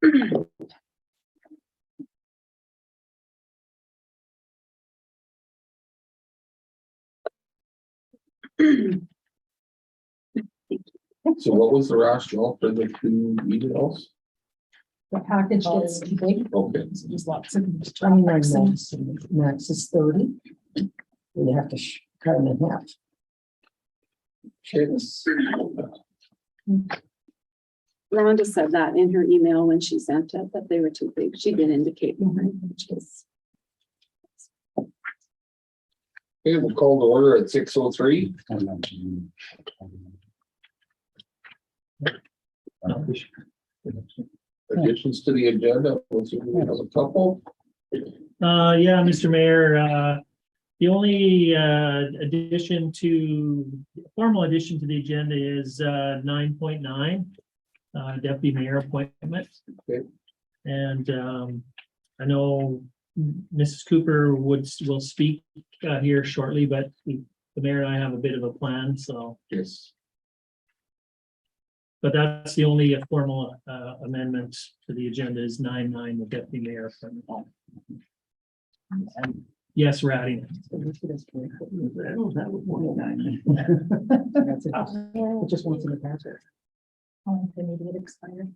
So what was the rationale for the 2 emails? The package gets too big. Okay, There's lots of 29 months, and max is 30. We have to cut them in half. Rhonda said that in her email when she sent it, that they were too big. She did indicate behind, which is. okay, we'll call the order at 6:03. Additions to the agenda, let's see, we have a couple. Yeah, Mr. Mayor, the only formal addition to the agenda is 9.9, deputy mayor appointment. Okay. And I know Mrs. Cooper will speak here shortly, but the mayor and I have a bit of a plan, so. Yes. But that's the only formal amendment to the agenda is 9.9, the deputy mayor appointment. Yes, Ratty. It just wants in the packet. They need to get expired.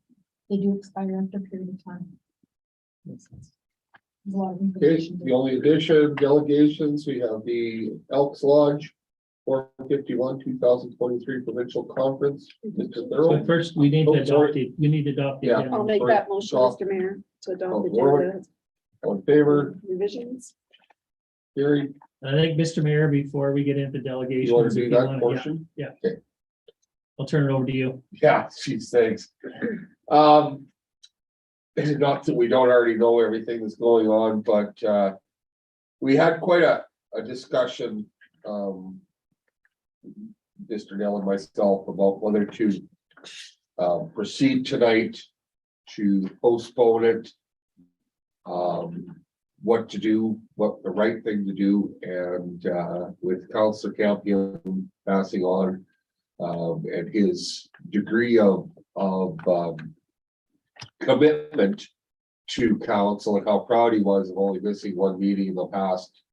They do expire after a period of time. There's a lot of Okay, information. the only addition, delegations, we have the Elks Lodge, 451, 2023 provincial conference. Mr. So Thurl. first, we need to Oh, sorry. adopt it. You need to adopt the Yeah. agenda. I'll make Sorry. that motion, Stop. Mr. Mayor, to adopt the Warwick. agenda All in favor, revisions. Gary, I think, Mr. Mayor, before we get into delegations. you want to if do you that wanna- portion? I'll turn it over to you. Yeah, geez, thanks. Not that we don't already know everything that's going on, but we had quite a discussion, Mr. Nell and myself, about whether to proceed tonight, to postpone it, what to do, what the right thing to do, and with Councillor Campion passing on, and his degree of commitment to council and how proud he was of only missing 1 meeting in the past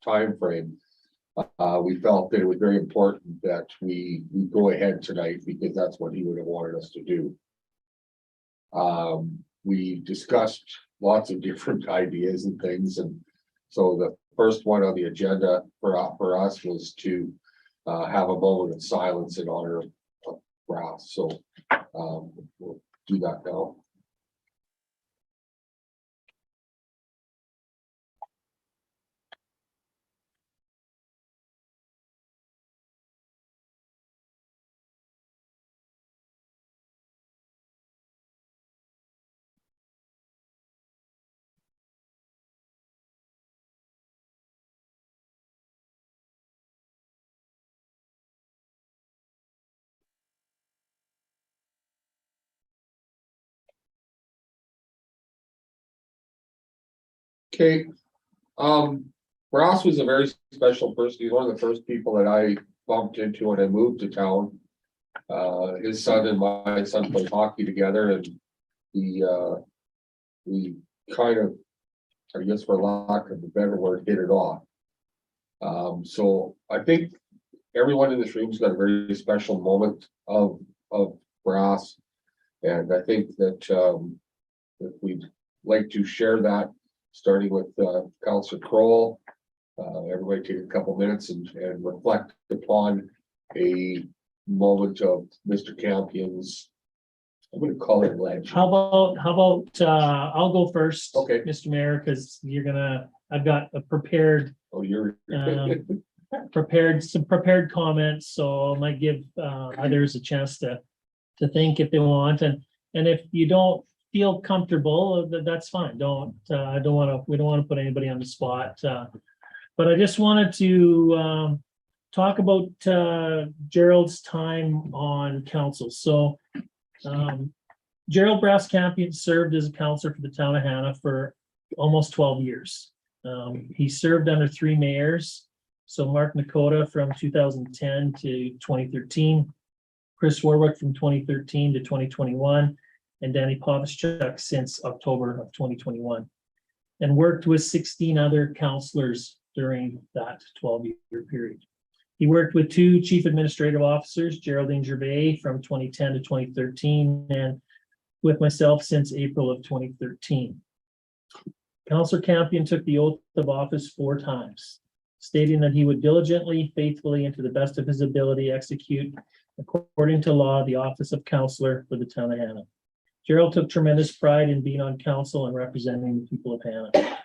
time frame. We felt that it was very important that we go ahead tonight because that's what he would have wanted us to do. We discussed lots of different ideas and things, and so the first one on the agenda for us was to have a moment of silence in honor of Ross. So we'll do that now. Okay, Ross was a very special person. He's one of the first people that I bumped into when I moved to town. His son and my son played hockey together, and we kind of, I guess for lack of a better word, hit it off. So I think everyone in this room's got a very special moment of Ross, and I think that if we'd like to share that, starting with Councillor Kroll. Everybody take a couple minutes and reflect upon a moment of Mr. Campion's, I'm going to call it legend. How about, I'll go first. Okay. Mr. Mayor, because I've got a prepared Oh, you're. some prepared comments, so I might give others a chance to think if they want, and if you don't feel comfortable, that's fine. We don't want to put anybody on the spot. But I just wanted to talk about Gerald's time on council. So Gerald Brass-Campion served as a councillor for the town of Hanna for almost 12 years. He served under 3 mayors. So Mark Nakota from 2010 to 2013, Chris Warwick from 2013 to 2021, and Danny Povichuk since October of 2021, and worked with 16 other counselors during that 12-year period. He worked with 2 chief administrative officers, Geraldine Gervais from 2010 to 2013, and with myself since April of 2013. Councillor Campion took the oath of office 4 times, stating that he would diligently, faithfully, and to the best of his ability execute, according to law, the office of councillor for the town of Hanna. Gerald took tremendous pride in being on council and representing the people of Hanna.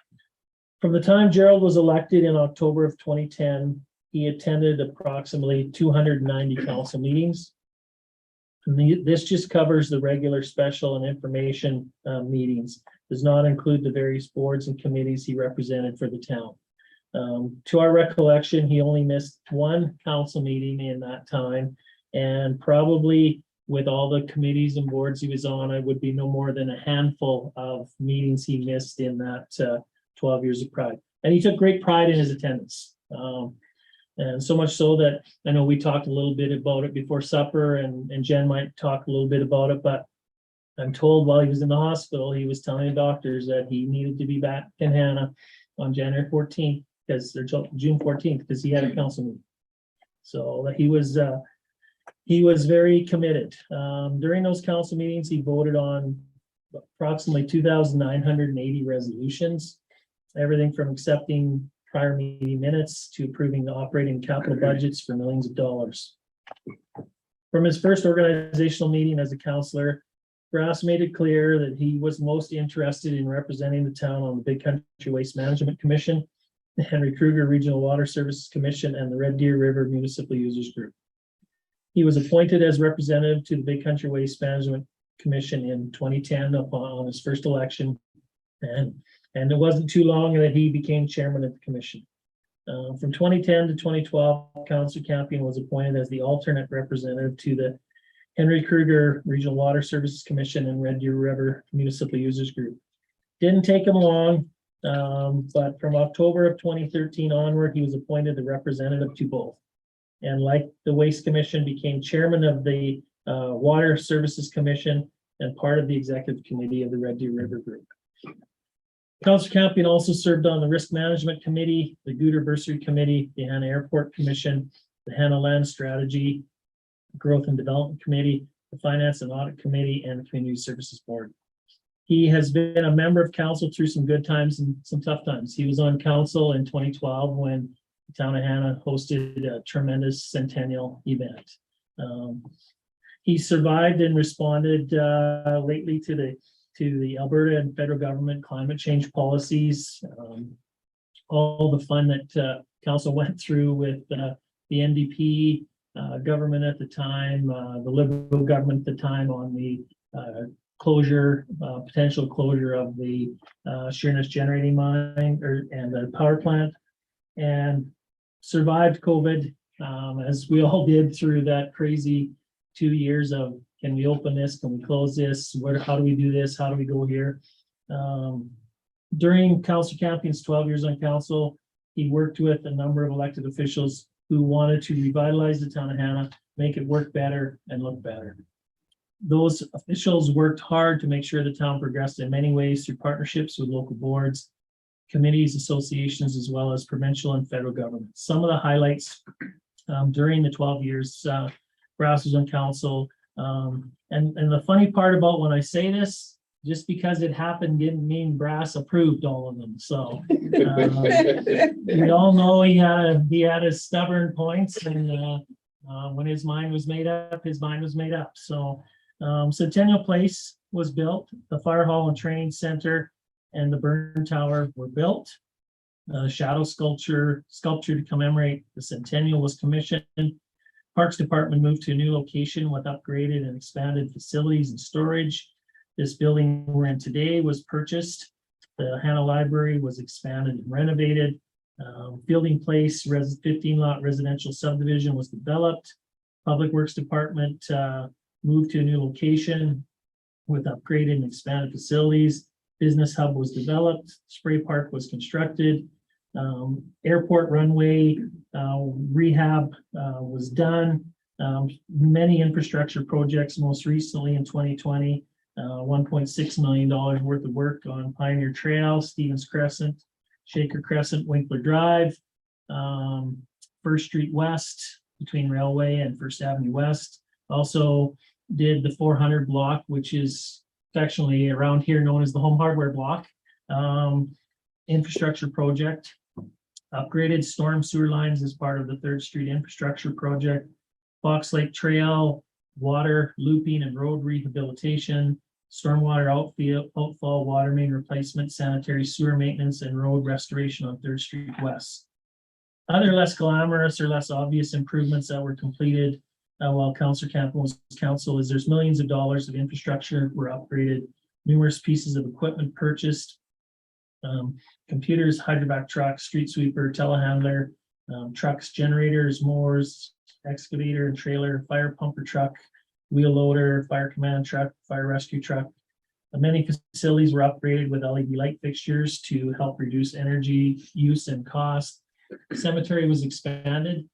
From the time Gerald was elected in October of 2010, he attended approximately 290 council meetings. And this just covers the regular, special, and information meetings. Does not include the various boards and committees he represented for the town. To our recollection, he only missed 1 council meeting in that time, and probably with all the committees and boards he was on, it would be no more than a handful of meetings he missed in that 12 years of pride. And he took great pride in his attendance. And so much so that I know we talked a little bit about it before supper, and Jen might talk a little bit about it, but I'm told while he was in the hospital, he was telling the doctors that he needed to be back in Hanna on January 14th, because they're June 14th, because he had a council meeting. So he was very committed. During those council meetings, he voted on approximately 2,980 resolutions, everything from accepting prior meeting minutes to approving the operating capital budgets for millions of dollars. From his first organizational meeting as a councillor, Brass made it clear that he was most interested in representing the town on the Big Country Waste Management Commission, the Henry Kruger Regional Water Services Commission, and the Red Deer River Municipal Users Group. He was appointed as representative to the Big Country Waste Management Commission in 2010 upon his first election, and it wasn't too long that he became chairman of the commission. From 2010 to 2012, Councillor Campion was appointed as the alternate representative to the Henry Kruger Regional Water Services Commission and Red Deer River Municipal Users Group. Didn't take him long, but from October of 2013 onward, he was appointed the representative to both. And like the Waste Commission, became chairman of the Water Services Commission and part of the executive committee of the Red Deer River Group. Councillor Campion also served on the Risk Management Committee, the Gooder Bursary Committee, the Hanna Airport Commission, the Hanna Land Strategy, Growth and Development Committee, the Finance and Audit Committee, and the Community Services Board. He has been a member of council through some good times and some tough times. He was on council in 2012 when the town of Hanna hosted a tremendous centennial event. He survived and responded lately to the Alberta and federal government climate change policies, all the fun that council went through with the NDP government at the time, the Liberal government at the time on the potential closure of the Sheerness generating mine and the power plant, and survived COVID, as we all did through that crazy 2 years of, can we open this? Can we close this? How do we do this? How do we go here? During Councillor Campion's 12 years on council, he worked with a number of elected officials who wanted to revitalize the town of Hanna, make it work better and look better. Those officials worked hard to make sure the town progressed in many ways through partnerships with local boards, committees, associations, as well as provincial and federal governments. Some of the highlights during the 12 years Brass was on council. And the funny part about when I say this, just because it happened didn't mean Brass approved all of them. So we all know he had his stubborn points, and when his mind was made up, his mind was made up. So Centennial Place was built, the Fire Hall and Training Center and the Burn Tower were built. Shadow sculpture to commemorate the centennial was commissioned. Parks Department moved to a new location with upgraded and expanded facilities and storage. This building we're in today was purchased. The Hanna Library was expanded and renovated. Fielding Place 15-lot residential subdivision was developed. Public Works Department moved to a new location with upgraded and expanded facilities. Business Hub was developed. Spray Park was constructed. Airport runway rehab was done. Many infrastructure projects, most recently in 2020, $1.6 million worth of work on Pioneer Trail, Stevens Crescent, Shaker Crescent, Winkler Drive, First Street West between Railway and First Avenue West. Also did the 400 block, which is affectionately around here known as the Home Hardware Block. Infrastructure project. Upgraded storm sewer lines as part of the 3rd Street infrastructure project. Fox Lake Trail, water looping and road rehabilitation, stormwater outfall water main replacement, sanitary sewer maintenance, and road restoration on 3rd Street West. Other less glamorous or less obvious improvements that were completed while Councillor Campbell was council is there's millions of dollars of infrastructure were upgraded, numerous pieces of equipment purchased, computers, hydrovac trucks, street sweeper, telehandler, trucks, generators, mowers, excavator and trailer, fire pumper truck, wheel loader, fire command truck, fire rescue truck. Many facilities were upgraded with LED light fixtures to help reduce energy use and cost. Cemetery was expanded.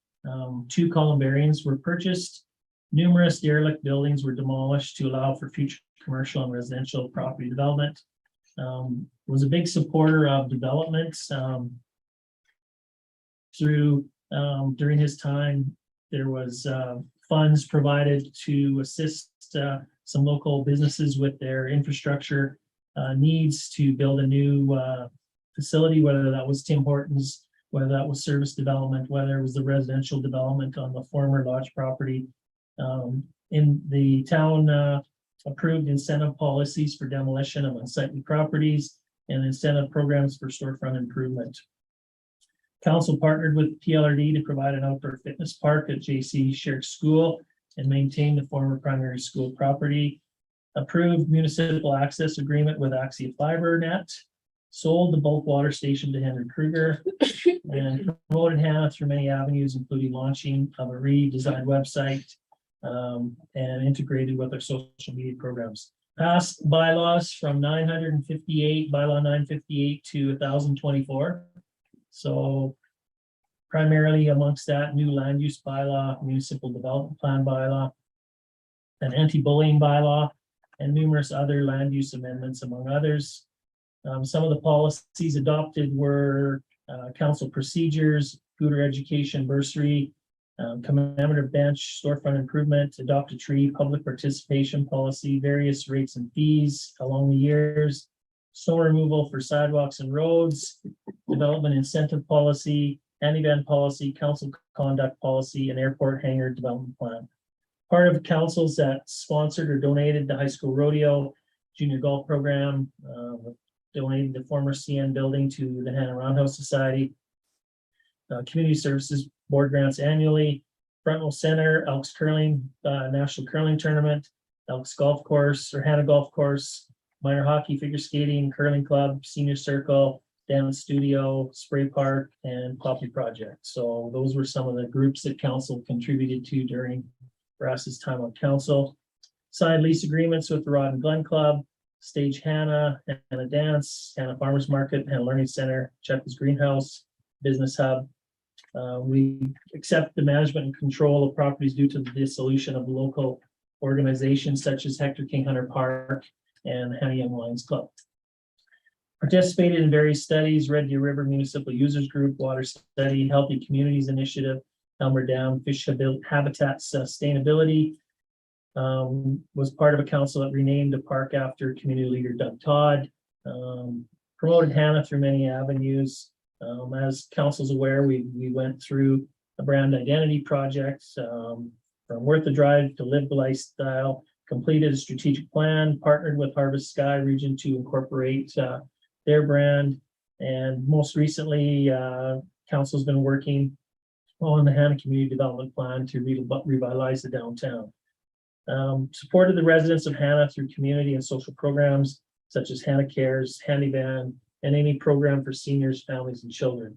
2 columbariums were purchased. Numerous derelict buildings were demolished to allow for future commercial and residential property development. Was a big supporter of development during his time. There was funds provided to assist some local businesses with their infrastructure needs to build a new facility, whether that was Tim Hortons, whether that was service development, whether it was the residential development on the former lodge property. In the town approved incentive policies for demolition of unsightly properties and incentive programs for storefront improvement. Council partnered with PLRD to provide an outdoor fitness park at JC Sherrick School and maintain the former primary school property. Approved municipal access agreement with Axia FiberNet. Sold the bulk water station to Henry Kruger and promoted Hanna through many avenues, including launching of a redesigned website and integrated with our social media programs. Passed bylaws from 958, bylaw 958 to 1024. So primarily amongst that, new land use bylaw, municipal development plan bylaw, an anti-bullying bylaw, and numerous other land use amendments, among others. Some of the policies adopted were council procedures, Cooter education bursary, commemorative bench, storefront improvement, adopt a tree, public participation policy, various rates and fees along the years, snow removal for sidewalks and roads, development incentive policy, handyman policy, council conduct policy, and airport hangar development plan. Part of councils that sponsored or donated the high school rodeo, junior golf program, donated the former CN building to the Hanna Roundhouse Society, community services board grants annually, Frontal Center, Elks Curling, National Curling Tournament, Elks Golf Course or Hanna Golf Course, minor hockey, figure skating, curling club, senior circle, dance studio, spray park, and coffee project. So those were some of the groups that council contributed to during Brass's time on council. Signed lease agreements with the Rod and Glen Club, Stage Hanna, Hanna Dance, Hanna Farmers Market, Hanna Learning Center, Checkers Greenhouse, Business Hub. We accept the management and control of properties due to the dissolution of local organizations such as Hector King Hunter Park and Hanna Young Lions Club. Participated in various studies, Red Deer River Municipal Users Group, Water Study, Healthy Communities Initiative, Elmer Dam Fish Habitat Sustainability. Was part of a council that renamed a park after community leader Doug Todd. Promoted Hanna through many avenues. As council's aware, we went through a brand identity project from Worth the Drive to Live the Lifestyle, completed a strategic plan, partnered with Harvest Sky Region to incorporate their brand. And most recently, council's been working on the Hanna Community Development Plan to revitalize the downtown. Supported the residents of Hanna through community and social programs such as Hanna Cares, Handyvan, and any program for seniors, families, and children.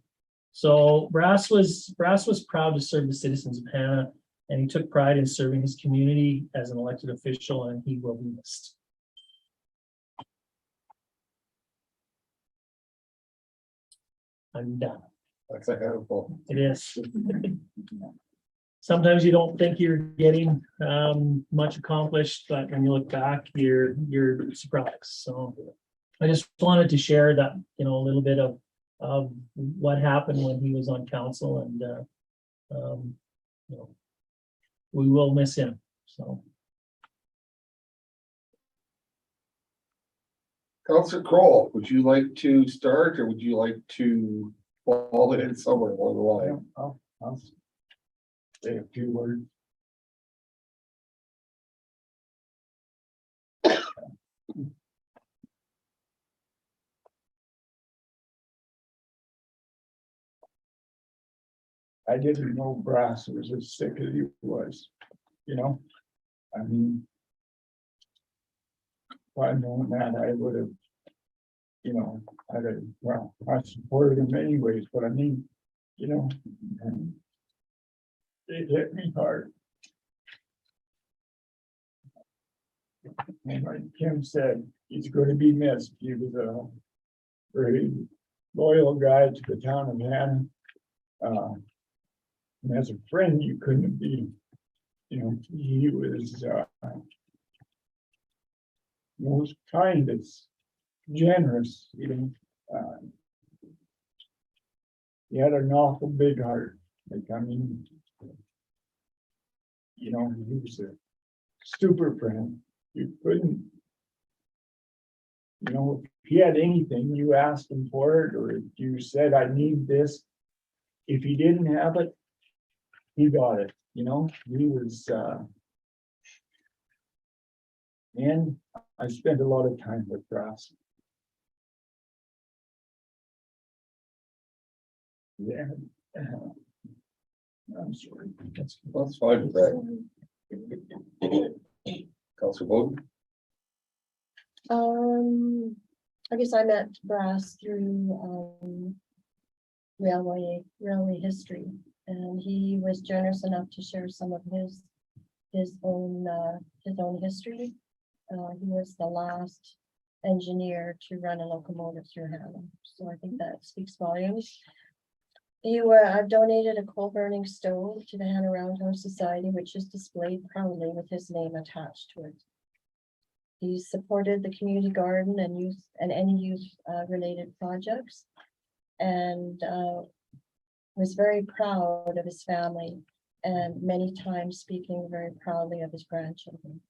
So Brass was proud to serve the citizens of Hanna, and he took pride in serving his community as an elected official, and he will be missed. I'm done. That's a handful. It is. sometimes you don't think you're getting much accomplished, but when you look back, you're surprised. So I just wanted to share that, a little bit of what happened when he was on council, and we will miss him. So Councillor Kroll, would you like to start, or would you like to fall in somewhere along the line? I'll say a few words. I didn't know Brass was as sick as he was, I mean. If I'd known that, I would have, I supported him anyways, but I mean, and it hit me hard. And like Kim said, he's going to be missed. He was a very loyal guy to the town of Hanna. And as a friend, you couldn't be, he was most kindest, generous, he had an awful big heart. Like, I mean, he was a super friend. You couldn't, if he had anything, you asked him for it, or if you said, I need this. If he didn't have it, he got it, he was, and I spent a lot of time with Brass. Yeah. I'm sorry. That's fine, Brad. Councillor Bowden? I guess I met Brass through railway history, and he was generous enough to share some of his own history. He was the last engineer to run a locomotive through Hanna, so I think that speaks volumes. I've donated a coal burning stove to the Hanna Roundhouse Society, which is displayed proudly with his name attached to it. He supported the community garden and youth and any youth related projects, and was very proud of his family, and many times speaking very proudly of his grandchildren.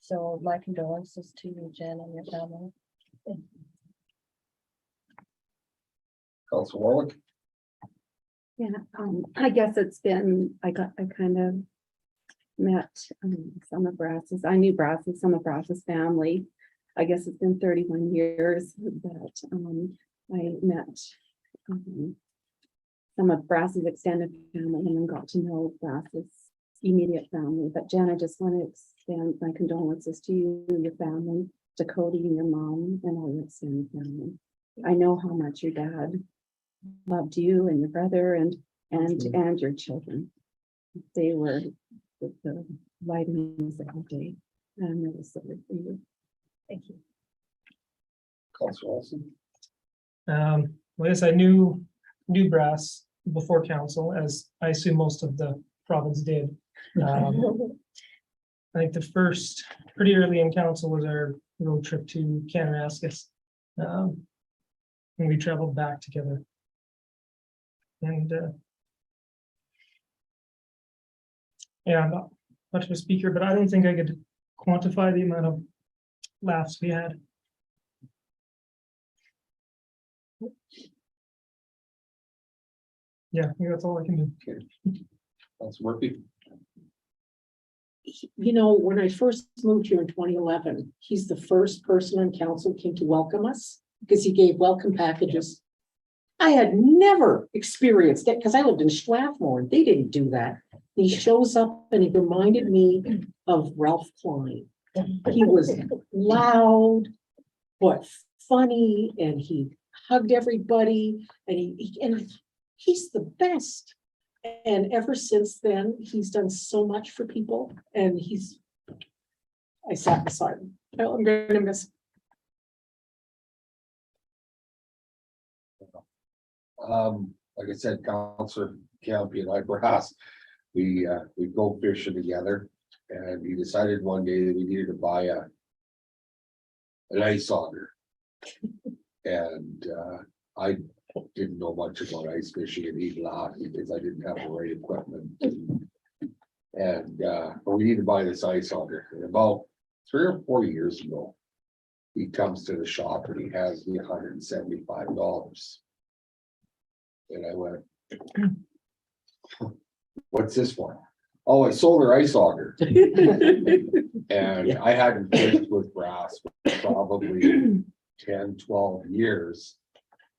So my condolences to you, Jen, and your family. Councillor Warwick? Yeah, I guess it's been, I kind of met some of Brass's, I knew Brass's, some of Brass's family. I guess it's been 31 years that I met some of Brass's extended family and then got to know Brass's immediate family. But Jen, I just want to extend my condolences to you and your family, to Cody and your mom and all your extended family. I know how much your dad loved you and your brother and your children. They were the vitamins all day. I'm really sorry for you. Thank you. Councillor Olsen? Well, I guess I knew Brass before council, as I assume most of the province did. I think the first, pretty early in council, was our road trip to Kananaskis. And we traveled back together. And yeah, I'm not much of a speaker, but I don't think I could quantify the amount of laughs we had. Yeah, I think that's all I can do. Councillor Murphy? When I first moved here in 2011, he's the first person on council who came to welcome us because he gave welcome packages. I had never experienced it because I lived in Strathmore. They didn't do that. He shows up and he reminded me of Ralph Klein. He was loud, but funny, and he hugged everybody, and he's the best. And ever since then, he's done so much for people, and I sat beside him. I'm going to miss him. Like I said, Councillor Campy and I Brass, we go fishing together. And we decided one day that we needed to buy an ice auger. And I didn't know much about ice fishing, and he laughed because I didn't have the right equipment. And but we need to buy this ice auger. And about 3 or 4 years ago, he comes to the shop and he has me $175. And I went, what's this for? Oh, I sold her ice auger. And I hadn't fished with Brass for probably 10, 12 years.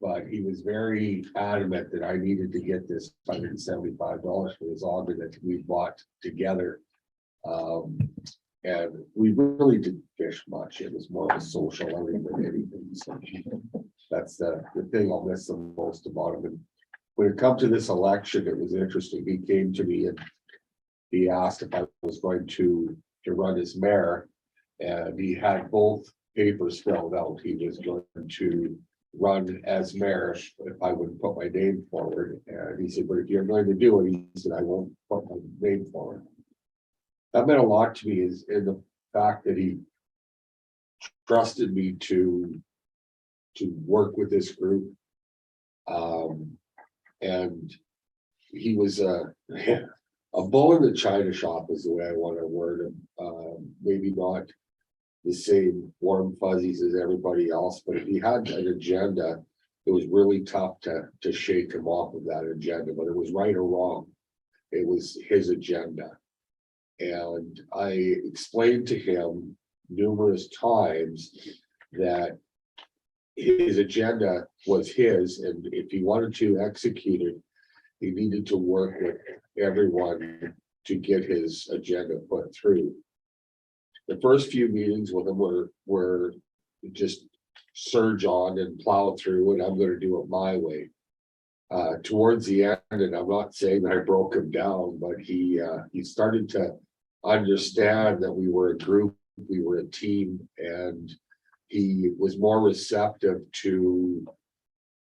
But he was very adamant that I needed to get this $175 for this auger that we bought together. And we really didn't fish much. It was more of a social outing than anything. So that's the thing I'll miss the most about him. And when it come to this election, it was interesting. He came to me and he asked if I was going to run as mayor, and he had both papers filled out. He was going to run as mayor if I would put my name forward. And he said, but if you're going to do it, he said, I won't put my name forward. That meant a lot to me, is in the fact that he trusted me to work with this group. And he was a bull in the china shop is the way I want to word him. Maybe not the same warm fuzzies as everybody else, but if he had an agenda, it was really tough to shake him off of that agenda, but it was right or wrong. It was his agenda. And I explained to him numerous times that his agenda was his, and if he wanted to execute it, he needed to work with everyone to get his agenda put through. The first few meetings with him were just surge on and plow through, and I'm going to do it my way. Towards the end, and I'm not saying that I broke him down, but he started to understand that we were a group, we were a team, and he was more receptive to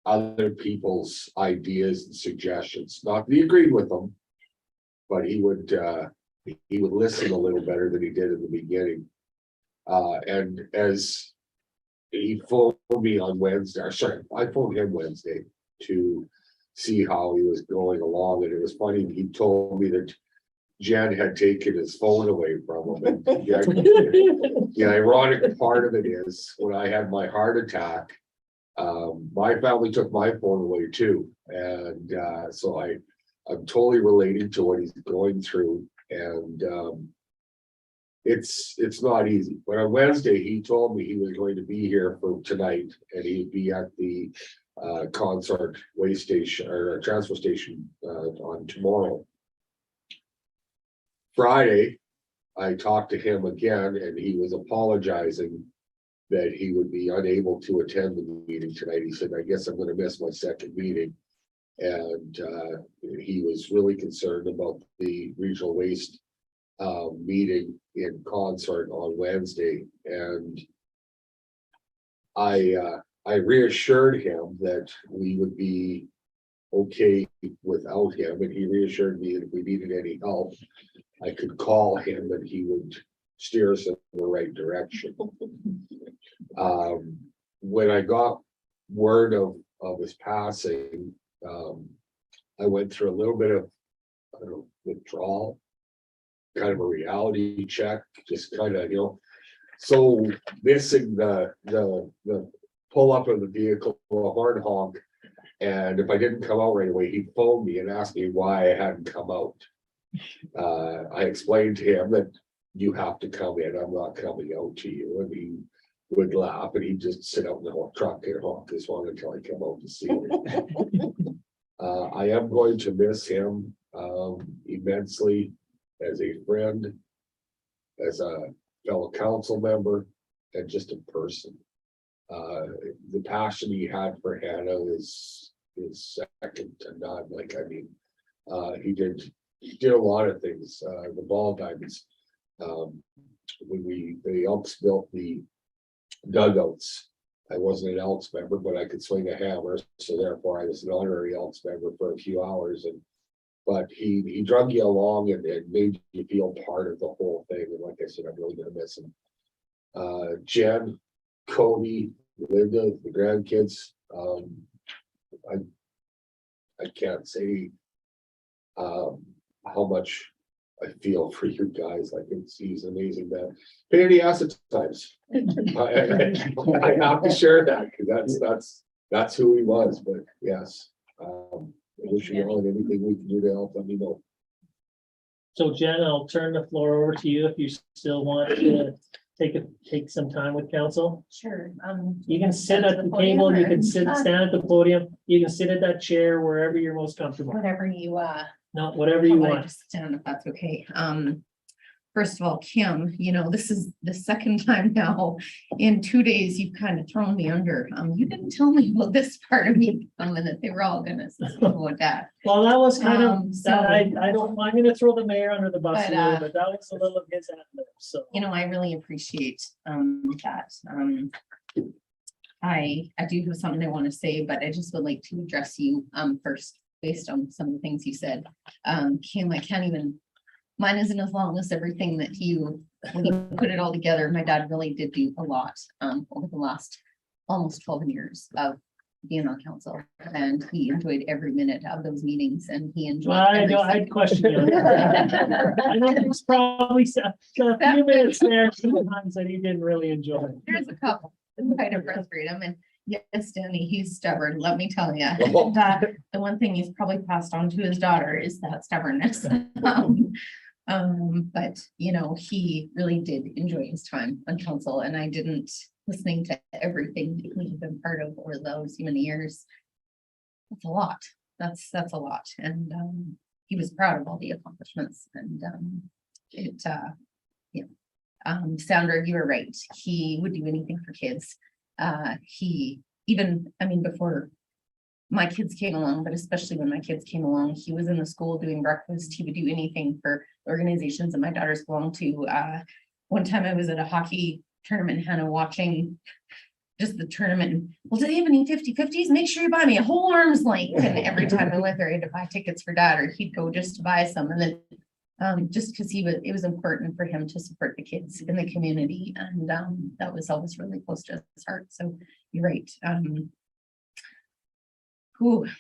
other people's ideas and suggestions. Not that he agreed with them, but he would listen a little better than he did in the beginning. And as he phoned me on Wednesday, or sorry, I phoned him Wednesday to see how he was going along. And it was funny, he told me that Jen had taken his phone away from him. And the ironic part of it is when I had my heart attack, my family took my phone away too. And so I'm totally relating to what he's going through. And it's not easy. But on Wednesday, he told me he was going to be here for tonight, and he'd be at the Consort way station or transfer station on tomorrow. Friday, I talked to him again, and he was apologizing that he would be unable to attend the meeting tonight. He said, I guess I'm going to miss my second meeting. And he was really concerned about the regional waste meeting in Consort on Wednesday. And I reassured him that we would be okay without him. And he reassured me that if we needed any help, I could call him and he would steer us in the right direction. When I got word of his passing, I went through a little bit of withdrawal, kind of a reality check, just kind of, so missing the pull up of the vehicle, a horn honk. And if I didn't come out right away, he'd phone me and ask me why I hadn't come out. I explained to him that you have to come in, I'm not coming out to you. And he would laugh and he'd just sit out in the whole truck and honk his horn until I come out to see him. I am going to miss him immensely as a friend, as a fellow council member, and just a person. The passion he had for Hanna is second to none. Like, I mean, he did a lot of things. The ball diamonds, when the Elks built the dugouts, I wasn't an Elks member, but I could swing a hammer, so therefore I was an honorary Elks member for a few hours. And But he drug you along and made you feel part of the whole thing. And like I said, I'm really gonna miss him. Jen, Cody, Linda, the grandkids, I can't say how much I feel for you guys. Like he's amazing man. Pain in the ass at times. I have to share that because that's who he was. But yes, I wish you all and anything we can do to help. Let me know. So Jen, I'll turn the floor over to you if you still want to take some time with council. Sure. You can sit at the table, you can stand at the podium, you can sit at that chair wherever you're most comfortable. Whatever you, No, whatever you how about I want. just stand if that's okay. First of all, Kim, this is the second time now in 2 days you've kind of thrown me under. You didn't tell me about this part of me, and that they were all gonna say about that. Well, that was kind of, So- I'm gonna throw the mayor under the bus a But, little bit, that was a little of his admin, so. I really appreciate that. I do have something I want to say, but I just would like to address you first, based on some of the things you said. Kim, I can't even, mine isn't as long as everything that when you put it all together, my dad really did do a lot over the last almost 12 years of being on council, and he enjoyed every minute of those meetings, and he enjoyed. Well, every I'd question you. on that. I know there's probably a few minutes there sometimes that he didn't really enjoy. There's a couple that kind of frustrate him, and yes, Danny, he's stubborn, let me tell you. Oh. The one thing he's probably passed on to his daughter is that stubbornness. But he really did enjoy his time on council, and I didn't, listening to everything that we've been part of over those many years. That's a lot. That's a lot. And he was proud of all the accomplishments, and Sandra, you were right. He would do anything for kids. Before my kids came along, but especially when my kids came along, he was in the school doing breakfast. He would do anything for organizations that my daughters belong to. One time I was at a hockey tournament, Hanna, watching just the tournament. Well, do they have any 50-50s? Make sure you buy me a whole arm's length. And every time I went there, I had to buy tickets for Dad, or he'd go just to buy some. And then just because it was important for him to support the kids in the community. And that was always really close to his heart. So you're right.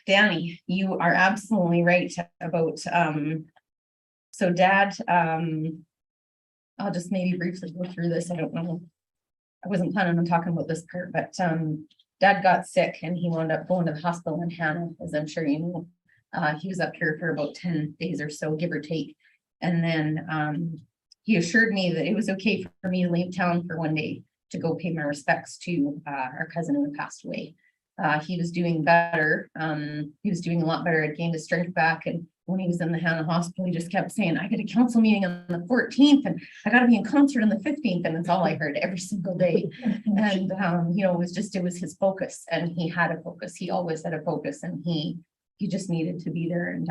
Danny, you are absolutely right about, so Dad, I'll just maybe briefly go through this. I don't know. I wasn't planning on talking about this part, but Dad got sick and he wound up going to the hospital in Hanna, as I'm sure you know. He was up here for about 10 days or so, give or take. And then he assured me that it was okay for me to leave town for one day to go pay my respects to our cousin who had passed away. He was doing better. He was doing a lot better. I'd gained his strength back. And when he was in the Hanna hospital, he just kept saying, I got a council meeting on the 14th and I got to be in concert on the 15th. And that's all I heard every single day. And, it was his focus, and he had a focus. He always had a focus, and he just needed to be there. And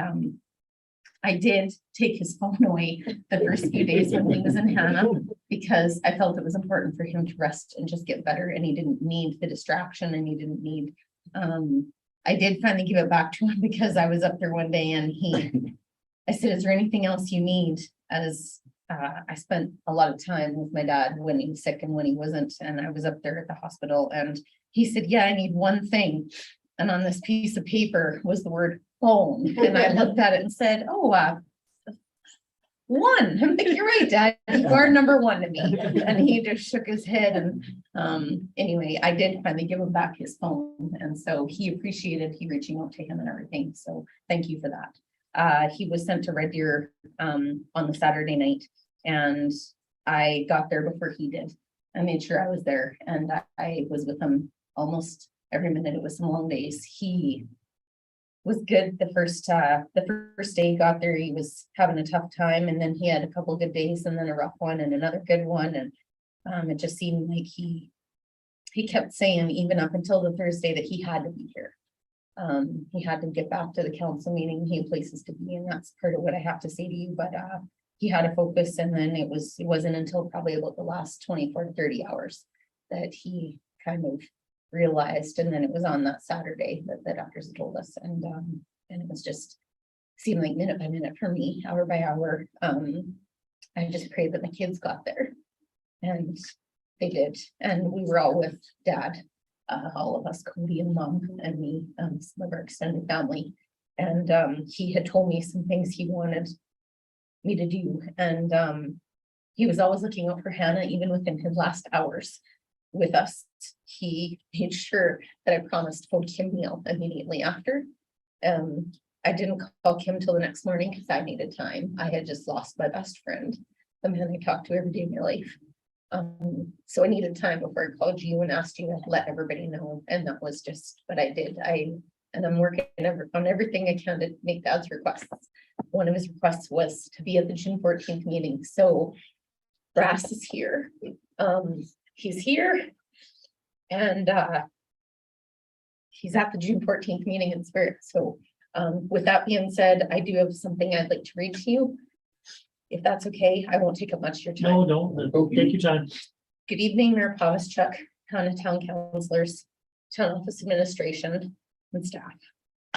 I did take his phone away the first few days when he was in Hanna, because I felt it was important for him to rest and just get better. And he didn't need the distraction, and he didn't need, I did finally give it back to him, because I was up there one day and I said, is there anything else you need? As I spent a lot of time with my dad when he was sick and when he wasn't. And I was up there at the hospital, and he said, yeah, I need one thing. And on this piece of paper was the word phone. And I looked at it and said, one. I'm like, you're right, Dad. You are number one to me. And he just shook his head. And anyway, I did finally give him back his phone. And so he appreciated he reaching out to him and everything. So thank you for that. He was sent to Red Deer on the Saturday night, and I got there before he did. I made sure I was there, and I was with him almost every minute. It was some long days. He was good the first day he got there. He was having a tough time, and then he had a couple of good days, and then a rough one and another good one. And it just seemed like he kept saying, even up until the Thursday, that he had to be here. He had to get back to the council meeting. He had places to be, and that's part of what I have to say to you. But he had a focus, and then it wasn't until probably about the last 24 to 30 hours that he kind of realized. And then it was on that Saturday that the doctors told us, and it was just seemed like minute by minute for me, hour by hour. I just prayed that my kids got there. And they did. And we were all with Dad, all of us, Cody and Mom and me, some of our extended family. And he had told me some things he wanted me to do. And he was always looking out for Hannah, even within his last hours with us. He made sure that I promised to phone Kim Neal immediately after. I didn't call Kim till the next morning because I needed time. I had just lost my best friend, the man I talked to every day of my life. So I needed time before I called you and asked you to let everybody know. And that was just what I did. I'm working on everything I can to make Dad's requests. One of his requests was to be at the June 14th meeting. So Brass is here. He's here. And he's at the June 14th meeting in spirit. So with that being said, I do have something I'd like to read to you. If that's okay, I won't take up much of your time. No, don't, take your time. Good evening, Mayor Pavischuk, Hanna Town Councilors, Town Office Administration, and staff.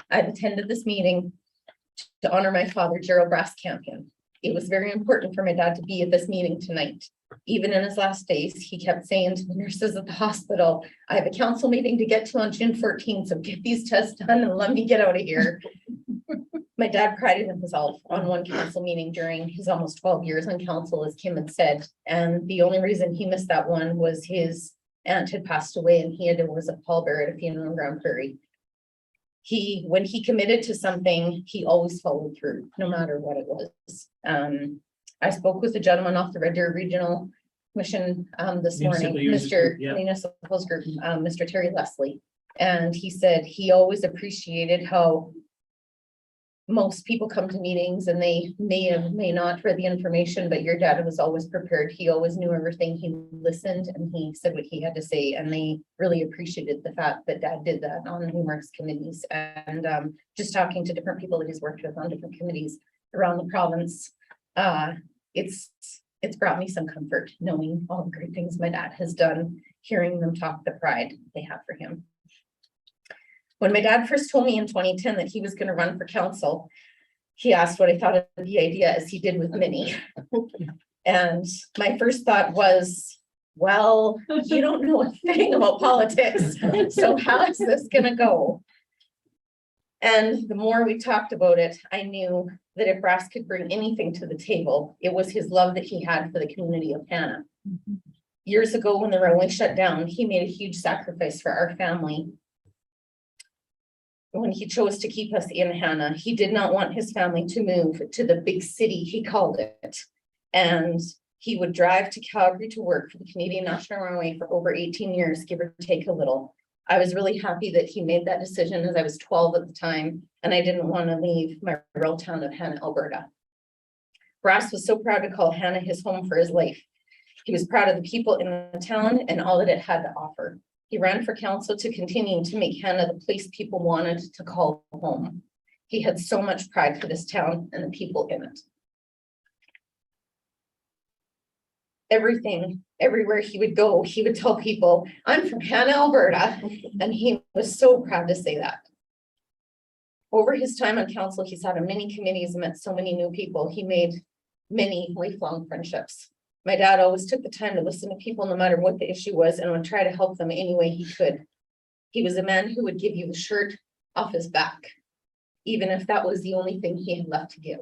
I've attended this meeting to honor my father, Gerald Brass Campion. It was very important for my dad to be at this meeting tonight. Even in his last days, he kept saying to the nurses at the hospital, I have a council meeting to get to on June 14th, so get these tests done and let me get out of here. My dad prided himself on one council meeting during his almost 12 years on council, as Kim had said. And the only reason he missed that one was his aunt had passed away and was a pallbearer at a funeral in Grand Prairie. When he committed to something, he always followed through, no matter what it was. I spoke with the gentleman off the Red Deer Regional Commission this morning, Municipals Group, Mr. Terry Leslie. And he said he always appreciated how most people come to meetings and they may not read the information, but your dad was always prepared. He always knew everything. He listened and he said what he had to say. And they really appreciated the fact that Dad did that on numerous committees. And just talking to different people that he's worked with on different committees around the province, it's brought me some comfort knowing all the great things my dad has done, hearing them talk the pride they have for him. When my dad first told me in 2010 that he was going to run for council, he asked what I thought of the idea, as he did with Minnie. And my first thought was, well, you don't know a thing about politics, so how is this going to go? And the more we talked about it, I knew that if Brass could bring anything to the table, it was his love that he had for the community of Hanna. Years ago, when the railway shut down, he made a huge sacrifice for our family. When he chose to keep us in Hanna, he did not want his family to move to the big city, he called it. And he would drive to Calgary to work for the Canadian National Railway for over 18 years, give or take a little. I was really happy that he made that decision, as I was 12 at the time, and I didn't want to leave my rural town of Hanna, Alberta. Brass was so proud to call Hanna his home for his life. He was proud of the people in the town and all that it had to offer. He ran for council to continue to make Hanna the place people wanted to call home. He had so much pride for this town and the people in it. Everywhere he would go, he would tell people, I'm from Hanna, Alberta. And he was so proud to say that. Over his time on council, he sat on many committees and met so many new people. He made many lifelong friendships. My dad always took the time to listen to people no matter what the issue was and would try to help them any way he could. He was a man who would give you the shirt off his back, even if that was the only thing he had left to give.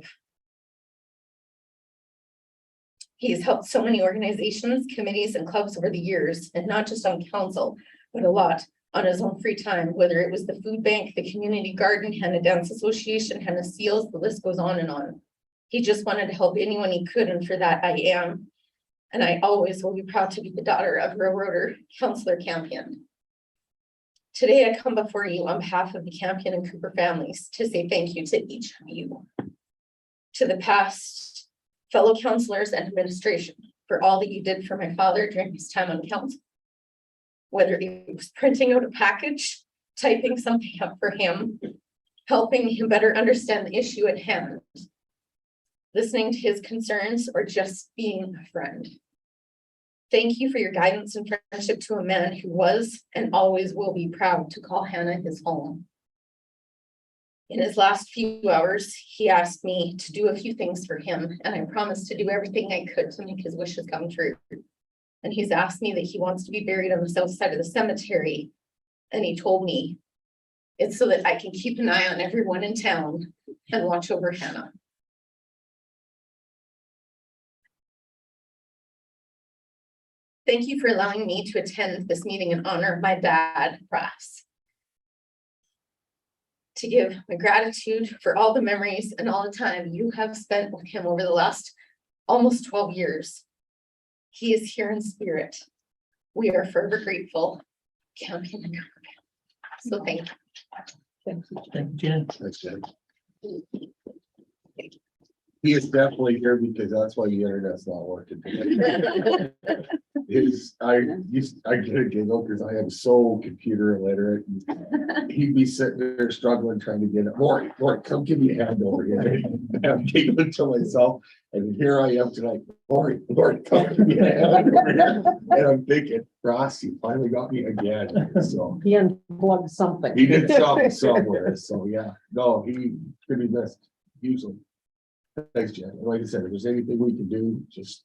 He has helped so many organizations, committees, and clubs over the years, and not just on council, but a lot on his own free time, whether it was the food bank, the community garden, Hanna Dance Association, Hanna Seals, the list goes on and on. He just wanted to help anyone he could, and for that I am. And I always will be proud to be the daughter of Railroader Councillor Campion. Today I come before you on behalf of the Campion and Cooper families to say thank you to each of you. To the past fellow councillors and administration for all that you did for my father during his time on council. Whether it was printing out a package, typing something up for him, helping him better understand the issue at hand, listening to his concerns, or just being a friend. Thank you for your guidance and friendship to a man who was and always will be proud to call Hanna his home. In his last few hours, he asked me to do a few things for him, and I promised to do everything I could to make his wishes come true. And he's asked me that he wants to be buried on the south side of the cemetery. And he told me it's so that I can keep an eye on everyone in town and watch over Hannah. Thank you for allowing me to attend this meeting in honor of my dad, Brass. To give my gratitude for all the memories and all the time you have spent with him over the last almost 12 years. He is here in spirit. We are forever grateful. Champion and government. So thank you. Thank you, Jen. Thanks, Jen. He is definitely here because that's why the internet's not working. I get a giggle because I am so computer illiterate. He'd be sitting there struggling trying to get it. Maury, come give me a hand over here. I'm giggling to myself. And here I am tonight. Maury, come give me a hand over here. And I'm thinking, Ross, you finally got me again. So He unplugged something. he did something somewhere. So yeah, no, he could be missed usually. Thanks, Jen. Like I said, if there's anything we can do, just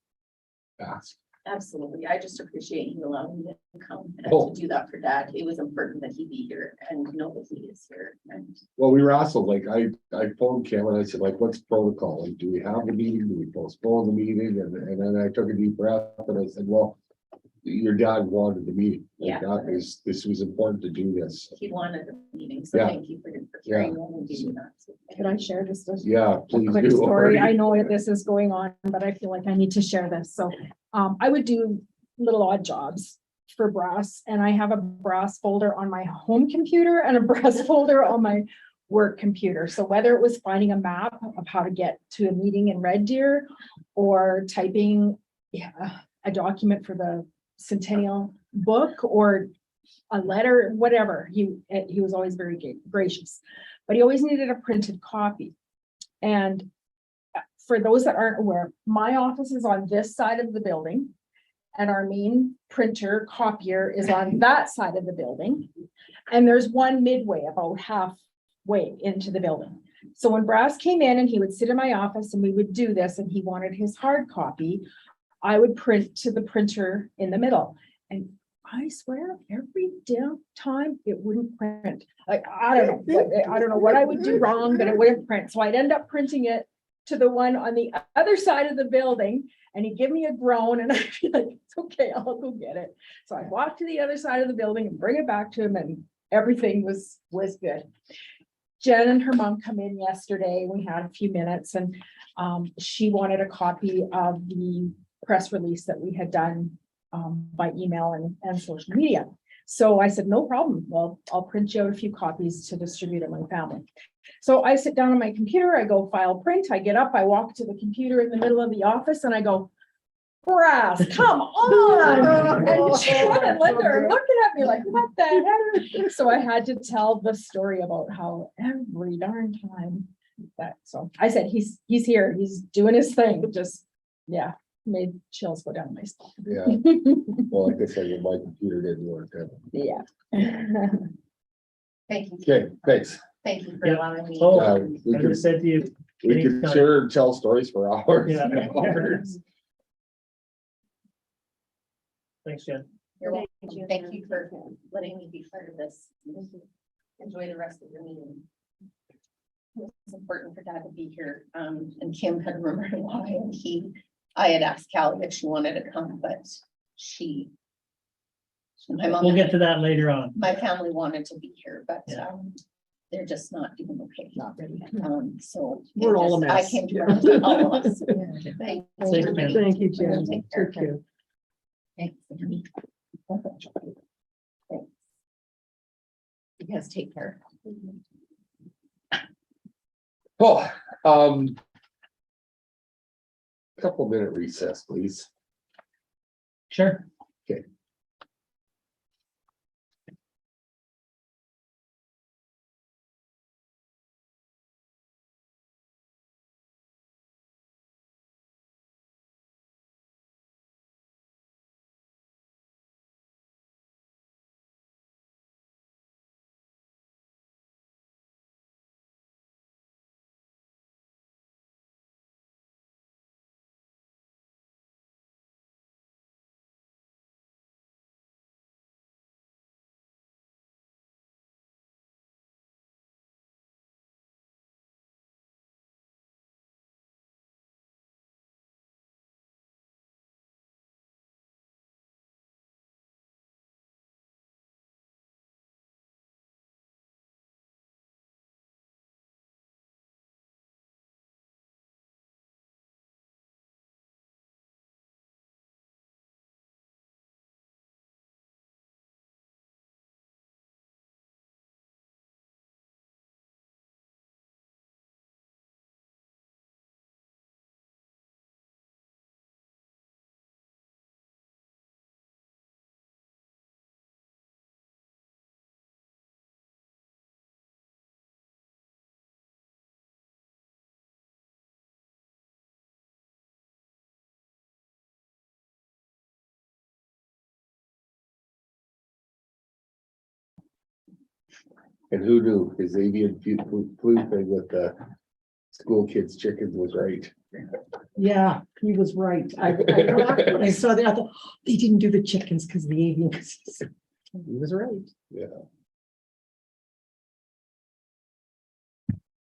ask. Absolutely. I just appreciate you allowing me to come and Oh. to do that for Dad. It was important that he be here and know that he is here. And Well, we were also like, I phoned Kim and I said, like, what's protocol? Like, do we have the meeting? Do we postpone the meeting? And then I took a deep breath and I said, well, your dad wanted the meeting. Like, Yeah. this was important to do this. he wanted the meeting, so Yeah. thank you for carrying on and doing that. Can I share just a Yeah, please quick do. story? I know that this is going on, but I feel like I need to share this. So I would do little odd jobs for Brass, and I have a Brass folder on my home computer and a Brass folder on my work computer. So whether it was finding a map of how to get to a meeting in Red Deer or typing a document for the Centennial book or a letter, whatever, he was always very gracious, but he always needed a printed copy. And for those that aren't aware, my office is on this side of the building and our main printer copier is on that side of the building. And there's one midway, about halfway into the building. So when Brass came in and he would sit in my office and we would do this and he wanted his hard copy, I would print to the printer in the middle. And I swear every damn time it wouldn't print. Like, I don't know what I would do wrong, but it wouldn't print. So I'd end up printing it to the one on the other side of the building and he'd give me a groan and I'd be like, it's okay, I'll go get it. So I'd walk to the other side of the building and bring it back to him and everything was good. Jen and her mom come in yesterday. We had a few minutes and she wanted a copy of the press release that we had done by email and social media. So I said, no problem. Well, I'll print you out a few copies to distribute to my family. So I sit down on my computer, I go file print, I get up, I walk to the computer in the middle of the office and I go, Brass, come on. And Jen and Linda are looking at me like, what the heck? So I had to tell the story about how every darn time that, so I said, he's here, he's doing his thing, just, yeah. Made chills go down my spine. Yeah. Well, like I said, my computer didn't work. Yeah. Thank you. Okay, thanks. Thank you for Yeah. allowing me. Oh, We I could, just said to you, we could anytime. sure tell stories for hours. Yeah. and hours. thanks, Jen. You're welcome. Thank you for letting me be part of this. Enjoy the rest of your meeting. It's important for Dad to be here. And Kim had remembered why, and I had asked Callie if she wanted to come, but my We'll mom, get to that later on. my family wanted to be here, but Yeah. they're just not doing okay. Not ready. So. We're all a I mess. came to terms with all of us. Thank Thanks, you. Jen. Thank you, Jen. Take care. Take care. Thanks. Thanks. You guys take care. Oh, couple minute recess, please. Sure. And who knew his avian flu thing with the school kids' chickens was right. Yeah, he was right. When I saw that, I thought, "Oh, they didn't do the chickens because the avian, 'cause he was right. Yeah.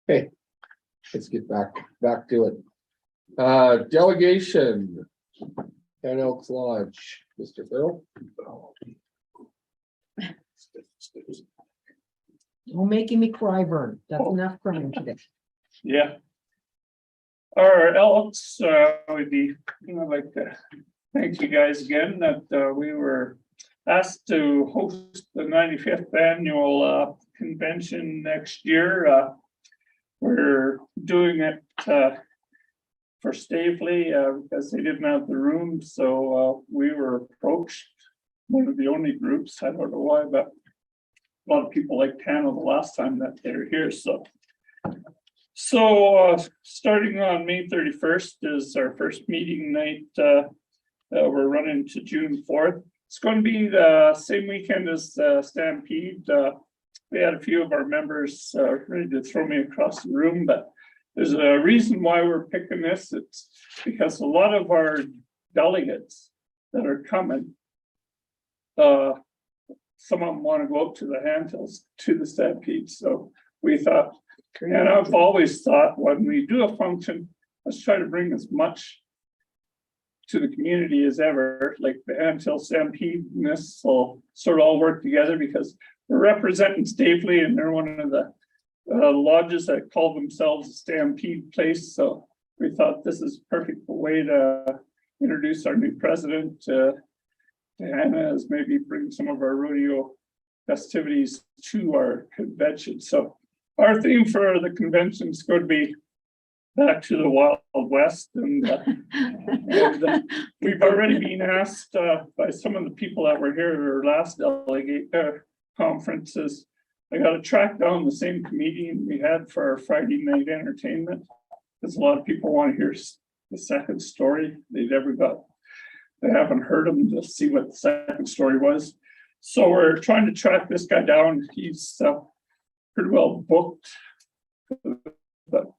Hey, let's get back to it. Delegation. Ten Elks Lodge, Mr. Phil. Don't making me cry, Vern. That's enough crying today. Yeah. Our Elks, would be, I'd like to thank you guys again that we were asked to host the 95th annual convention next year. We're doing it for Stavely because they didn't have the room, so we were approached. One of the only groups, I don't know why, but a lot of people liked Hanna the last time that they were here, so. Starting on May 31st is our first meeting night. We're running to June 4th. It's going to be the same weekend as Stampede. We had a few of our members ready to throw me across the room, but there's a reason why we're picking this. It's because a lot of our delegates that are coming, some of them want to go up to the Handhills to the Stampede. So we thought, and I've always thought when we do a function, let's try to bring as much to the community as ever, like the Handhill Stampede, and this will sort of all work together because we're representing Stavely and they're one of the lodges that call themselves a Stampede place. So we thought this is a perfect way to introduce our new president to Hanna, as maybe bring some of our rodeo festivities to our convention. So our theme for the convention is going to be back to the Wild West, and we've already been asked by some of the people that were here at our last delegate conferences. I got to track down the same comedian we had for our Friday night entertainment, because a lot of people want to hear the second story. They haven't heard them to see what the second story was. So we're trying to track this guy down. He's pretty well booked, but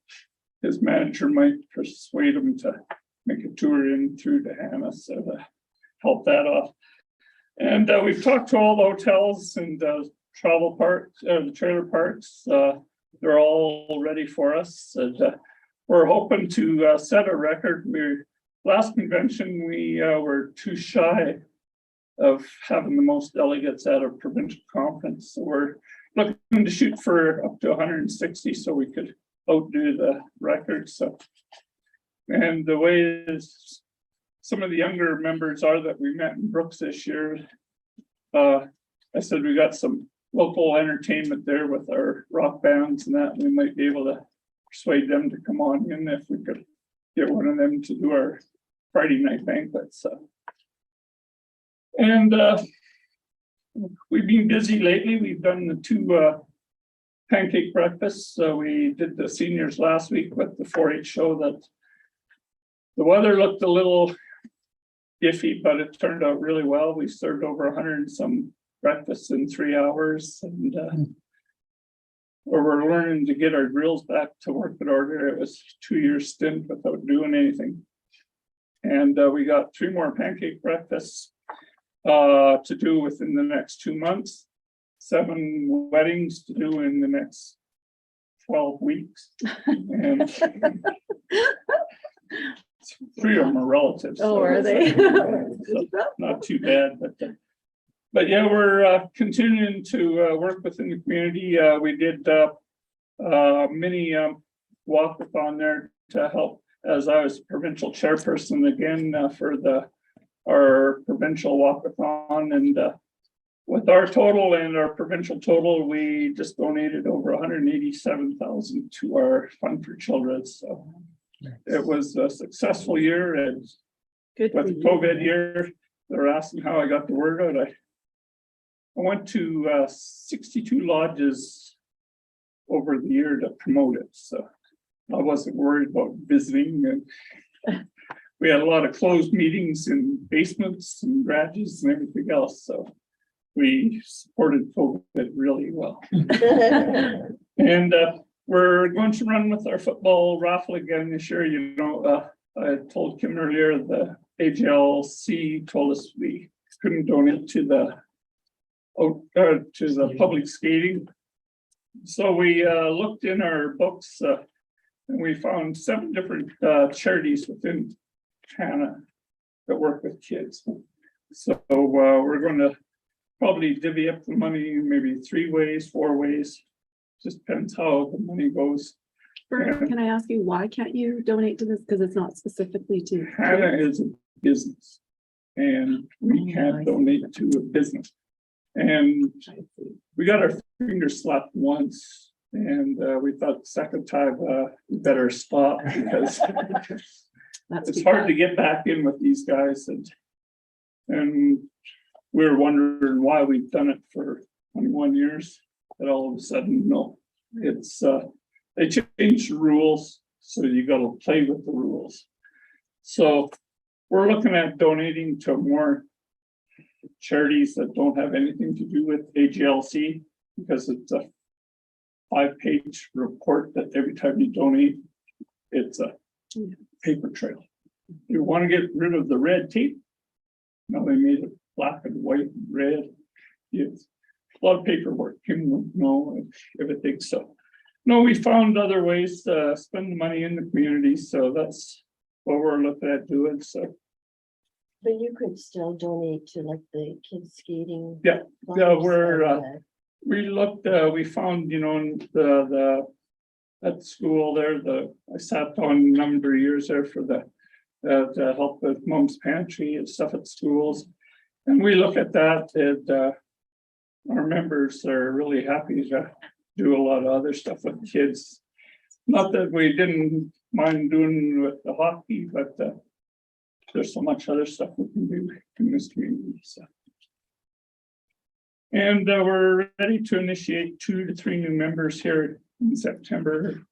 his manager might persuade him to make a tour in through to Hanna, so to help that off. And we've talked to all the hotels and travel parks, the trailer parks. They're all ready for us. And, we're hoping to set a record. Last convention, we were too shy of having the most delegates at a provincial conference. So we're looking to shoot for up to 160 so we could outdo the record. So, and the way is some of the younger members are that we met in Brooks this year. I said we got some local entertainment there with our rock bands and that we might be able to persuade them to come on in if we could get one of them to do our Friday night banquets. And we've been busy lately. We've done the 2 pancake breakfasts. So we did the seniors last week with the 4-H show. That the weather looked a little iffy, but it turned out really well. We served over 100 and some breakfasts in 3 hours, and we're learning to get our grills back to work in order. It was a 2-year stint without doing anything. And we got 3 more pancake breakfasts to do within the next 2 months, 7 weddings to do in the next 12 weeks. And 3 of them are relatives. Oh, are they? So not too bad, but yeah, we're continuing to work within the community. We did mini walkathon there to help, as I was provincial chairperson again for our provincial walkathon, and with our total and our provincial total, we just donated over 187,000 to our Fund for Children. So it was a successful year, and Good. with the COVID year, they're asking how I got the word out. I went to 62 lodges over the year to promote it, so I wasn't worried about visiting. And we had a lot of closed meetings in basements and garages and everything else. So we supported COVID really well. And we're going to run with our football raffle again this year. You know, I told Kim earlier, the AGLC told us we couldn't donate to the public skating. So we looked in our books and we found 7 different charities within Hanna that work with kids. So we're going to probably divvy up the money maybe 3 ways, 4 ways. Just depends how the money goes. Bert, can I ask you, why can't you donate to this? Because it's not specifically to. Hanna is a business and we can't donate to a business. And we got our fingers slapped once and we thought the second time we better stop because it's hard to get back in with these guys and we're wondering why we've done it for 21 years. But all of a sudden, no, it's they changed the rules, so you got to play with the rules. So we're looking at donating to more charities that don't have anything to do with AGLC because it's a 5-page report that every time you donate, it's a paper trail. You want to get rid of the red tape? No, they made it black and white and red. It's a lot of paperwork. Kim would know if it thinks so. No, we found other ways to spend the money in the community, so that's what we're looking at doing. So, But you could still donate to like the kids skating. Yeah, clubs we're and, we looked. We found, you know, the at school there. I sat on a number of years there for the to help with mom's pantry and stuff at schools, and we look at that and. Our members are really happy to do a lot of other stuff with kids. Not that we didn't mind doing with the hockey, but there's so much other stuff we can do in this community. So. And we're ready to initiate 2 to 3 new members here in September.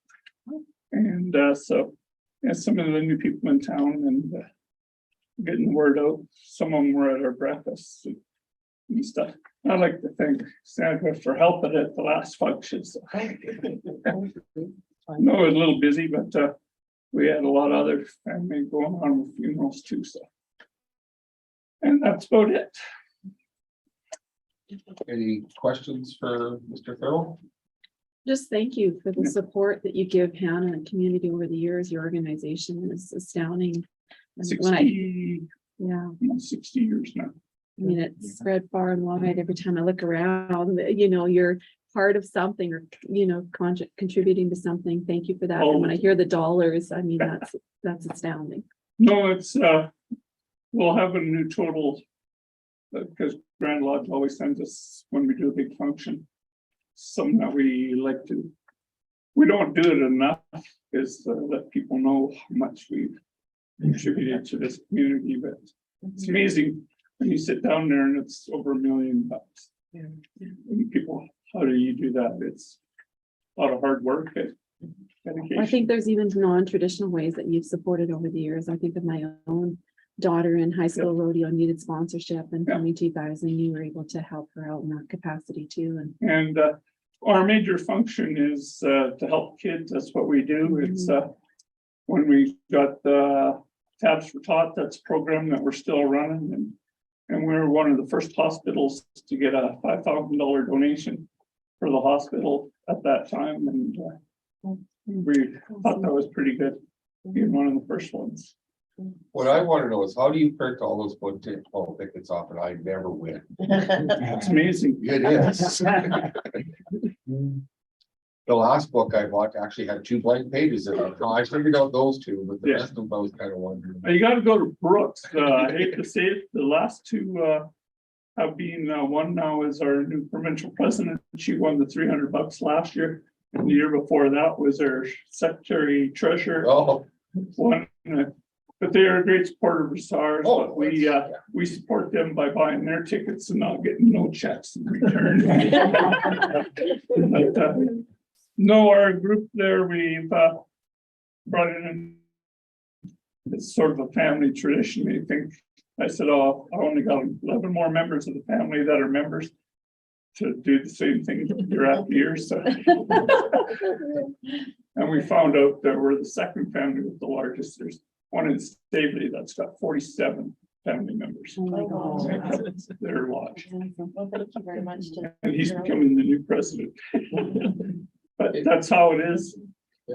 And so yeah, some of the new people in town and getting the word out. Some of them were at our breakfast and stuff. I'd like to thank Sandra for helping at the last function. So. I know it was a little busy, but we had a lot of other family going on with funerals too. So, and that's about it. Any questions for Mr. Farrell? Just thank you for the support that you give Hannah and community over the years. Your organization is astounding. And when 60 years now. I mean, it's spread far and wide. Every time I look around, you know, you're part of something or, you know, contributing to something. Thank you for that. And when I hear the dollars, I mean, that's astounding. No, it's we'll have a new total because Grand Lodge always sends us when we do a big function. Something that we like to, we don't do it enough is to let people know how much we've contributed to this community, but it's amazing. When you sit down there and it's over $1 million. And people, how do you do that? It's a lot of hard work and dedication. I think there's even non-traditional ways that you've supported over the years. I think of my own daughter in high school rodeo needed sponsorship and coming to you guys and you were able to help her out in that capacity too. And our major function is to help kids. That's what we do. It's when we got the Tabs for Tot, that's a program that we're still running and we're one of the first hospitals to get a $5,000 donation for the hospital at that time. And we thought that was pretty good, being one of the first ones. What I want to know is how do you print all those football tickets off and I never win? It's amazing. It is. The last book I bought actually had 2 blank pages in it. I figured out those 2, but the rest of them I was kind of wondering. You got to go to Brooks. I hate to say it, the last 2 have been one now is our new provincial president. She won the $300 last year. And the year before that was our secretary treasurer. Oh. One, but they are a great supporter of ours. But we support them by buying their tickets and not getting no checks in return. But, no, our group there, we've brought in, it's sort of a family tradition. I think I said, oh, I only got 11 more members of the family that are members to do the same thing year after year, so. And we found out that we're the second family with the largest. There's one in Stavely that's got 47 family members. Oh my God. Their lodge, Well, thank you very much. and he's becoming the new president. But that's how it is.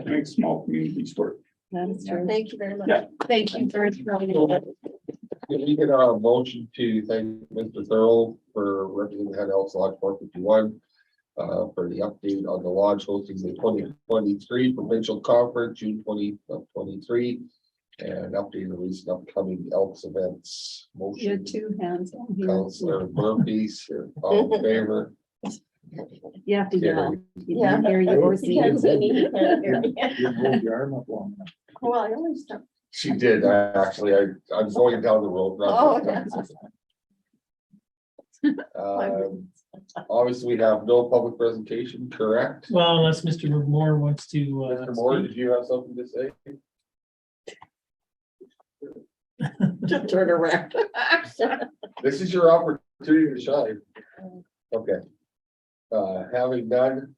Make small communities work. That is true. Thank you very much. Yeah. Thank you for. If we get a motion to thank Mr. Thurl for representing Hanna Elks Lodge 451. For the update on the lodge hosting the 2023 provincial conference, June 2023. And update the recent upcoming Elks events. You Motion. had two hands on here. Counselor Murphy's, all in favor? You have to yell. You Yeah. can hear you or You see can't you. see me, you can't hear me. You moved your arm up long enough. Well, I only start. She did, actually, I'm going down the road. Oh, okay. Obviously, we have no public presentation, correct? Well, unless Mr. Moore wants to. Mr. Moore, speak. did you have something to say? Just turn around. This is your opportunity to shine. Okay. Having done.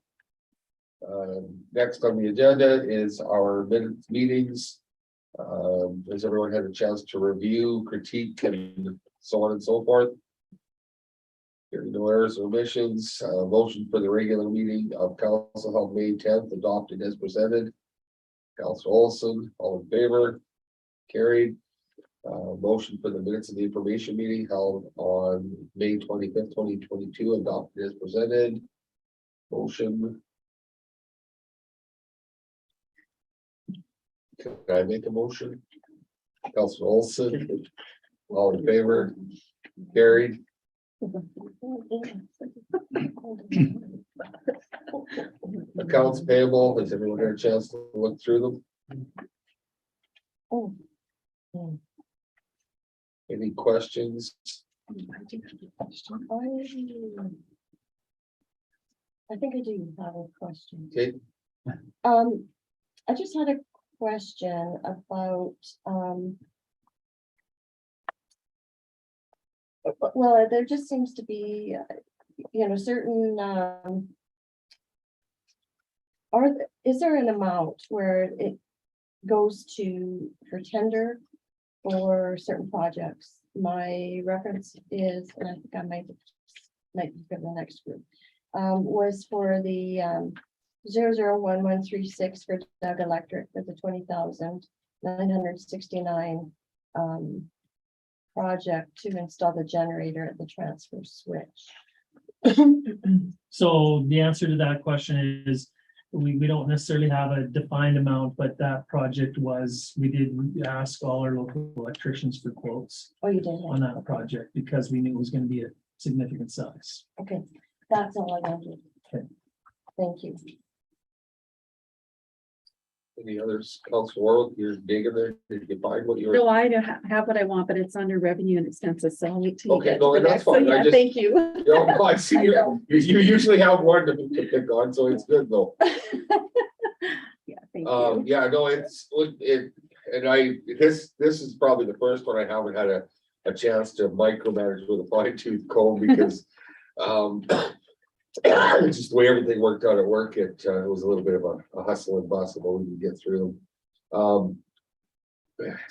Next on the agenda is our minutes meetings. Has everyone had a chance to review, critique, and so on and so forth? Hearing no errors or omissions, motion for the regular meeting of council held May 10th, adopted as presented. Council Olson, all in favor? Carried. Motion for the minutes of the information meeting held on May 25th, 2022, adopted as presented. Motion. Can I make a motion? Council Olson, all in favor? Carried. Accounts payable, has everyone had a chance to look through them? Oh. Any questions? I think I do have a question. Okay, I just had a question about, well, there just seems to be, certain, is there an amount where it goes to, for tender for certain projects? My reference is, and I think I might be for the next group, was for the, 001136 for Doug Electric for the 20,969 project to install the generator at the transfer switch. So the answer to that question is, we don't necessarily have a defined amount, but that project was, we did ask all our local electricians for quotes Oh, you did? on that project because we knew it was gonna be a significant size. Okay, that's all I wanted. Okay. Thank you. any others? Council Warwick, you're digging there, did you find what you were? No, I don't have what I want, but it's under revenue and expenses, so I'll wait till you Okay, get no, to the that's next. So, fine. I yeah, just- thank you. No, I see you, you usually have one to pick on, so it's good though. Yeah, thank you. Yeah, no, it's, this is probably the first one I haven't had a chance to micromanage with a fine tooth comb because, it's just the way everything worked out at work, it was a little bit of a hustle and bustle, but we can get through them.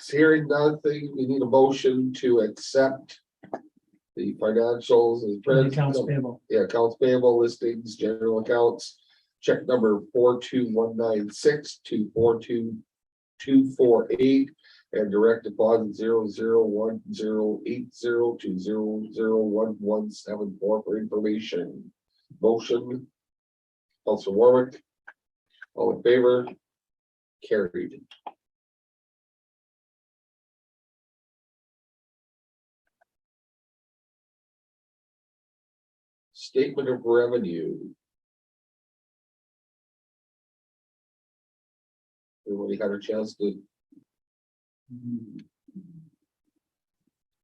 Hearing nothing, we need a motion to accept the financials as The accounts present. payable. Yeah, accounts payable listings, general accounts, check number 42196 to 42248, and direct deposit 001080 to 001174 for information. Motion. Councilor Warwick. All in favor? Carried. Statement of revenue. Everybody had a chance to,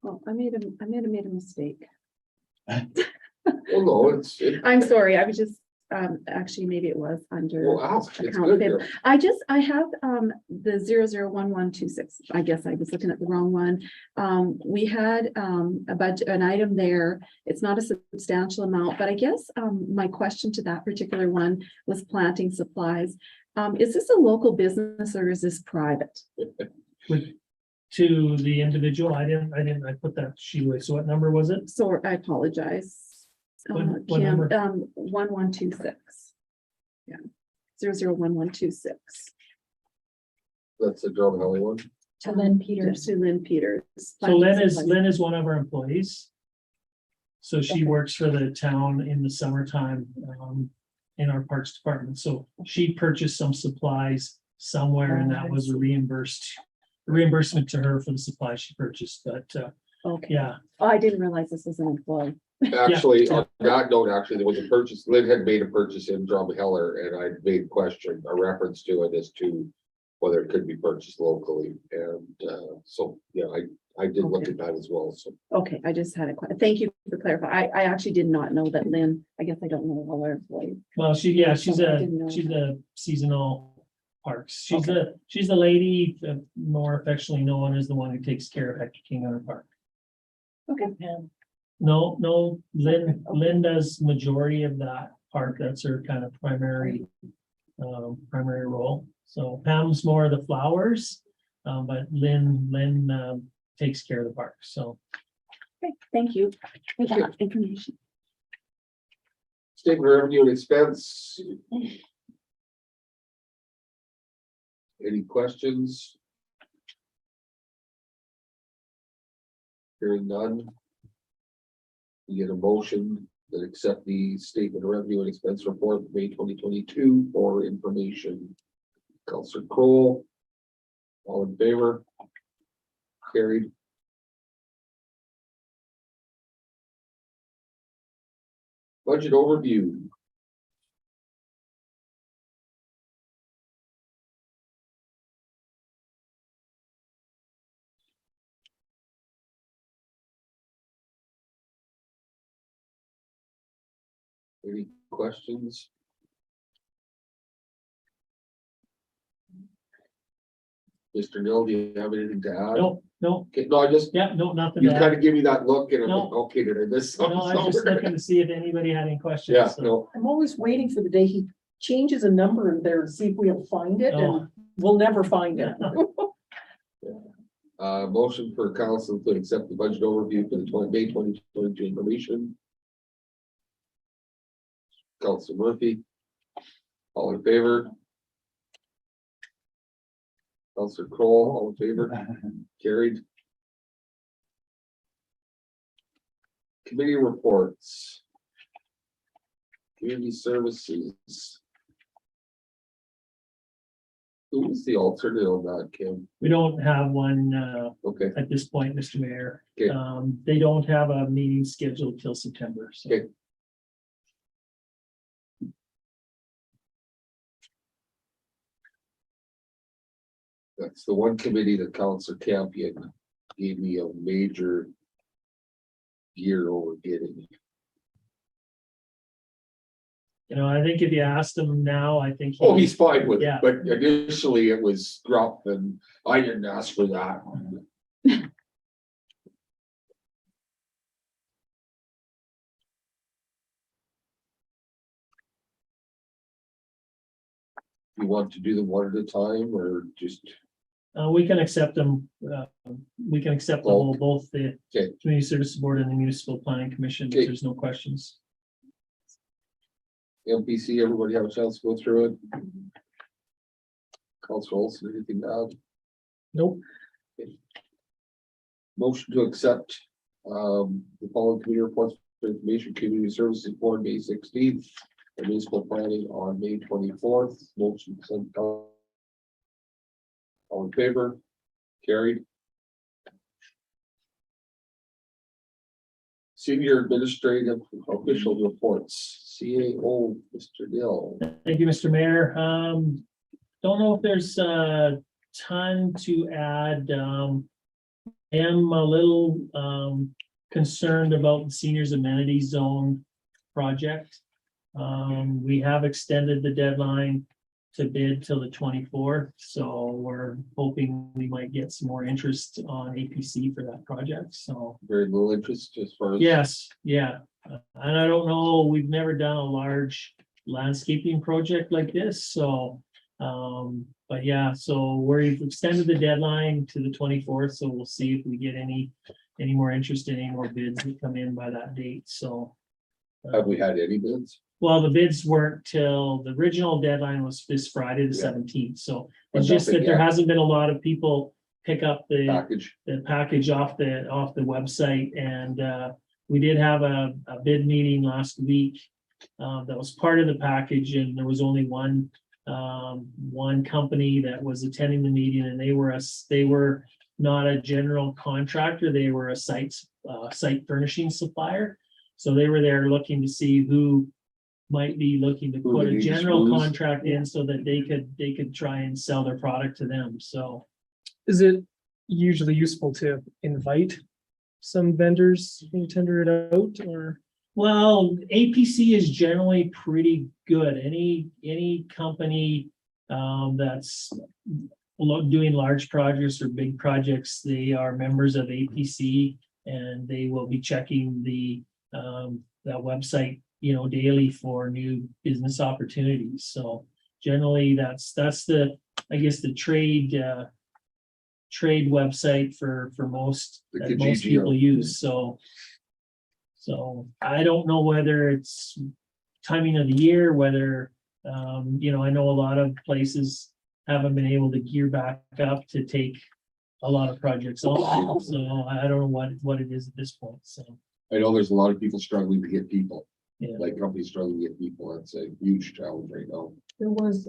Well, I made a mistake. well, no, I'm sorry, I was just, actually, maybe it was under. Well, wow, it's account good payable. here. I have, the 001126. I guess I was looking at the wrong one. We had, a budget, an item there. It's not a substantial amount, but I guess, my question to that particular one was planting supplies. Is this a local business or is this private? To the individual, I put that sheet away. So what number was it? So I apologize. What Kim, number? 1126. Yeah, 001126. That's a Drum Valley one. To Lynn Peters. To Lynn Peters. So Lynn is one of our employees. So she works for the town in the summertime, in our parks department. So she purchased some supplies somewhere and that was a reimbursement to her for the supplies she purchased, but, Okay. yeah. Oh, I didn't realize this was an employee. Actually, Yeah. on that note, actually, there was a purchase, Lynn had made a purchase in Drumheller, and I made a reference to it as to whether it could be purchased locally, and, so, yeah, I did look Okay. at that as well, so. Okay, I just had thank you for clarifying. I actually did not know that Lynn, I guess I don't know all our employees. Well, she's I didn't know a seasonal parks. She's the lady, more affectionately known as the one who takes care of Hector King Hunter Park. Okay. No, Lynn does majority of that park. That's her kind of primary role. So Pam's more of the flowers, but Lynn takes care of the park, so. Okay, thank you for that information. Statement of revenue and expense. Any questions? Hearing none. You get a motion that accept the statement of revenue and expense report, May 2022 for information. Counselor Kroll. All in favor? Carried. Budget overview. Any questions? Mr. Neal, do you have anything to add? No, Okay, no, I just, yeah, no, nothing. you to add. kind of give me that look and I'm like, No. okay, did I miss something? No, I was just looking to see if anybody had any questions. Yeah, so. no, I'm always waiting for the day he changes a number in there to see if we'll find it, Oh. and we'll never find it. motion for council to accept the budget overview for the May 2022 information. Council Murphy. All in favor? Councilor Kroll, all in favor? Carried. Committee reports. Community services. Who was the alternate on that, Kim? We don't have one, Okay, at this point, Mr. Mayor. Okay. They don't have a meeting scheduled till September, so. Okay. That's the one committee that Councilor Campion gave me a major year over getting. You know, I think if you asked him now, I think. Oh, he's fine with it, Yeah. but initially it was gruff and I didn't ask for that. You want to do them one at a time or just, We can accept them, we can accept the whole, both the Okay. Community Services Board and the Municipal Planning Commission, if Okay. there's no questions. MPC, everybody have a chance to go through it? Councilor Olson, anything to add? Nope. Motion to accept the following committee reports for information, community services board, May 16th. And municipal planning on May 24th. Motion sent out. All in favor? Carried. Senior administrative official reports, CAO, Mr. Dill. Thank you, Mr. Mayor. Don't know if there's a ton to add. Am a little concerned about the seniors amenity zone project. We have extended the deadline to bid till the 24th, so we're hoping we might get some more interest on APC for that project, so. Very little interest as far as. Yes, yeah, and I don't know, we've never done a large landscaping project like this, so. But yeah, so we've extended the deadline to the 24th, so we'll see if we get any more interest in any more bids that come in by that date, so. Have we had any bids? Well, the bids weren't till, the original deadline was this Friday, the Yeah. 17th, so But it's just nothing that there yet. hasn't been a lot of people pick up the Package? package off the website, and we did have a bid meeting last week. That was part of the package, and there was only one company that was attending the meeting, and they were not a general contractor, they were a site furnishing supplier. So they were there looking to see who might be looking to Who put they a need to general squeeze. contract in so that they could try and sell their product to them, so. Is it usually useful to invite some vendors and tender it out, or? Well, APC is generally pretty good. Any company that's doing large projects or big projects, they are members of APC, and they will be checking that website, daily for new business opportunities. So generally, that's the, I guess, the trade website for most, The that most Kijiji. people use, so I don't know whether it's timing of the year, whether, I know a lot of places haven't been able to gear back up to take a lot of projects on, so I don't know what it is at this point, so. I know there's a lot of people struggling to get people, Yeah. like companies struggling to get people. That's a huge challenge right now. There was,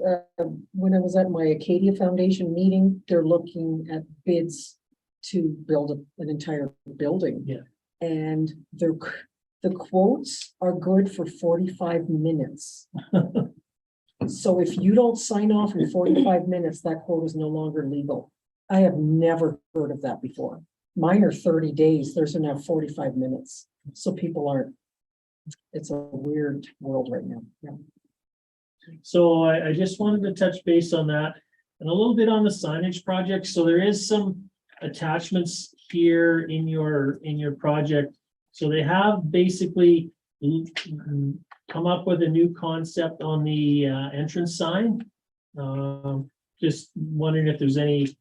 when I was at my Acadia Foundation meeting, they're looking at bids to build an entire building. Yeah. And the quotes are good for 45 minutes. So if you don't sign off in 45 minutes, that quote is no longer legal. I have never heard of that before. Mine are 30 days, theirs are now 45 minutes. So people aren't, it's a weird world right now. Yeah. So I just wanted to touch base on that and a little bit on the signage project. So there is some attachments here in your project. So they have basically come up with a new concept on the entrance sign. Just wondering if there's any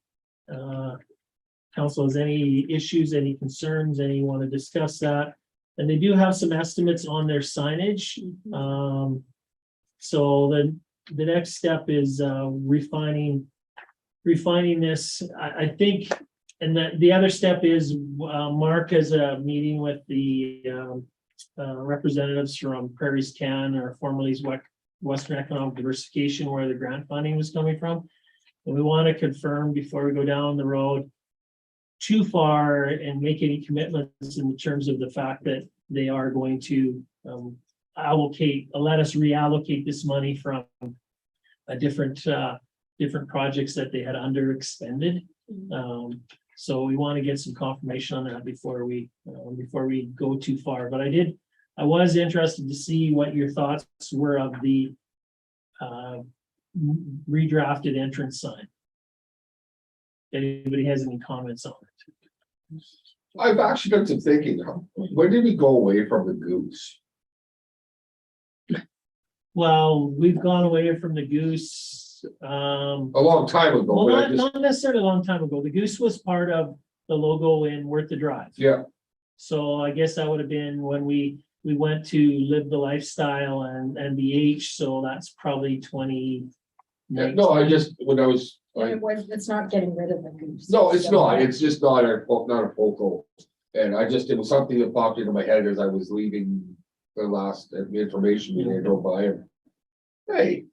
council has any issues, any concerns, any want to discuss that. And they do have some estimates on their signage. So the next step is refining this. I think, and the other step is Mark has a meeting with the representatives from Prairie's Can, or formerly Western Economic Diversification, where the grant funding was coming from. And we want to confirm before we go down the road too far and make any commitments in terms of the fact that they are going to let us reallocate this money from a different projects that they had under expended. So we want to get some confirmation on that before we go too far. But I was interested to see what your thoughts were of the redrafted entrance sign. Anybody has any comments on it? I've actually done some thinking. When did we go away from the goose? Well, we've gone away from the goose. A long time ago, Well, but I not, just, not necessarily a long time ago. The goose was part of the logo in Worth the Drive. yeah, So I guess that would have been when we went to Live the Lifestyle and the H, so that's probably 20. no, I just, when I was, It's not getting rid of the goose. no, it's not, it's just not a focal. And it was something that popped into my head as I was leaving the last information meeting, I drove by and, hey.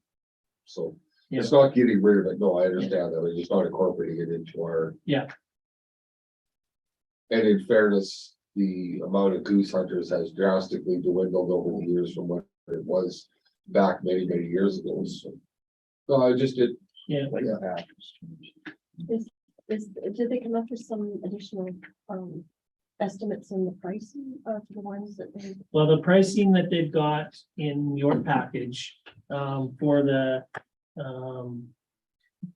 So, it's not getting rid of it, no, I understand that, we're just not incorporating it into our. Yeah. And in fairness, the amount of goose hunters has drastically dwindled over the years from what it was back many, many years ago, so. No, I just did. Yeah. Did they come up with some additional estimates in the pricing of the ones that they? Well, the pricing that they've got in your package, for the,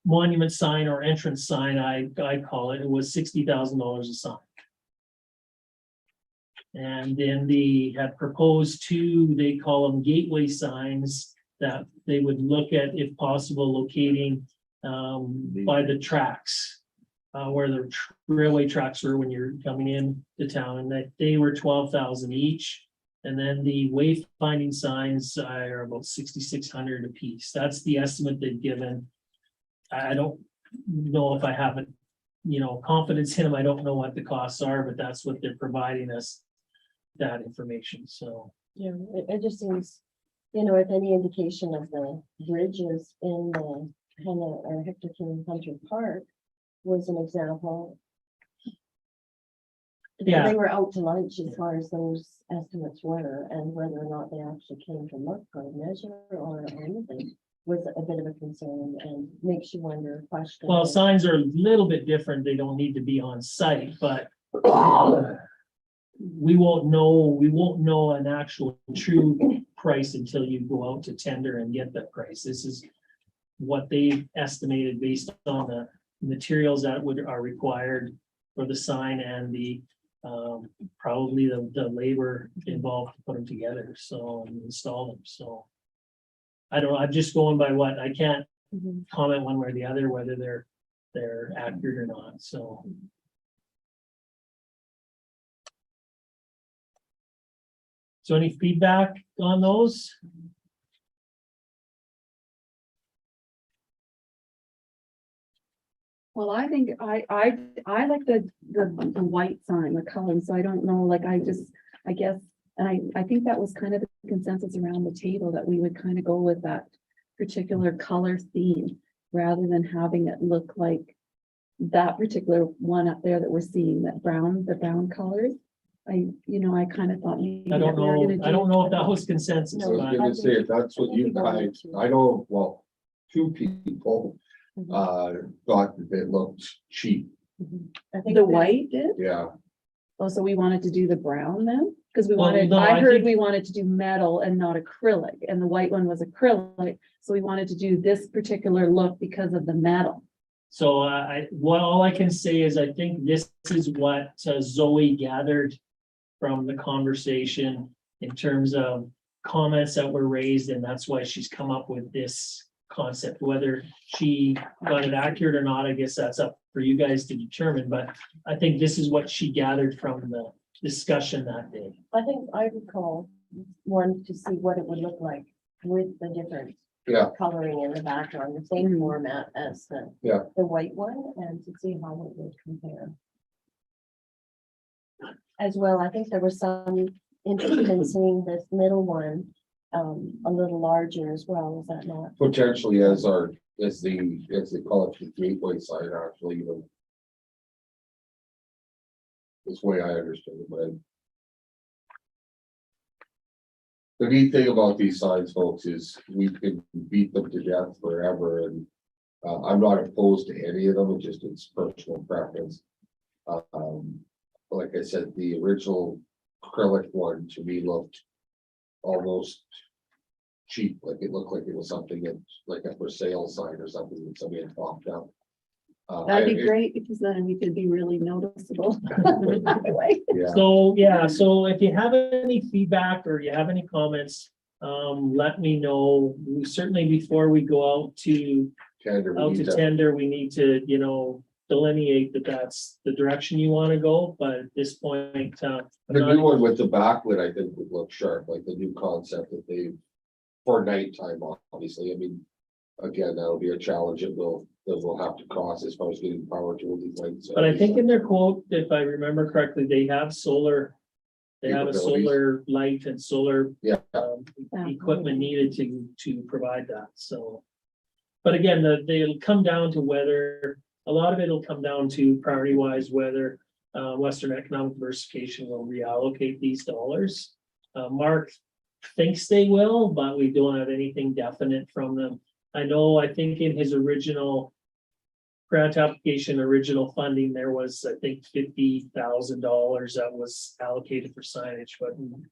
monument sign or entrance sign, I call it, it was $60,000 a sign. And then they had proposed two, they call them gateway signs, that they would look at, if possible, locating by the tracks. Where the railway tracks were when you're coming in to town, and that they were 12,000 each. And then the wayfinding signs are about 6,600 a piece. That's the estimate they've given. I don't know if I have it, confidence in them. I don't know what the costs are, but that's what they're providing us, that information. So. Yeah, it just seems, if any indication of the bridges in the Hanna or Hector King Country Park was an example. Yeah. They were out to lunch as far as those estimates were, and whether or not they actually came to look or measure or anything was a bit of a concern and makes you wonder, question. Well, signs are a little bit different. They don't need to be on site, but we won't know an actual true price until you go out to tender and get that price. This is what they estimated based on the materials that are required for the sign and the probably the labor involved to put them together, so, and install them. So I don't know, I'm just going by what I can't comment one way or the other whether they're accurate or not. So any feedback on those? Well, I think I like the white sign, the color, so I don't know, like, I guess, and I think that was kind of the consensus around the table, that we would kind of go with that particular color theme, rather than having it look like that particular one up there that we're seeing, the brown colors. I kind of thought maybe I don't that we were know. gonna I don't know if do- that was consensus. No, I was but- gonna say, if that's what you guys, I know, well, two people thought that they looked cheap, I think The that- white did? yeah. Oh, so we wanted to do the brown then? Because we Well, wanted, no, I I heard think- we wanted to do metal and not acrylic, and the white one was acrylic, so we wanted to do this particular look because of the metal. So all I can say is I think this is what Zoe gathered from the conversation in terms of comments that were raised, and that's why she's come up with this concept. Whether she got it accurate or not, I guess that's up for you guys to determine, but I think this is what she gathered from the discussion that day. I think I recall wanting to see what it would look like with the different Yeah. coloring in the background, the same format as Yeah. the white one, and to see how it would compare. As well, I think there was some interest in seeing this middle one a little larger as well, is that not? Potentially as they call it, the gateway sign, actually, even. This way I understand it, but. The neat thing about these signs, folks, is we can beat them to death forever, and I'm not opposed to any of them, it's just it's personal preference. Like I said, the original acrylic one to me looked almost cheap, like it looked like it was something that, like a for sale sign or something that somebody had popped up. That'd be great, because then we could be really noticeable. Anyway. Yeah, So if you have any feedback or you have any comments, let me know. We certainly, before we go out to tender, we need to, delineate that that's the direction you want to go, but at this point, I'm the not- new one with the backlit, I think would look sharp, like the new concept that they, for nighttime, obviously, I mean. Again, that'll be a challenge that we'll have to cross as far as getting power to these lights. But I think in their quote, if I remember correctly, they have solar. They have a Capabilities. solar light and solar Yeah, equipment needed to provide that, so. But again, they'll come down to whether, a lot of it'll come down to priority wise, whether Western Economic Diversification will reallocate these dollars. Mark thinks they will, but we don't have anything definite from them. I think in his original grant application, original funding, there was, I think, $50,000 that was allocated for signage,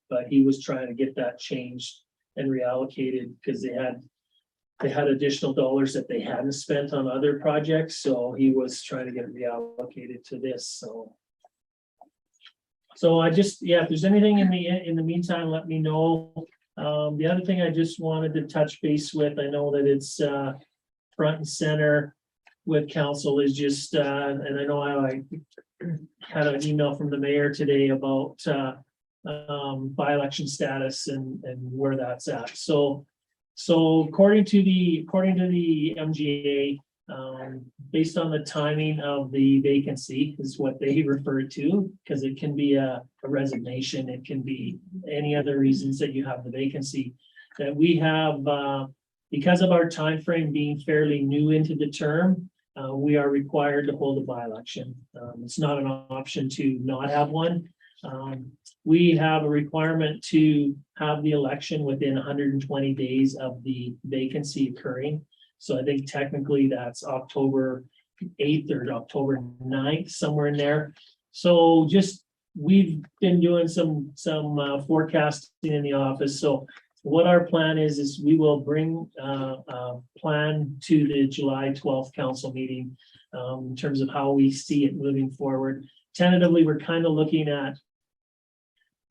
but he was trying to get that changed and reallocated because they had additional dollars that they hadn't spent on other projects, so he was trying to get it reallocated to this, so. So I just, yeah, if there's anything in the meantime, let me know. The other thing I just wanted to touch base with, I know that it's front and center with council is just, and I know I had an email from the mayor today about by-election status and where that's at. So according to the MGA, based on the timing of the vacancy is what they refer to, because it can be a resignation, it can be any other reasons that you have the vacancy, that we have, because of our time frame being fairly new into the term, we are required to hold a by-election. It's not an option to not have one. We have a requirement to have the election within 120 days of the vacancy occurring. So I think technically that's October 8th or October 9th, somewhere in there. So just, we've been doing some forecasting in the office. So what our plan is we will bring a plan to the July 12th council meeting in terms of how we see it moving forward. Tentatively, we're kind of looking at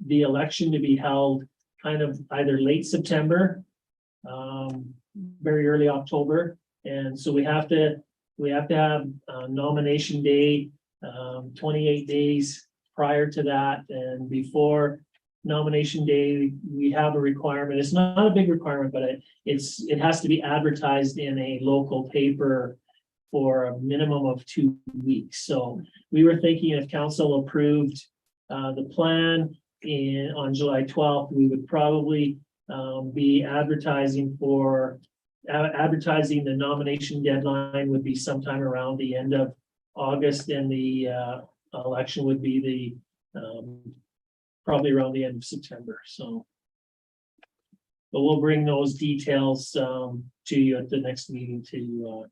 the election to be held kind of either late September, very early October. And so we have to have nomination day 28 days prior to that, and before nomination day, we have a requirement. It's not a big requirement, but it has to be advertised in a local paper for a minimum of 2 weeks. So we were thinking if council approved the plan on July 12th, we would probably be advertising the nomination deadline would be sometime around the end of August, and the election would be probably around the end of September. So, but we'll bring those details to you at the next meeting to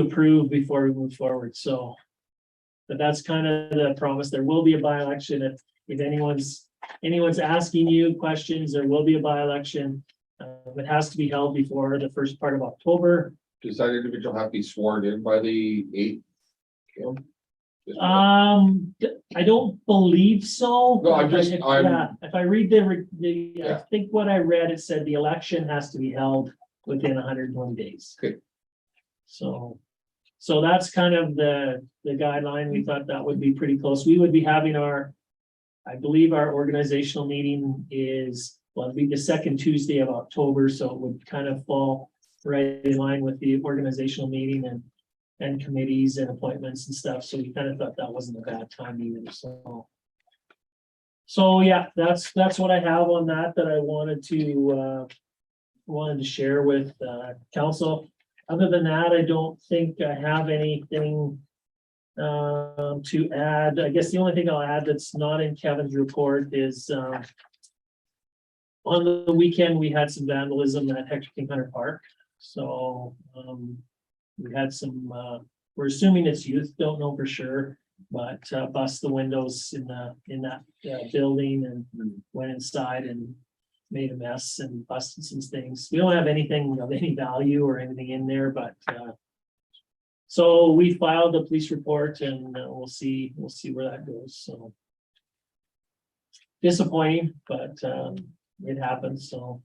approve before we move forward. So, but that's kind of the promise. There will be a by-election. If anyone's asking you questions, there will be a by-election. It has to be held before the first part of October. Does that individual have to be sworn in by the 8th? I don't believe so. No, If I read I think what I read, it said the election has to be held within 120 days. Okay. So that's kind of the guideline. We thought that would be pretty close. We would be having I believe our organizational meeting it'd be the second Tuesday of October, so it would kind of fall right in line with the organizational meeting and committees and appointments and stuff. So we kind of thought that wasn't a bad time either. So yeah, that's what I have on that I wanted to share with council. Other than that, I don't think I have anything to add. I guess the only thing I'll add that's not in Kevin's report is on the weekend we had some vandalism at Hector King Hunter Park. So we had some, we're assuming it's youth, don't know for sure, but bust the windows in that building and went inside and made a mess and busted some things. We don't have anything of any value or anything in there, but so we filed the police report, and we'll see where that goes. So disappointing, but it happens. So,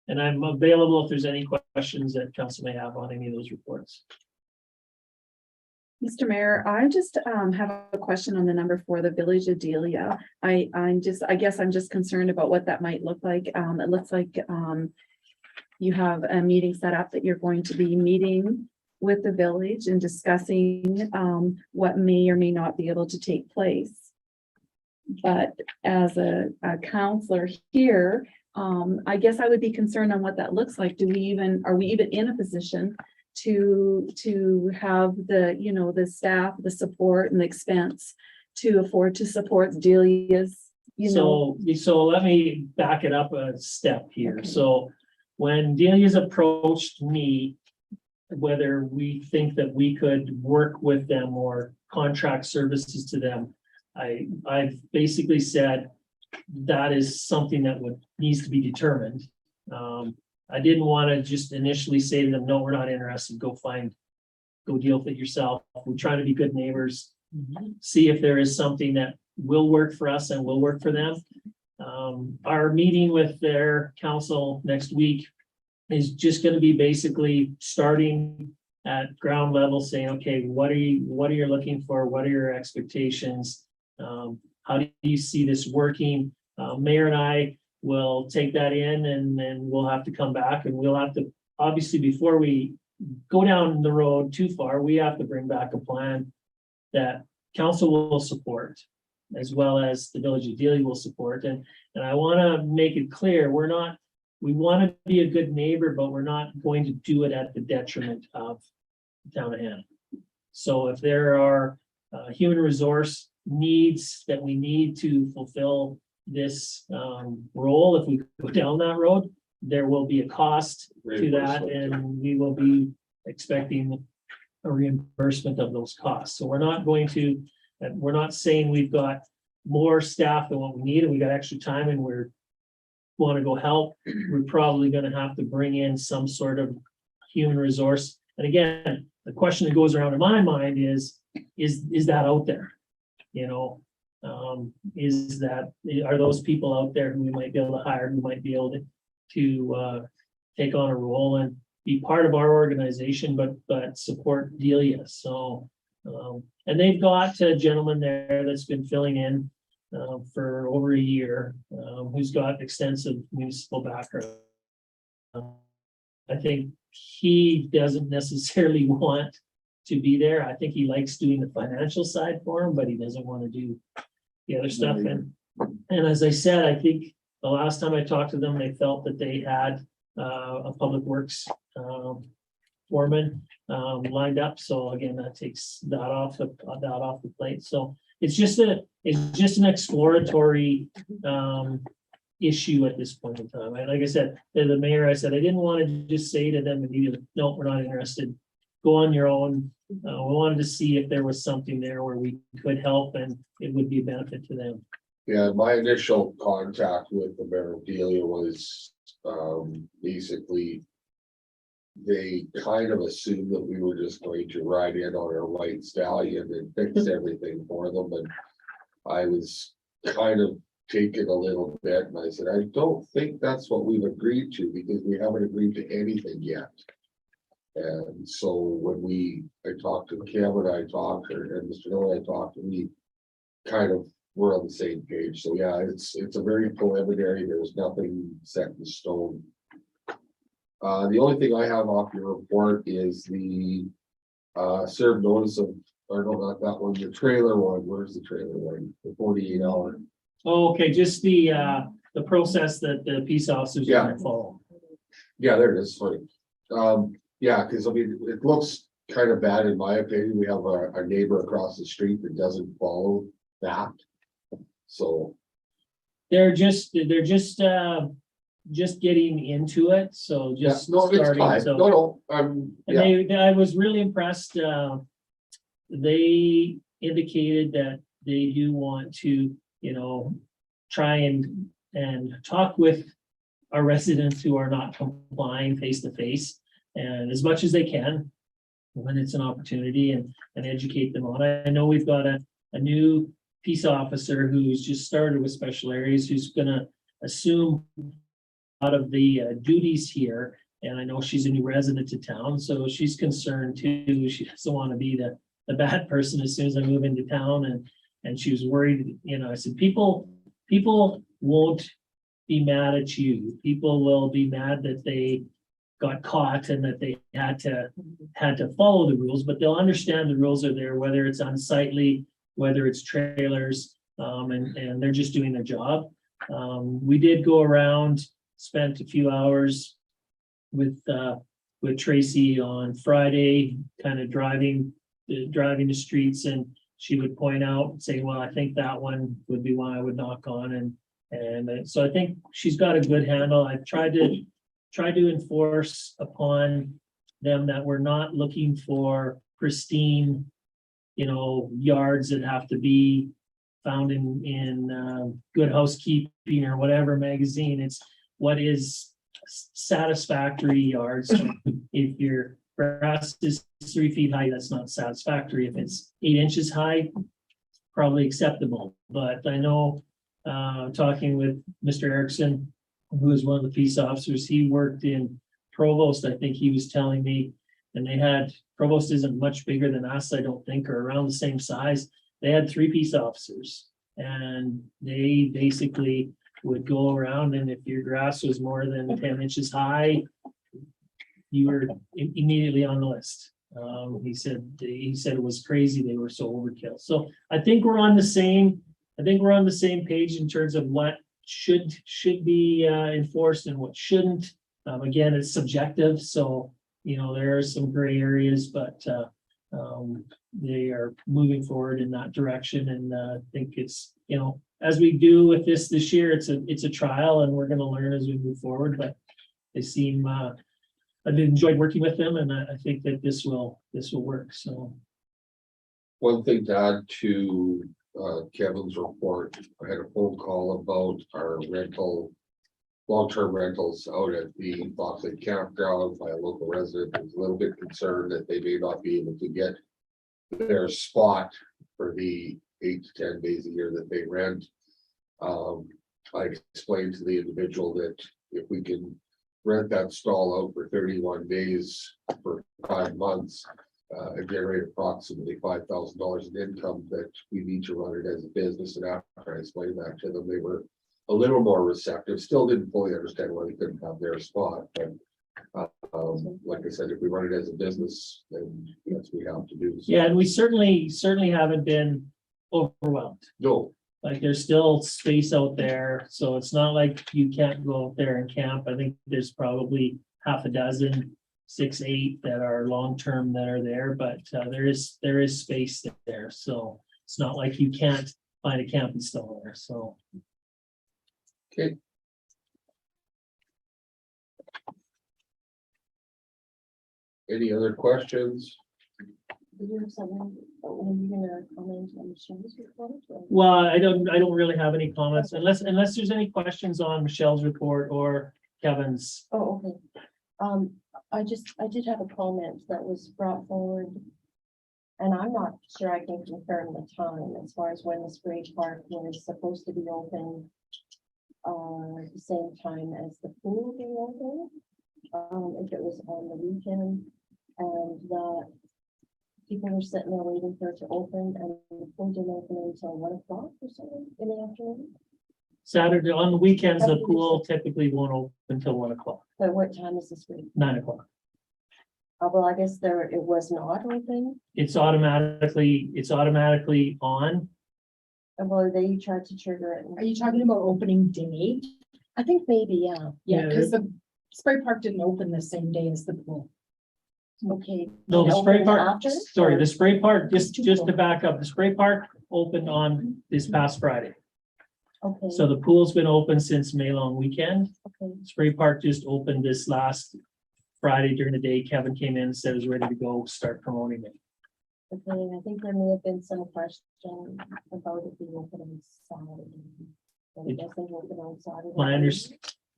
and I'm available if there's any questions that council may have on any of those reports. Mr. Mayor, I just have a question on the number 4, the Village of Delia. I guess I'm just concerned about what that might look like. It looks like you have a meeting set up that you're going to be meeting with the village and discussing what may or may not be able to take place. But as a counselor here, I guess I would be concerned on what that looks like. Are we even in a position to have the staff, the support and the expense to afford to support Delia's, So let me back it up a step here. Okay. So when Delia's approached me, whether we think that we could work with them or contract services to them. I've basically said that is something that needs to be determined. I didn't want to just initially say to them, no, we're not interested, go deal with it yourself. We try to be good neighbors, see if there is something that will work for us and will work for them. Our meeting with their council next week is just going to be basically starting at ground level, saying, okay, what are you looking for? What are your expectations? How do you see this working? Mayor and I will take that in, and then we'll have to come back, and we'll have to, obviously, before we go down the road too far, we have to bring back a plan that council will support, as well as the village of Dealey will support. And I want to make it clear, we want to be a good neighbor, but we're not going to do it at the detriment of the town of Hanna. So if there are human resource needs that we need to fulfill this role, if we go down that road, there will be a cost to that, and we will be expecting a reimbursement of those costs. So we're not saying we've got more staff than what we need, and we got extra time and we're want to go help. We're probably going to have to bring in some sort of human resource. And again, the question that goes around in my mind is that out there? You know, are those people out there who we might be able to hire, who might be able to take on a role and be part of our organization, but support Delia. So, and they've got a gentleman there that's been filling in for over a year, who's got extensive municipal background. I think he doesn't necessarily want to be there. I think he likes doing the financial side for him, but he doesn't want to do the other stuff. And as I said, I think the last time I talked to them, they felt that they had a public works foreman lined up. So again, that takes that off the plate. So it's just an exploratory issue at this point in time. Like I said, the mayor, I said, I didn't want to just say to them immediately, no, we're not interested. Go on your own. We wanted to see if there was something there where we could help and it would be a benefit to them. Yeah, my initial contact with the mayor of Delia was basically they kind of assumed that we were just going to ride in on our white stallion and fix everything for them. And I was kind of taken a little bit, and I said, I don't think that's what we've agreed to, because we haven't agreed to anything yet. And so when I talked to Kim and I talked, and Mr. Hill and I talked, and we kind of were on the same page. So yeah, it's a very preliminary. There's nothing set in stone. The only thing I have off your report is the served notice of, or no, not that one, the trailer one. Where's the trailer one? The 48-hour. Oh, okay, just the process that the peace officers are gonna follow. Yeah, there it is. Funny. Yeah, because I mean, it looks kind of bad in my opinion. We have a neighbor across the street that doesn't follow that. So They're just getting into it, so yeah, just no, it's starting. fine. So, No, and yeah, I was really impressed. They indicated that they do want to, try and talk with our residents who are not complying face to face, and as much as they can when it's an opportunity, and educate them on it. I know we've got a new peace officer who's just started with special areas, who's gonna assume a lot of the duties here. And I know she's a new resident to town, so she's concerned too. She doesn't want to be the bad person as soon as I move into town, and she was worried. I said, people won't be mad at you. People will be mad that they got caught and that they had to follow the rules, but they'll understand the rules are there, whether it's unsightly, whether it's trailers, and they're just doing their job. We did go around, spent a few hours with Tracy on Friday, kind of driving the streets, and she would point out, say, well, I think that one would be one I would knock on. And so I think she's got a good handle. I've tried to enforce upon them that we're not looking for pristine, yards that have to be found in Good Housekeeping or whatever magazine. It's what is satisfactory yards. If your grass is 3 feet high, that's not satisfactory. If it's 8 inches high, probably acceptable. But I know, talking with Mr. Erickson, who is one of the peace officers, he worked in Provost, I think he was telling me, and Provost isn't much bigger than us, I don't think, or around the same size. They had 3 peace officers, and they basically would go around, and if your grass was more than 10 inches high, you were immediately on the list. He said it was crazy. They were so overkill. So I think we're on the same page in terms of what should be enforced and what shouldn't. Again, it's subjective, so there are some gray areas, but they are moving forward in that direction, and I think it's as we do with this year, it's a trial, and we're going to learn as we move forward. But they seem I've enjoyed working with them, and I think that this will work. So One thing to add to Kevin's report, I had a phone call about our long-term rentals out at the Foxley campground by a local resident who was a little bit concerned that they may not be able to get their spot for the 8 to 10 days a year that they rent. I explained to the individual that if we can rent that stall out for 31 days for 5 months, and generate approximately $5,000 in income, that we need to run it as a business. And after I explained that to them, they were a little more receptive. Still didn't fully understand why they couldn't have their spot, but like I said, if we run it as a business, then that's what we have to do. So, yeah, and we certainly haven't been overwhelmed. no, Like there's still space out there, so it's not like you can't go out there and camp. I think there's probably half a dozen, 6, 8 that are long-term that are there, but there is space there. So it's not like you can't find a camping stall there. So okay. Any other questions? Did you have something, were you gonna comment on the sheriff's report? or- well, I don't really have any comments unless there's any questions on Michelle's report or Kevin's. Oh, okay. I did have a comment that was brought forward. And I'm not sure I can confirm the time as far as when the spray park was supposed to be open. At the same time as the pool being open. If it was on the weekend, and that people were sitting there waiting for it to open, and the pool didn't open until 1 o'clock or something in the afternoon. Saturday, on the weekends, the pool typically won't open until 1 o'clock, But what time is this week? 9 o'clock. Well, I guess it was not open. It's automatically on. And well, they tried to trigger it. Are you talking about opening day? I think maybe, yeah. Yeah, Yeah. because the spray park didn't open the same day as the pool. Okay. No, the It spray opened park, after, sorry, or- the spray park, just to back up, the spray park opened on this past Friday. Okay. So the pool's been open since May long weekend. Okay. Spray park just opened this last Friday during the day. Kevin came in and said it was ready to go, start promoting it. Okay, I think there may have been some question about it being open on Saturday. But it doesn't open on Saturday.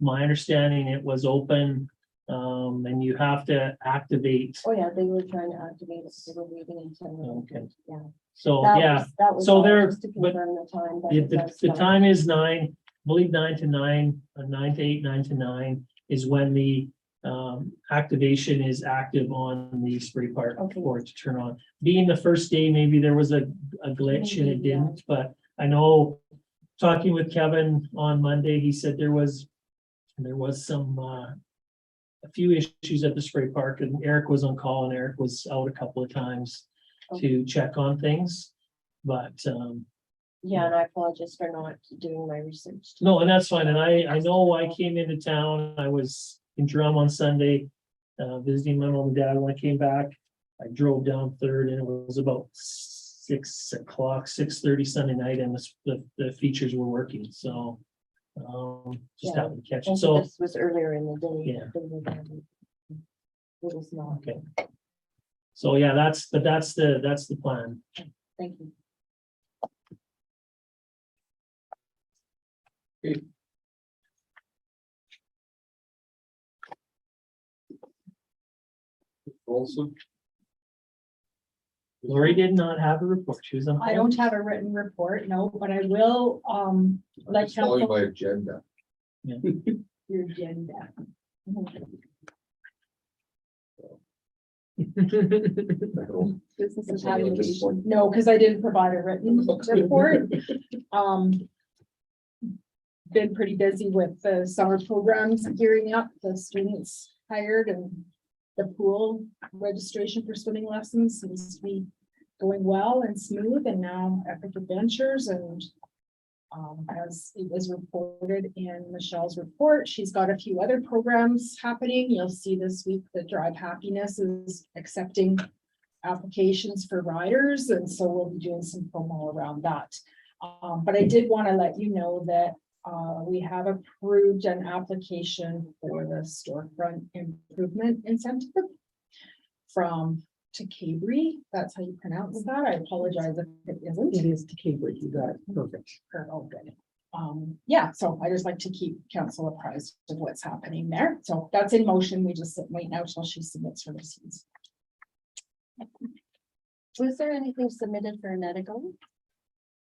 My understanding, it was open, and you have to activate. Oh, yeah, they were trying to activate it, they were waiting until. Okay. Yeah. So, That yeah, was- That was. so all, there- just to but confirm the time. but the, it the, does the start. time is 9, I believe 9 to 9, 9 to 8, 9 to 9 is when the activation is active on the spray park Okay. for it to turn on. Being the first day, maybe there was a glitch and it Maybe, yeah. didn't, but I know talking with Kevin on Monday, he said there was some a few issues at the spray park, and Eric was on call, and Eric was out a couple of times to check on things. But Yeah, and I apologize for not doing my research. no, and that's fine. And I know I came into town, I was in Drum on Sunday, visiting my mom and dad. When I came back, I drove down 3rd, and it was about 6 o'clock, 6:30 Sunday night, and the features were working, so just Yeah. happened to catch it. And So this was earlier in the day. Yeah. that they were done. It was not. Okay. So yeah, that's the plan. Thank you. Also, Lori did not have a report. She was on. I don't have a written report, no, but I will, let just following council my agenda. your agenda. Business and Sorry, I just valuation. want- No, because I didn't provide a written report. Been pretty busy with the summer programs gearing up, the students hired and the pool registration for swimming lessons seems to be going well and smooth, and now Epic Adventures and as it was reported in Michelle's report, she's got a few other programs happening. You'll see this week that Drive Happiness is accepting applications for riders, and so we'll be doing some promo around that. But I did want to let you know that we have approved an application for the storefront improvement incentive from Takebri. That's how you pronounce that. I apologize if it isn't. It is to Cambridge, you got it, perfect. Oh, good. Yeah, so I just like to keep council apprised of what's happening there. So that's in motion. We just wait now till she submits her receipts. Was there anything submitted for Netico?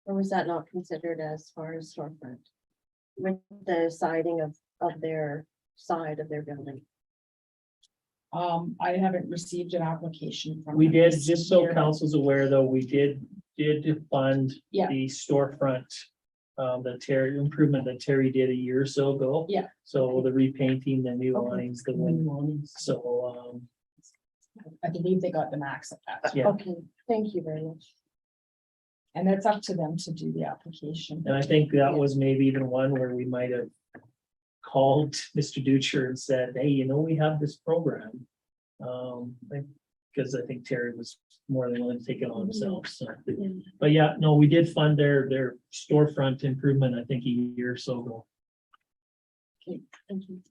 Or was that not considered as far as storefront? With the siding of their side of their building? I haven't received an application from. We them did, this just so year. council's aware, though, we did fund Yeah. the storefront. The Terry improvement that Terry did a year or so ago. Yeah. So the repainting, the new Okay. awnings, the New one, awnings. so, I believe they got the max of that. yeah. Okay, thank you very much. And it's up to them to do the application. And I think that was maybe even one where we might have called Mr. Ducher and said, hey, you know, we have this program. Because I think Terry was more than willing to take it on himself, so. But yeah, no, we did fund their storefront improvement, I think a year or so ago. Thank you.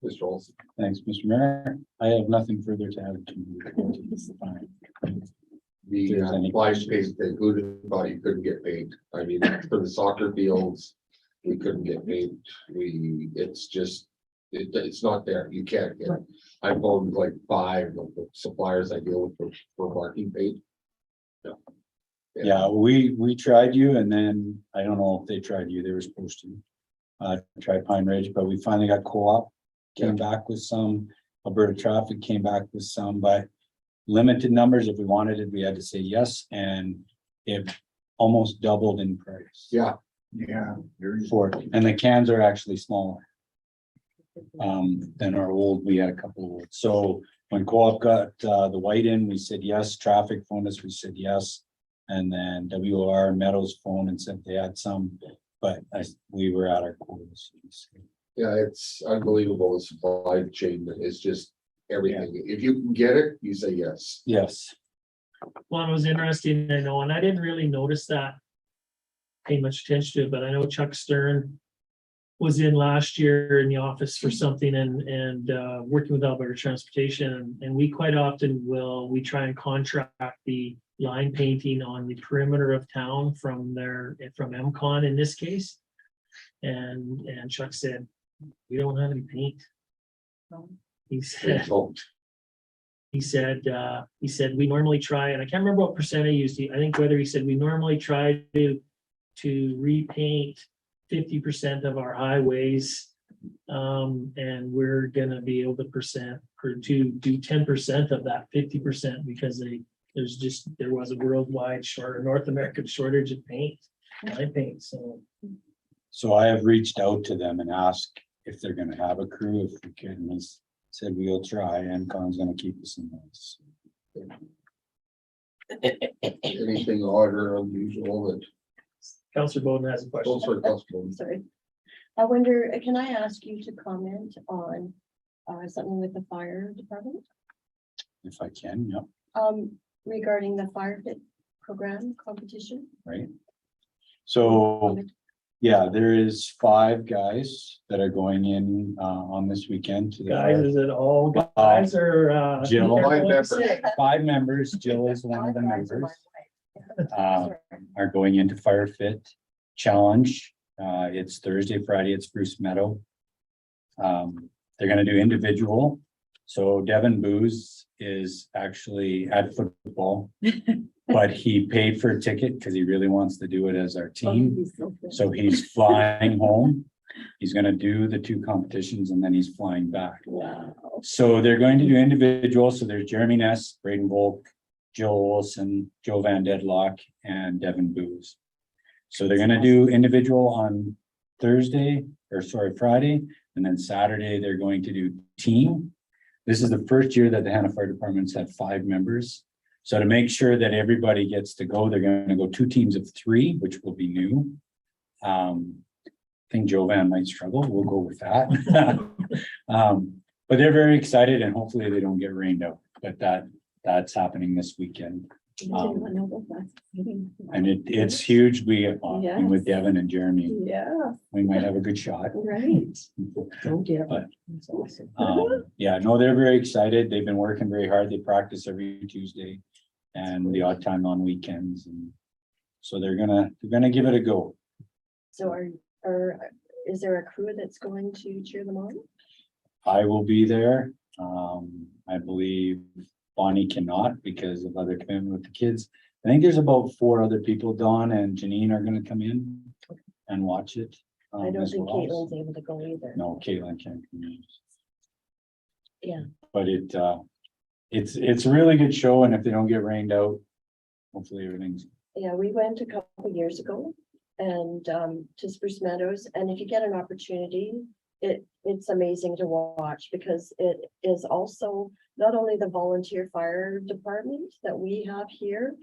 Mr. Olson. Thanks, Mr. Mayor. I have nothing further to add to this. The There's any blind questions? paint, who thought you couldn't get paint? I mean, for the soccer fields, we couldn't get paint. It's just, it's not there. You can't get it. I phoned like 5 of the suppliers I deal with for marking paint. Yeah, we tried you and then I don't know if they tried you, they were supposed to. Try Pine Ridge, but we finally got co-op, came back with some, Alberta Traffic came back with some, but limited numbers. If we wanted it, we had to say yes, and it almost doubled in price. Yeah, Yeah. For, and the cans are actually smaller. Than our old, we had a couple of old. So when co-op got the white in, we said yes. Traffic phoned us, we said yes. And then WR Meadows phoned and said they had some, but we were at our quotas. yeah, it's unbelievable. The supply chain is just everything. If you can get it, you say yes. Yes, Well, it was interesting, I know, and I didn't really notice that. Pay much attention to it, but I know Chuck Stern was in last year in the office for something and working with Alberta Transportation, and we quite often we try and contract the line painting on the perimeter of town from MCON in this case. And Chuck said, we don't have any paint. He They said, don't. he said, we normally try, and I can't remember what percent I used. I think whether he said we normally try to repaint 50% of our highways. And we're gonna be able to do 10% of that 50% because there was a worldwide North American shortage of paint, line paint, so. so I have reached out to them and asked if they're gonna have a crew, if we can, and they said we'll try, and Con's gonna keep us in this. Anything odd or unusual that. Councillor Bowden has a question. Those are custom. Sorry. I wonder, can I ask you to comment on something with the fire department? If I can, yep, Regarding the fire pit program competition? right. So Yeah, there is 5 guys that are going in on this weekend to the Guys, fire. is it all guys or? Jill. be careful Five what you members. say. 5 members, Jill is one of the members, are going into Fire Fit Challenge. It's Thursday, Friday, it's Spruce Meadow. They're gonna do individual. So Devin Booz is actually at football. But he paid for a ticket because he really wants to do it as our team. So he's flying home. He's gonna do the 2 competitions and then he's flying back. Wow. So they're going to do individual. So there's Jeremy Ness, Braden Volk, Jill Olson, Joe Van Dedlock, and Devin Booz. So they're gonna do individual on Friday, and then Saturday, they're going to do team. This is the first year that the Hanna Fire Department's had 5 members. So to make sure that everybody gets to go, they're gonna go 2 teams of 3, which will be new. I think Jovan might struggle. We'll go with that. But they're very excited and hopefully they don't get rained out, but that's happening this weekend. And it's huge. We, with Devin and Jeremy, Yeah, we might have a good shot. right. Don't get it. But- That's awesome. Yeah, no, they're very excited. They've been working very hard. They practice every Tuesday and the odd time on weekends. And so they're gonna give it a go. So is there a crew that's going to cheer them on? I will be there. I believe Bonnie cannot because of other commitment with the kids. I think there's about 4 other people. Dawn and Janine are gonna come in and watch it. I don't as think well. Caitlin's able to go either. No, Caitlin can't come in. Yeah. But it's a really good show, and if they don't get rained out, hopefully everything's. Yeah, we went a couple of years ago and to Spruce Meadows, and if you get an opportunity, it's amazing to watch because it is also not only the volunteer fire department that we have here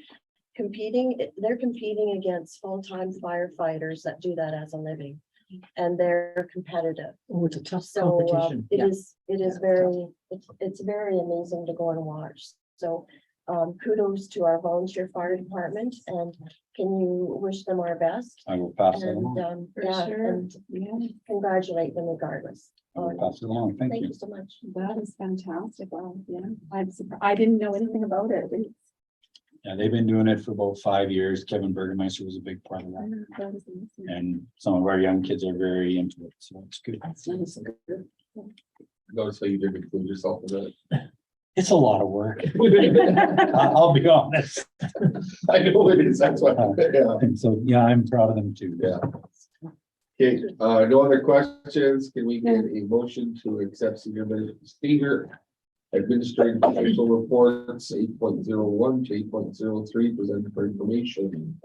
competing, they're competing against full-time firefighters that do that as a living. And they're competitive. Oh, it's a tough So competition. it Yeah. is very, it's very amazing to go and watch. So kudos to our volunteer fire department and can you wish them our best? I will pass it And along. and congratulate them regardless. I will pass it along. Thank Thank you. you so much. That is fantastic. Wow, yeah, I'm surprised. I didn't know anything about it. Yeah, they've been doing it for about 5 years. Kevin Burgermeister was a big part of that. That is amazing. And some of our young kids are very into it, so it's good. Notice how you didn't include yourself in that. It's a lot of work. I'll be honest. I know it is, that's why, yeah, So, yeah, I'm proud of them too. yeah. Okay, no other questions? Can we get a motion to accept senior administrative official reports 8.01 to 8.03 presented for information?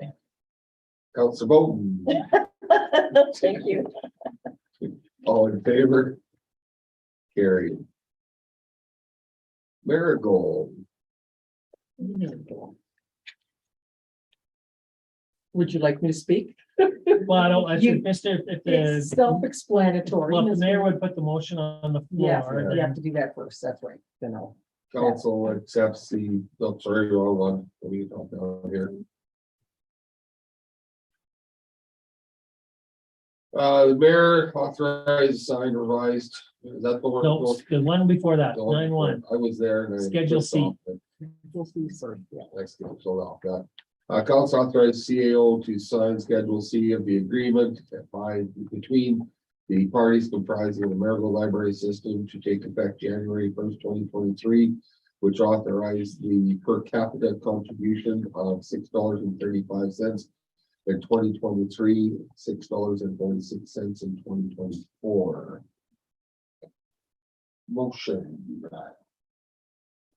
Councilor Bowden, Thank you. all in favor? Carried. Marigold, Would you like me to speak? Well, I think, Mr. If It's the, self-explanatory. well, if the mayor would put the motion on the Yeah, floor. you have to do that first. That's right. Then I'll. council accepts the, oh, sorry, wrong one. We don't know here. The mayor authorized, signed, revised, is that the one? No, the one before that, The one 9-1. I was there. and I Schedule clicked C. off it. We'll see first. Yeah. Next thing, so off that. Council authorized CAO to sign Schedule C of the agreement by between the parties comprising the Marigold Library System to take effect January 1st, 2023, which authorized the per capita contribution of $6.35 in 2023, $6.46 in 2024. Motion.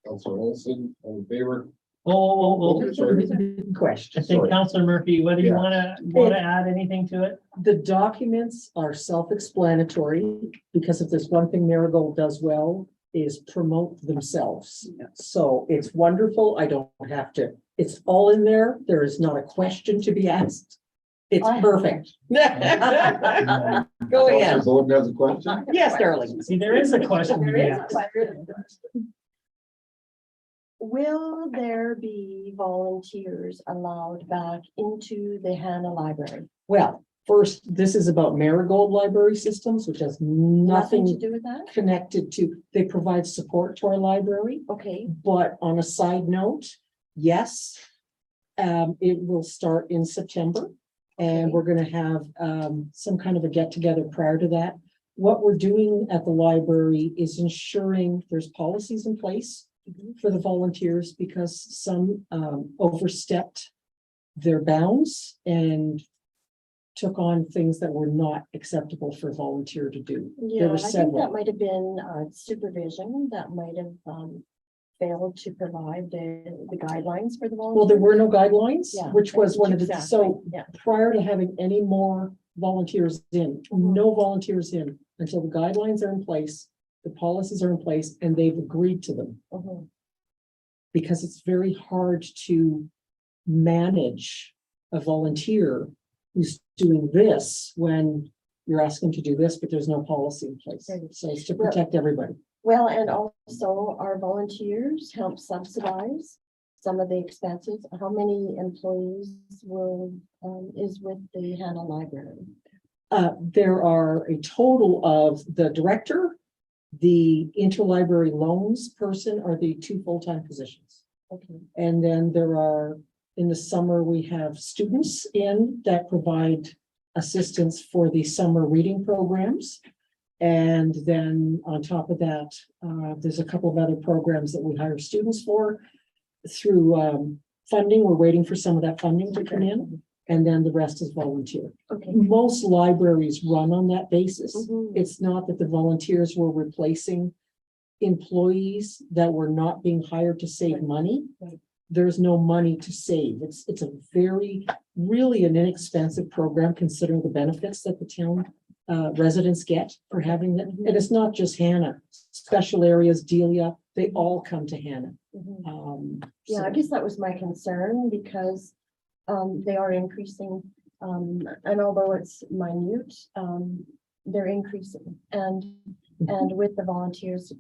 Councilor Olson, all in favor? Oh, sorry. I Question. think Sorry. Councilor Murphy, whether you Yeah. wanna add anything to it? The documents are self-explanatory because if there's one thing Marigold does well is promote themselves. So it's wonderful. I don't have to, it's all in there. There is not a question to be asked. It's perfect. Go ahead. Councilor Bowden has a question? Yes, darling. See, there is a question. to be asked. Will there be volunteers allowed back into the Hanna Library? Well, First, this is about Marigold Library Systems, which has Nothing to nothing do with that? connected to, they provide support to our library. Okay, But on a side note, yes, it will start in September. And Okay. we're gonna have some kind of a get together prior to that. What we're doing at the library is ensuring there's policies in place Mhm. for the volunteers because some overstepped their bounds and took on things that were not acceptable for a volunteer to do. yeah, were I think several. that might have been supervision that might have failed to provide the guidelines for the Well, there volunteers. were no guidelines, Yeah, which was one of the, exactly, so yeah. prior to having any more volunteers in, Mhm. no volunteers in until the guidelines are in place, the policies are in place, and they've agreed to them. Mhm. Because it's very hard to manage a volunteer who's doing this when you're asking to do this, but there's no policy in place. Right. So it's to protect everybody. Well, and also our volunteers help subsidize some of the expenses. How many employees is with the Hanna Library? There are a total of the director, the interlibrary loans person are the two full-time positions. Okay, And then there are, in the summer, we have students in that provide assistance for the summer reading programs. And then on top of that, there's a couple of other programs that we hire students for through funding. We're waiting for some of that funding to come in. And then the rest is volunteer. okay. Most libraries run on that basis. Mhm. It's not that the volunteers were replacing employees that were not being hired to save Right. money. Right. There's no money to save. It's a very, really an inexpensive program considering the benefits that the town residents get for having that. Mhm. And it's not just Hanna, special areas, Delia, they all come to Hanna. Mhm. Yeah, I So- guess that was my concern because they are increasing. And although it's minute, they're increasing. And with the volunteers,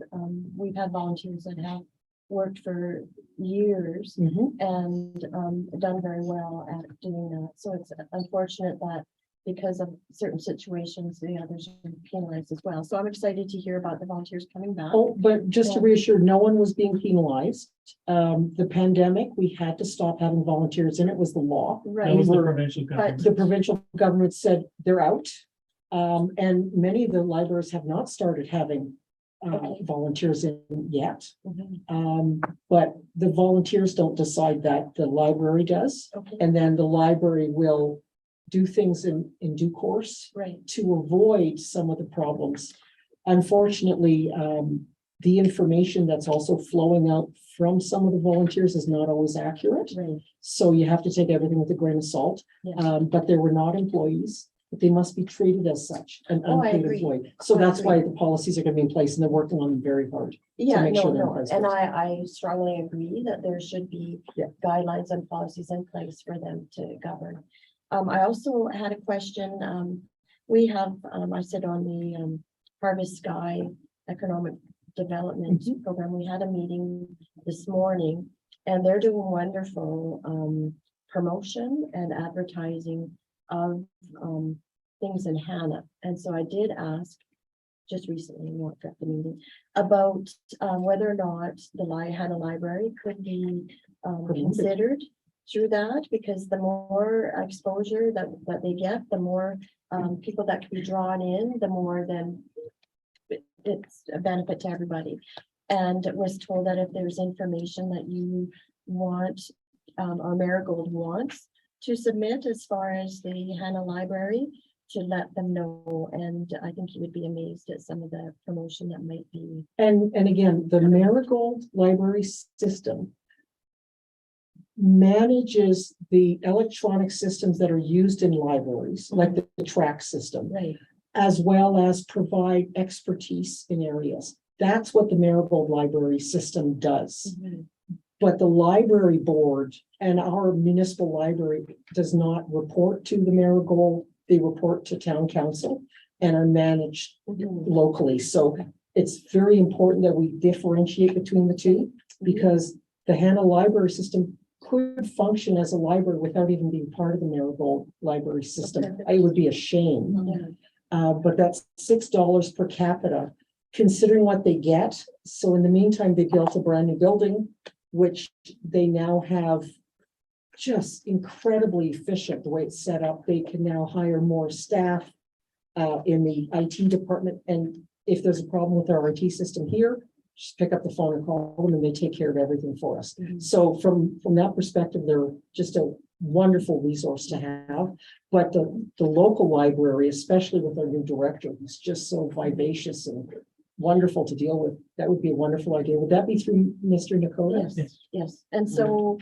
we've had volunteers that have worked for years Mhm. and done very well at doing that. So it's unfortunate that because of certain situations, the others are penalized as well. So I'm excited to hear about the volunteers coming back. Oh, but just to Yeah. reassure, no one was being penalized. The pandemic, we had to stop having volunteers in. It was the law. That Right, was the were- provincial government. The provincial government said they're out. And many of the libraries have not started having Okay. volunteers in yet. Mhm. But the volunteers don't decide that, the library does. Okay, And then the library will do things in due course right. to avoid some of the problems. Unfortunately, the information that's also flowing out from some of the volunteers is not always accurate. Right. So you have to take everything with a grain of salt. Yeah. But they were not employees, but they must be treated as such, an Oh, I unpaid agree. employee. So I that's why agree. the policies are gonna be in place and they're working on them very hard. Yeah, make no, sure they're in no, place and first. I strongly agree that there should be Yeah. guidelines and policies in place for them to govern. I also had a question, we have, I said on the Harvest Sky Economic Development Mhm. Program, we had a meeting this morning, and they're doing wonderful promotion and advertising of things in Hanna. And so I did ask just recently, not at the meeting, about whether or not the Hanna Library could be Promoted. considered through that, because the more exposure that they get, the more people that can be drawn in, the more then it's a benefit to everybody. And was told that if there's information that you want, or Marigold wants to submit as far as the Hanna Library, to let them know. And I think you would be amazed at some of the promotion that might be. And again, the Marigold Library System manages the electronic systems that are used in libraries, like the track system, Right. as well as provide expertise in areas. That's what the Marigold Library System does. But the library board and our municipal library does not report to the Marigold, they report to town council and are managed locally. So it's very important that we differentiate between the two, because the Hanna Library System could function as a library without even being part of the Marigold library system. It would be a shame. But that's $6 per capita, considering what they get. So in the meantime, they built a brand new building, which they now have just incredibly efficient, the way it's set up. They can now hire more staff in the IT department. And if there's a problem with our IT system here, just pick up the phone and call them and they take care of everything for us. So from that perspective, they're just a wonderful resource to have. But the local library, especially with our new director, who's just so vivacious and wonderful to deal with, that would be a wonderful idea. Would that be through Mr. Nicola? Yes, yes. And so,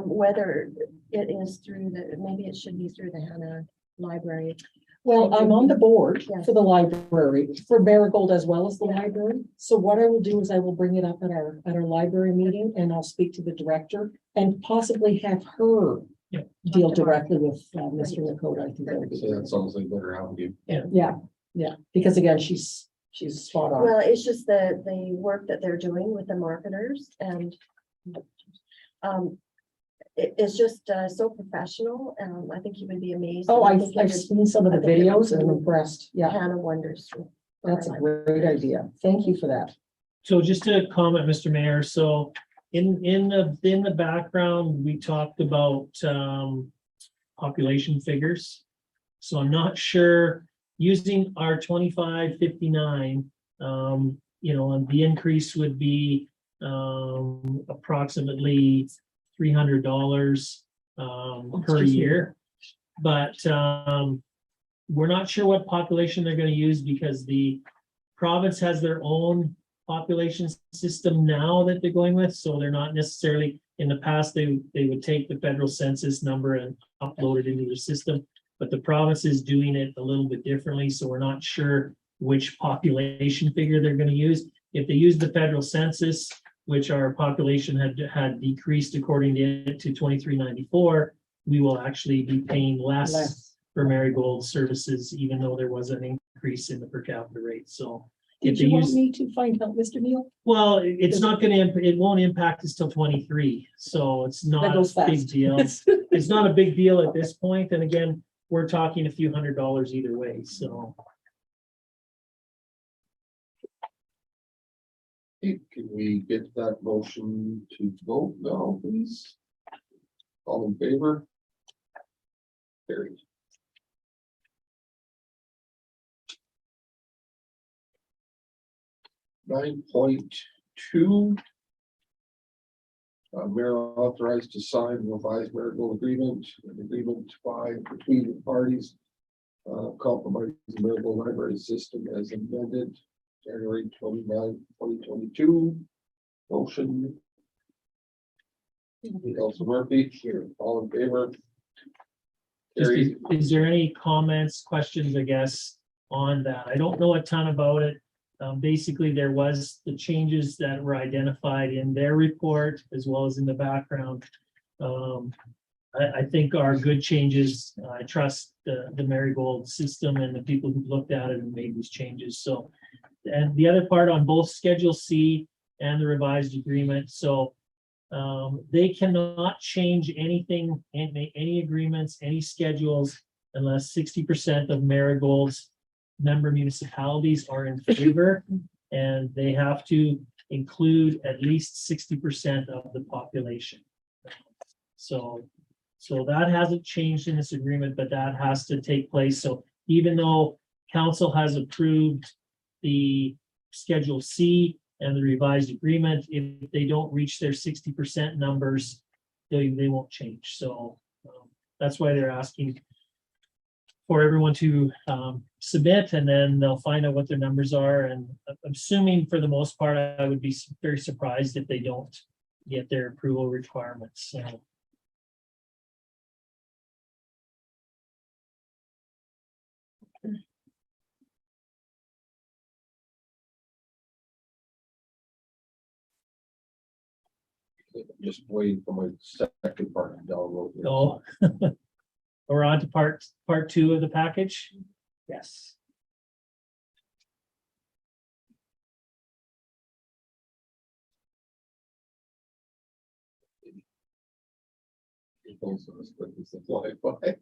whether it is through maybe it should be through the Hanna Library. Well, I'm on the board Yes. for the library, for Marigold as well as the library. So what I will do is I will bring it up at our library meeting and I'll speak to the director and possibly have her Yeah. deal directly with Mr. Nakota. I think that would be So that great. sounds like a better avenue. Yeah, because again, she's spot on. Well, it's just the work that they're doing with the marketers and it's just so professional. I think you would be amazed. Oh, and I I've think you would- seen some of the I think it videos would and I'm do impressed. Yeah, Hannah wonders. that's a great idea. Thank you for that. So just to comment, Mr. Mayor, so in the background, we talked about population figures. So I'm not sure, using our 2559, and the increase would be approximately $300 per year. But we're not sure what population they're going to use because the province has their own population system now that they're going with. So they're not necessarily, in the past, they would take the federal census number and upload it into their system. But the province is doing it a little bit differently. So we're not sure which population figure they're going to use. If they use the federal census, which our population had decreased according to it to 2394, we will actually be paying less for Marigold services, even though there was an increase in the per capita rate. So Did if they you want use, me to find out, Mr. Neal? well, it's not going to, it won't impact us till 23. So it's That not goes a big fast. deal. It's not a big deal at this point. And again, we're talking a few $100s either way. So Hey, can we get that motion to vote now, please? All in favor? Carried. Nine point two. Mayor authorized to sign revised marital agreement, an agreement by between the parties. Compromise the marital library system as amended January 29, 2022. Motion. Council Murphy, here, all in favor? just Carried. is there any comments, questions, I guess, on that? I don't know a ton about it. Basically, there was the changes that were identified in their report as well as in the background. I think are good changes. I trust the Marigold system and the people who looked at it and made these changes. So, and the other part on both Schedule C and the revised agreement. So they cannot change anything, any agreements, any schedules, unless 60% of Marigold's member municipalities are in favor, and they have to include at least 60% of the population. So that hasn't changed in this agreement, but that has to take place. So even though council has approved the Schedule C and the revised agreement, if they don't reach their 60% numbers, they won't change. So that's why they're asking for everyone to submit, and then they'll find out what their numbers are. And I'm assuming for the most part, I would be very surprised if they don't get their approval requirements. So Just waiting for my second part to download. here. go. We're on to part two of the package. Yes. Also, as quick as the Wi-Fi.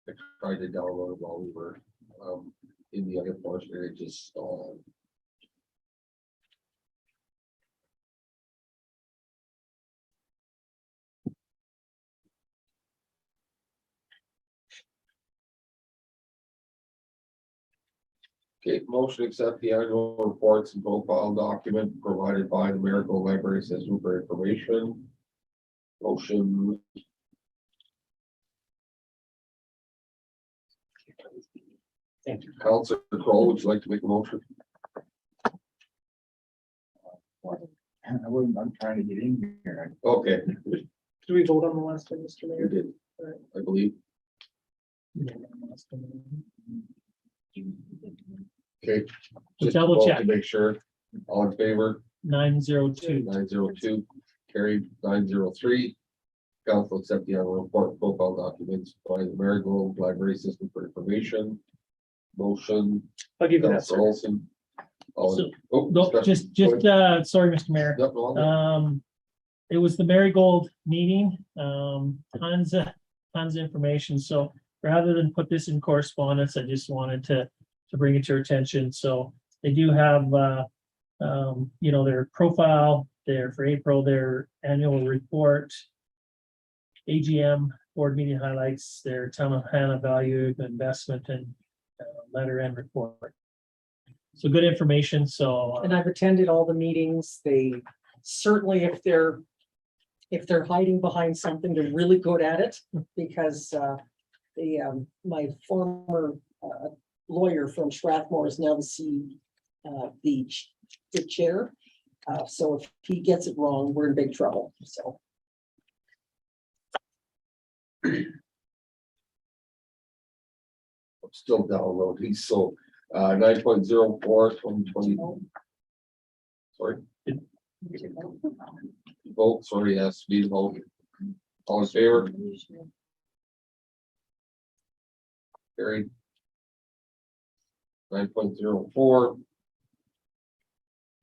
I tried to download it while we were in the other portion, and it just stalled. Okay, motion to accept the annual reports and profile document provided by the Marigold Library System for information. Motion. Thank you. Counselor Crowe, would you like to make a motion? I'm trying to get in here. Okay, Did we vote on the last one, Mr. you Mayor? did, I believe. Okay. just Double vote check. To make sure, all in favor, 902. 902, carried 903. Council accept the annual report profile documents by the Marigold Library System for information. Motion, I'll give you that, Council sir. Olson. Oh, No, discussion. sorry, Mr. Mayor. Yep, no, no. It was the Marigold meeting, tons of information, so rather than put this in correspondence, I just wanted to bring it to your attention, so they do have, their profile there for April, their annual report, AGM, board meeting highlights, their town of Hanna value of investment and letter and report. So good information, so. And I've attended all the meetings. They certainly, if they're hiding behind something, they're really good at it because my former lawyer from Strathmore is now the chair. So if he gets it wrong, we're in big trouble. So. I'm still downloading, so 9.04 2020. Sorry. Vote, sorry, yes, need to vote. All in favor? Carried. 9.04.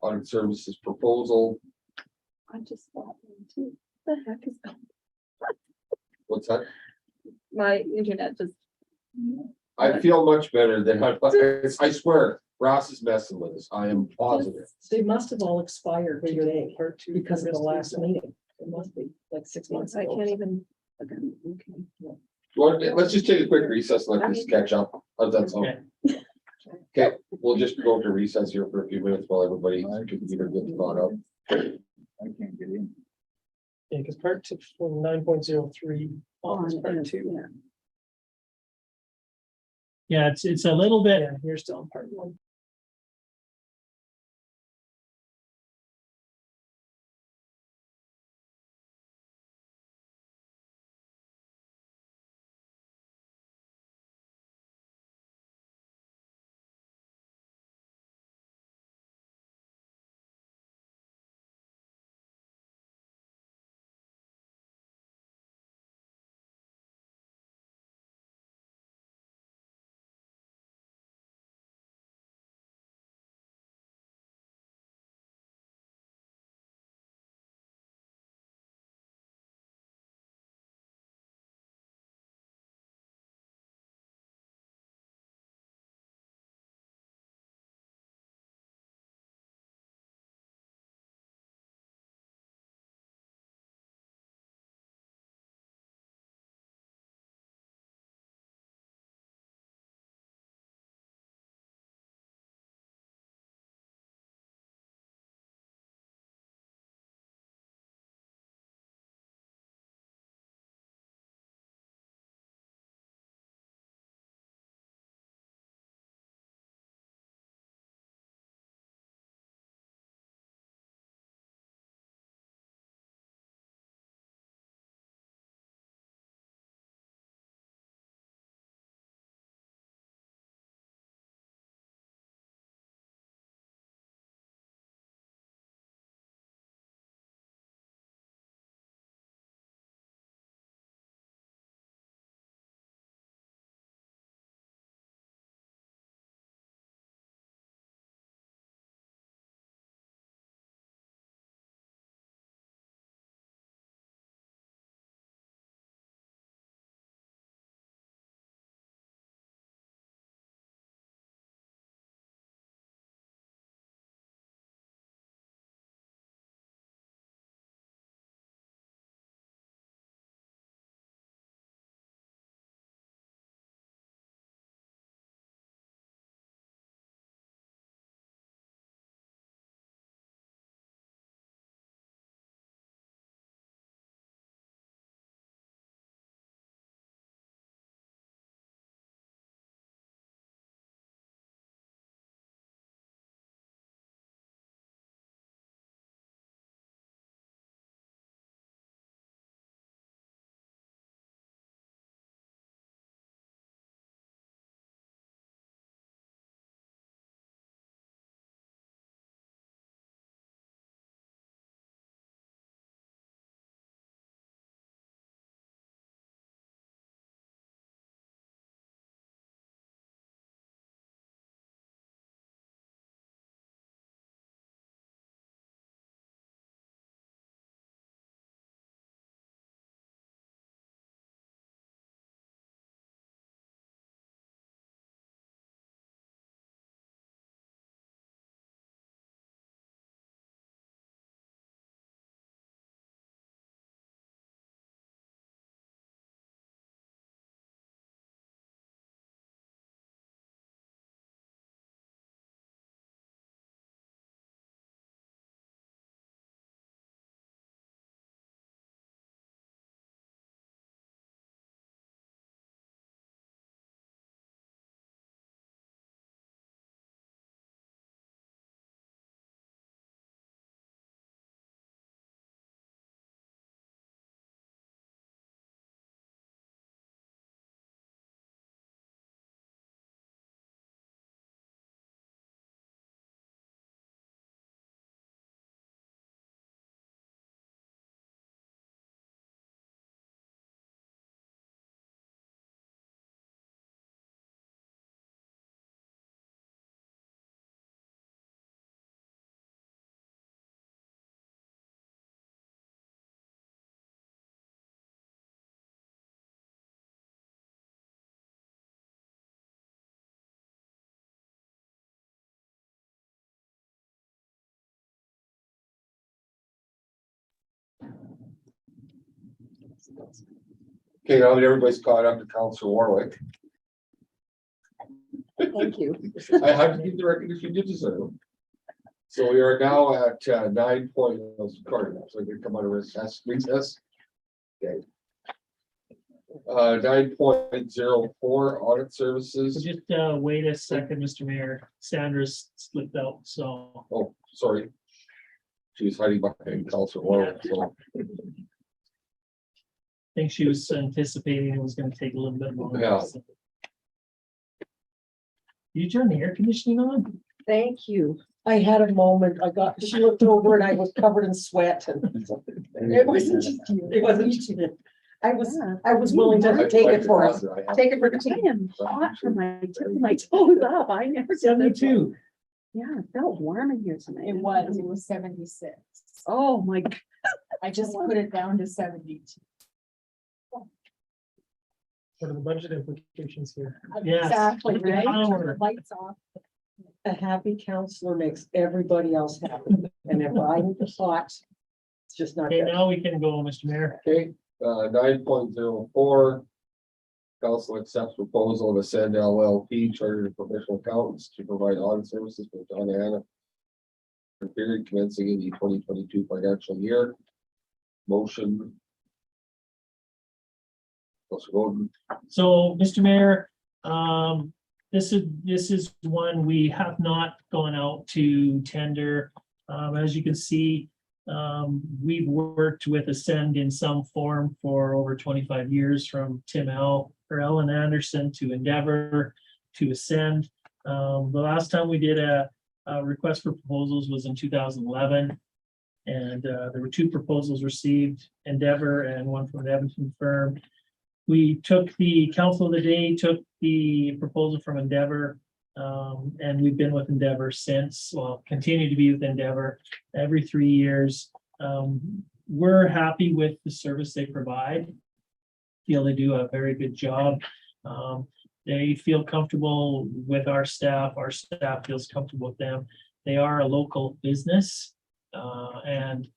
Audit services proposal, I just thought, too, the heck is that? what's that? My internet just. I feel much better than I swear, Ross is messing with us, I am positive. They must have all expired today because of the last meeting. It must be like 6 months I ago. can't even. Okay. Let's just take a quick recess, and let this catch up. How's that sound? Okay, we'll just go to recess here for a few minutes while everybody can get caught up. I can't get in. Yeah, because part 2 from 9.03 on is part 2. Yeah, it's a little bit. Yeah, you're still on part 1. Okay, now that everybody's caught up to Council Warwick, Thank you. I have to give the record if you did deserve. So we are now at 9 point, so we can come out of recess. Okay. 9.04 audit So services. just wait a second, Mr. Mayor. Sandra's slipped out, so. Oh, sorry. She was hiding behind Council Warwick, so. I think she was anticipating it was gonna take a little bit longer. Yeah. You turn the air conditioning on? Thank you. I had a moment. She looked over and I was covered in sweat and it wasn't just you. It wasn't just you. I was willing to take it for us. Take it for the I team. am hot from my toes up. I never said that. 72. Yeah, it felt warm in here tonight. It was 76. Oh, my. I just put it down to 72. What are the budget implications here? Yes. Exactly, right? Power. Lights off. A happy counselor makes everybody else happy. And if I'm hot, it's just not Okay, good. now we can go, Mr. Mayor. Okay, 9.04. Council accepts proposal of Ascend LLP chartered professional accountants to provide audit services for the town of Hanna for the period commencing in the 2022 financial year. Motion. Councilor Golden. So, Mr. Mayor, this is one we have not gone out to tender. As you can see, we've worked with Ascend in some form for over 25 years, from Ellen Anderson to Endeavor to Ascend. The last time we did a request for proposals was in 2011. And there were 2 proposals received, Endeavor and one from an Edmonton firm. We took the council of the day, took the proposal from Endeavor, and we've been with Endeavor since, well, continue to be with Endeavor every 3 years. We're happy with the service they provide. Feel they do a very good job. They feel comfortable with our staff feels comfortable with them. They are a local business, and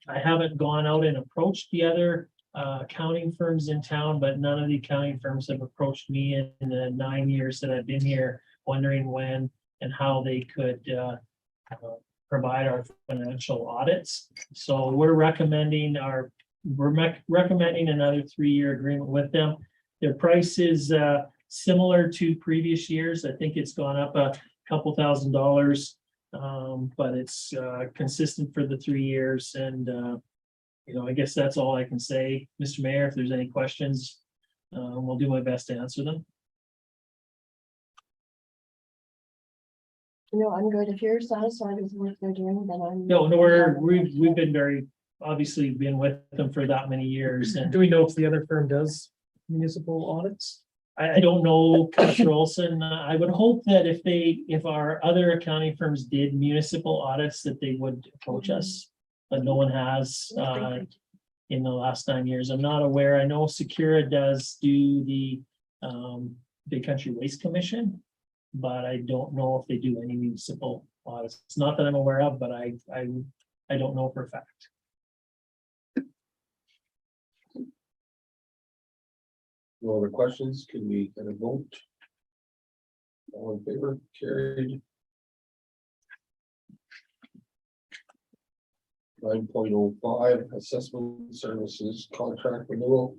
I haven't gone out and approached the other accounting firms in town, but none of the accounting firms have approached me in the 9 years that I've been here, wondering when and how they could provide our financial audits. So we're recommending another 3-year agreement with them. Their price is similar to previous years. I think it's gone up a couple $1,000, but it's consistent for the 3 years. And I guess that's all I can say, Mr. Mayor. If there's any questions, we'll do my best to answer them. No, I'm good. If you're satisfied with what they're doing, then I'm. No, we've been very, obviously been with them for that many years, and Do we know if the other firm does municipal audits? I don't know, Commissioner Olson. I would hope that if our other accounting firms did municipal audits, that they would approach us, but no one has in the last 9 years. I'm not aware. I know Secura does do the Big Country Waste Commission, but I don't know if they do any municipal audits. It's not that I'm aware of, but I don't know for a fact. No other questions? Can we get a vote? All in favor? Carried. 9.05 assessment services contract renewal.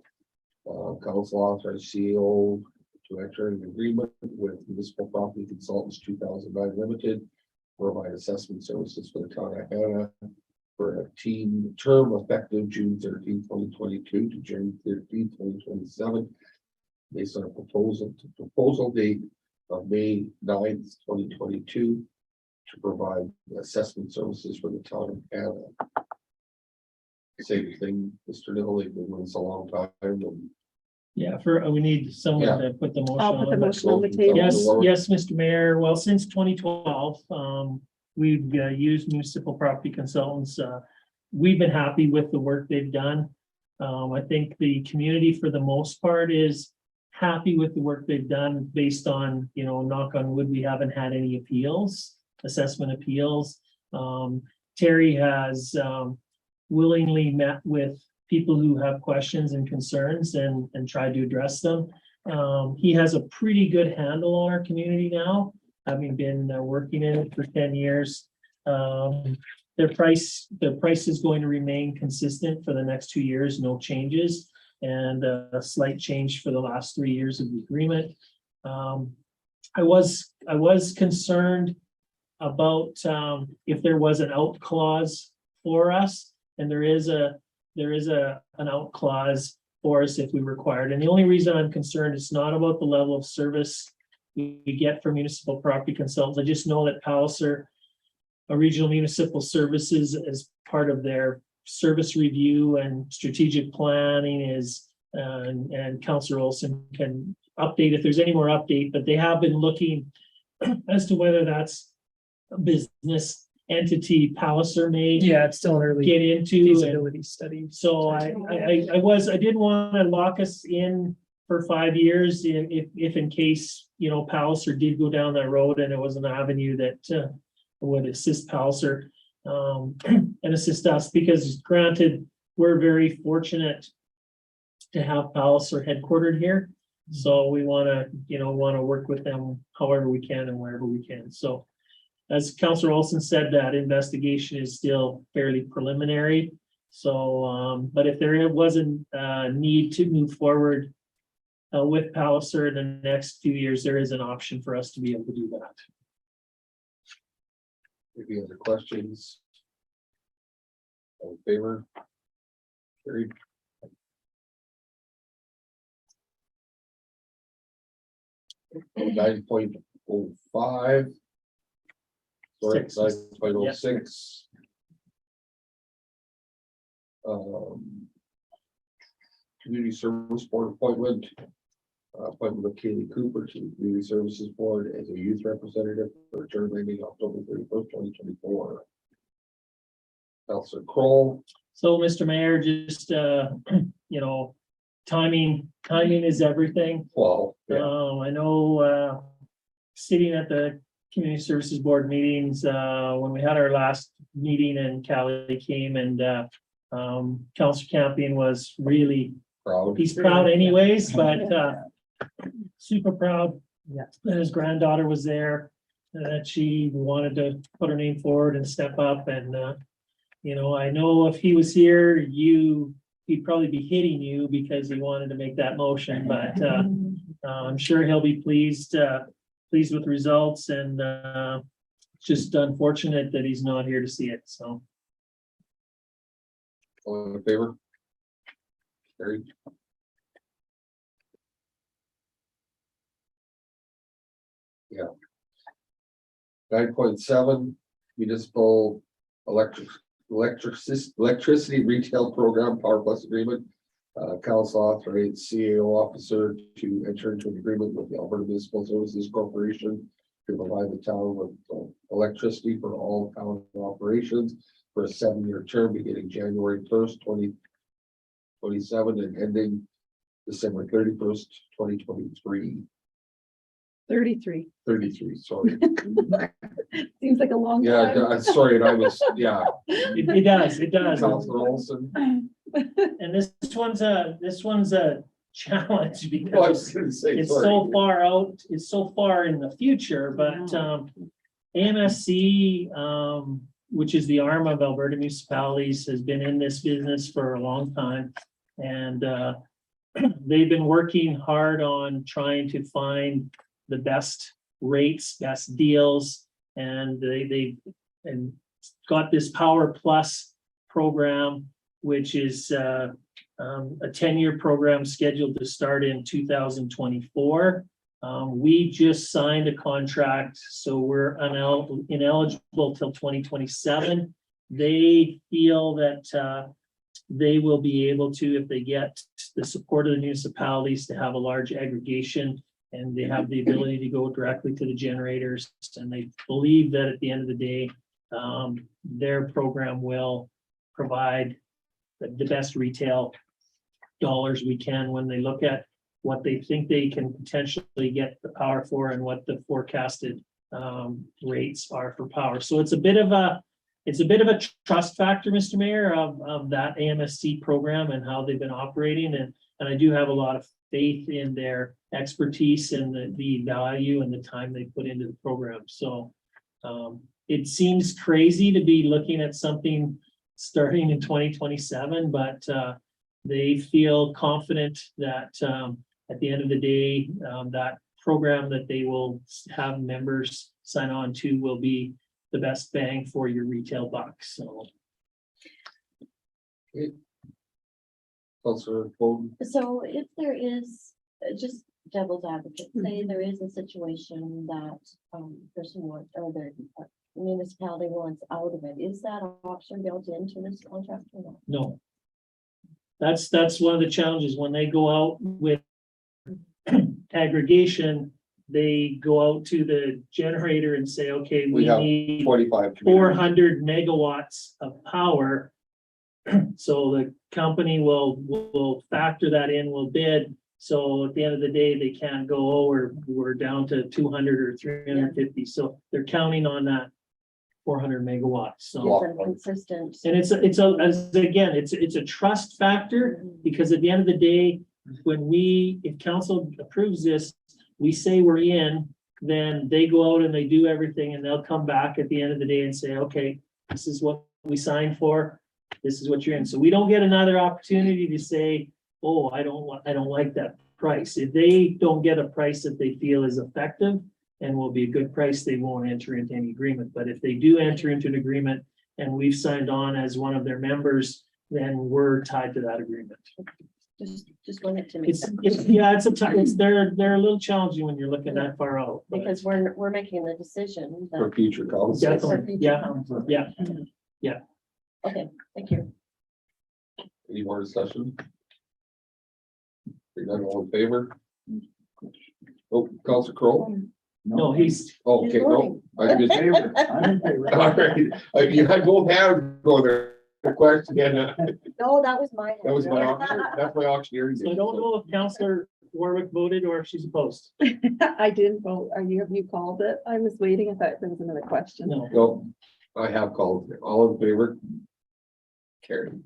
Council authorized CEO to enter an agreement with Municipal Property Consultants 2009 Limited, provide assessment services for the town of Hanna for a team term effective June 13, 2022 to June 13, 2027. Based on a proposal date of May 9th, 2022 to provide assessment services for the town of Hanna. Same thing, Mr. Nill, they've been with us a long time. And Yeah, we need someone to put the motion I'll put the on. motion on the table. Yes, Mr. Mayor. Well, since 2012, we've used Municipal Property Consultants. We've been happy with the work they've done. I think the community, for the most part, is happy with the work they've done based on, knock on wood, we haven't had any assessment appeals. Terry has willingly met with people who have questions and concerns and try to address them. He has a pretty good handle on our community now, having been working in it for 10 years. The price is going to remain consistent for the next 2 years, no changes, and a slight change for the last 3 years of the agreement. I was concerned about if there was an out clause for us, and there is an out clause for us if we required. And the only reason I'm concerned is not about the level of service we get from municipal property consultants. I just know that Palliser, a regional municipal services, as part of their service review and strategic planning is, and Councillor Olson can update if there's any more update, but they have been looking as to whether that's a business entity Palliser may Yeah, it's still an early get into. And feasibility study. so I did want to lock us in for 5 years if in case, you know, Palliser did go down that road and it was an avenue that would assist Palliser and assist us, because granted, we're very fortunate to have Palliser headquartered here. So we want to work with them however we can and wherever we can. So as Councillor Olson said, that investigation is still fairly preliminary. So, but if there wasn't a need to move forward with Palliser in the next few years, there is an option for us to be able to do that. Any other questions? All in favor? Carried. Nine point oh five. Sorry, Six. 9.06. Community Service Board appointment. Appointment of Kaylee Cooper to the Community Services Board as a youth representative for a term ending October 31st, 2024. Councillor Kroll. So, Mr. Mayor, just, timing is everything. Well, yeah, I know, sitting at the Community Services Board meetings, when we had our last meeting and Callie came and, Councillor Campion was really, proud. he's proud anyways, but, super proud. Yeah. That his granddaughter was there, that she wanted to put her name forward and step up and, I know if he was here, he'd probably be hitting you because he wanted to make that motion, but, I'm sure he'll be pleased with the results and, just unfortunate that he's not here to see it, so. All in favor? Carried. Yeah. 9.7 municipal electricity retail program Power Plus agreement. Council authorized CAO officer to enter into an agreement with the Alberta Municipal Services Corporation to provide the town with electricity for all town operations for a 7-year term beginning January 1st, 2027 and ending December 31st, 2023. 33. 33, sorry. Seems like a long Yeah, time. sorry, and I was, yeah. It does. Councilor Olson. And this one's a challenge Well, I was because gonna say, it's sorry. so far out, it's so far in the future, but, AMSC, which is the arm of Alberta municipalities, has been in this business for a long time. And, they've been working hard on trying to find the best rates, best deals, and they got this Power Plus program, which is a 10-year program scheduled to start in 2024. We just signed a contract, so we're ineligible till 2027. They feel that they will be able to, if they get the support of the municipalities, to have a large aggregation, and they have the ability to go directly to the generators. And they believe that at the end of the day, their program will provide the best retail dollars we can when they look at what they think they can potentially get the power for and what the forecasted rates are for power. So it's a bit of it's a bit of a trust factor, Mr. Mayor, of that AMSC program and how they've been operating, and I do have a lot of faith in their expertise and the value and the time they put into the program. So it seems crazy to be looking at something starting in 2027, but they feel confident that at the end of the day, that program that they will have members sign on to will be the best bang for your retail buck. So Councilor Bowden. So if there is, just devil's advocate, say there is a situation that person wants, or the municipality wants out of it, is that option built into this contract or not? no. That's one of the challenges when they go out with aggregation, they go out to the generator and say, okay, We we have need 45. 400 megawatts of power. So the company will factor that in, will bid. So at the end of the day, they can't go, oh, we're down to 200 or 350. So they're counting on that 400 megawatts. So, Gives them consistent. and it's a trust factor, because at the end of the day, if council approves this, we say we're in, then they go out and they do everything, and they'll come back at the end of the day and say, okay, this is what we signed for. This is what you're in. So we don't get another opportunity to say, oh, I don't like that price. If they don't get a price that they feel is effective and will be a good price, they won't enter into any agreement. But if they do enter into an agreement and we've signed on as one of their members, then we're tied to that agreement. Just want it to make sense. They're a little challenging when you're looking that far out. but- Because we're making the decision. For That, future council. Definitely, yeah. okay, thank you. Any more discussion? Hearing none, all in favor? Oh, Councilor Crowe? No, he's, Oh, He's okay, no. voting. I just. I'm in favor. All right, you had both hands go there. The question, No, that was my. that was my, that's my auctioneer. so I don't know if Councillor Warwick voted or if she's opposed. I didn't vote. Have you called it? I was waiting. I thought there was another question. No. No, I have called. All in favor? Carried.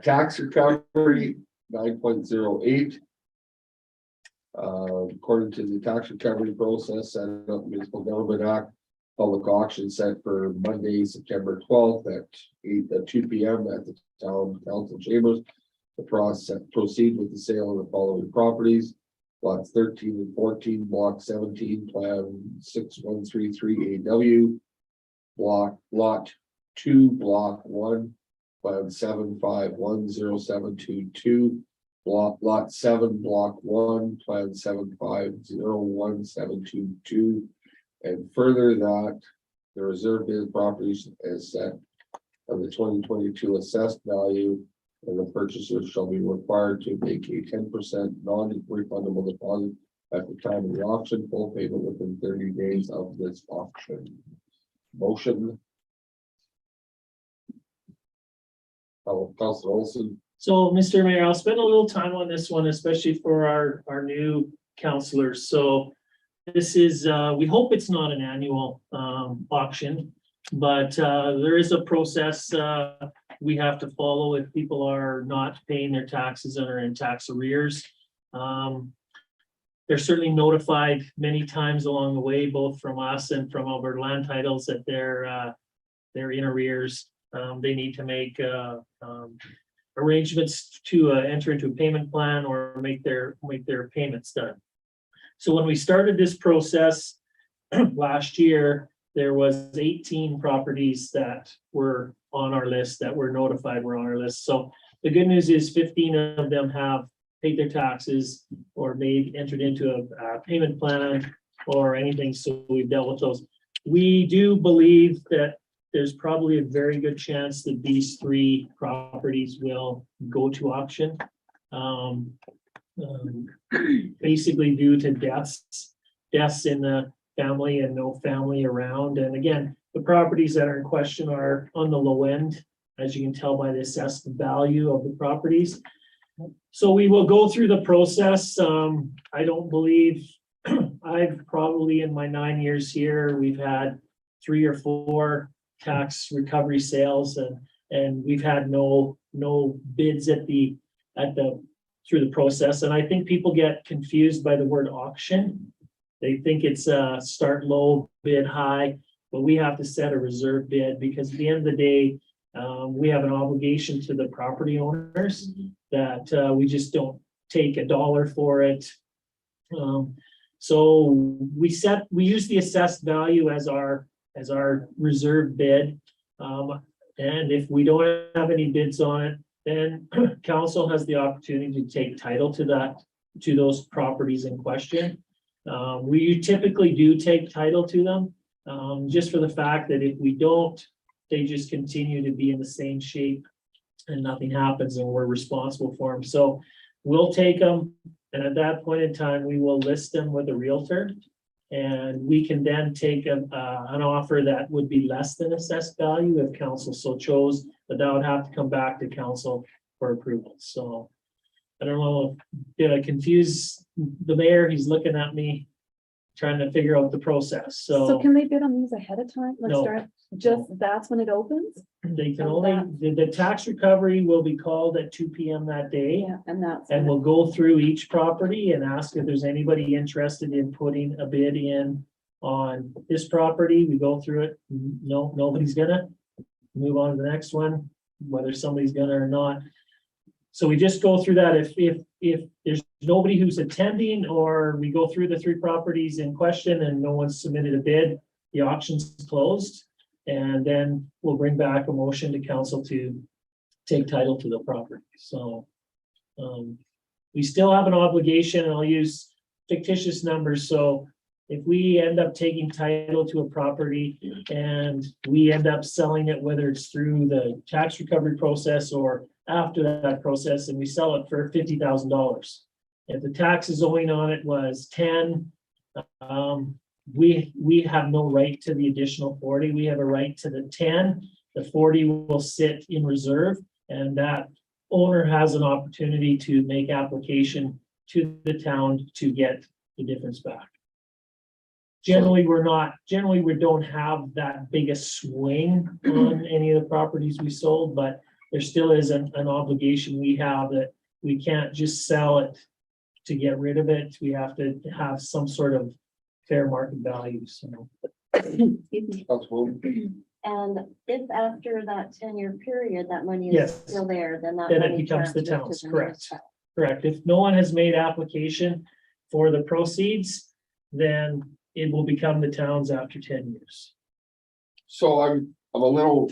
Tax recovery, 9.08. According to the tax recovery process, set up Municipal Government Act, public auction set for Monday, September 12th at 2 p.m. at the town council chambers. The process proceed with the sale of the following properties: lots 13 and 14, block 17, plan 6133 AW, lot 2, block 1, plan 75100722, lot 7, block 1, plan 75011722. And further that the reserve bid properties as set of the 2022 assessed value, and the purchasers shall be required to make a 10% non-refundable deposit at the time of the auction, full payment within 30 days of this auction. Motion. Councilor Olson. So, Mr. Mayor, I'll spend a little time on this one, especially for our new councilors. So this is, we hope it's not an annual auction, but there is a process we have to follow if people are not paying their taxes and are in tax arrears. They're certainly notified many times along the way, both from us and from Alberta Land Titles, that they're in arrears. They need to make arrangements to enter into a payment plan or make their payments done. So when we started this process last year, there was 18 properties that were on our list that were notified were on our list. So the good news is 15 of them have paid their taxes or entered into a payment plan or anything. So we've dealt with those. We do believe that there's probably a very good chance that these 3 properties will go to auction. Basically due to deaths in the family and no family around. And again, the properties that are in question are on the low end, as you can tell by the assessed value of the properties. So we will go through the process. I don't believe I've probably in my 9 years here, we've had 3 or 4 tax recovery sales and we've had no bids through the process. And I think people get confused by the word auction. They think it's start low, bid high, but we have to set a reserve bid because at the end of the day, we have an obligation to the property owners that we just don't take $1 for it. So we use the assessed value as our reserve bid. And if we don't have any bids on it, then council has the opportunity to take title to those properties in question. We typically do take title to them, just for the fact that if we don't, they just continue to be in the same shape and nothing happens and we're responsible for them. So we'll take them, and at that point in time, we will list them with a realtor. And we can then take an offer that would be less than assessed value if council so chose, but that would have to come back to council for approval. So I don't know, did I confuse the mayor? He's looking at me, trying to figure out the process. So So can they bid on these ahead of time? Like No. start, just, that's when it opens? they can only, the tax recovery will be called at 2 PM that day. Yeah, and that's. And we'll go through each property and ask if there's anybody interested in putting a bid in on this property. We go through it. No, nobody's gonna. Move on to the next one, whether somebody's gonna or not. So we just go through that. If there's nobody who's attending, or we go through the 3 properties in question and no one's submitted a bid, the auction's closed. And then we'll bring back a motion to council to take title to the property. So we still have an obligation, and I'll use fictitious numbers. So if we end up taking title to a property and we end up selling it, whether it's through the tax recovery process or after that process, and we sell it for $50,000. If the taxes owing on it was 10, we have no right to the additional 40. We have a right to the 10. The 40 will sit in reserve, and that owner has an opportunity to make application to the town to get the difference back. Generally, we don't have that big a swing on any of the properties we sold, but there still is an obligation we have that we can't just sell it to get rid of it. We have to have some sort of fair market value, so. And if after that 10-year period, that money is Yes. still there, then that. Then it money becomes the transfers town's, to correct. municipality. Correct. If no one has made application for the proceeds, then it will become the town's after 10 years. So I'm a little,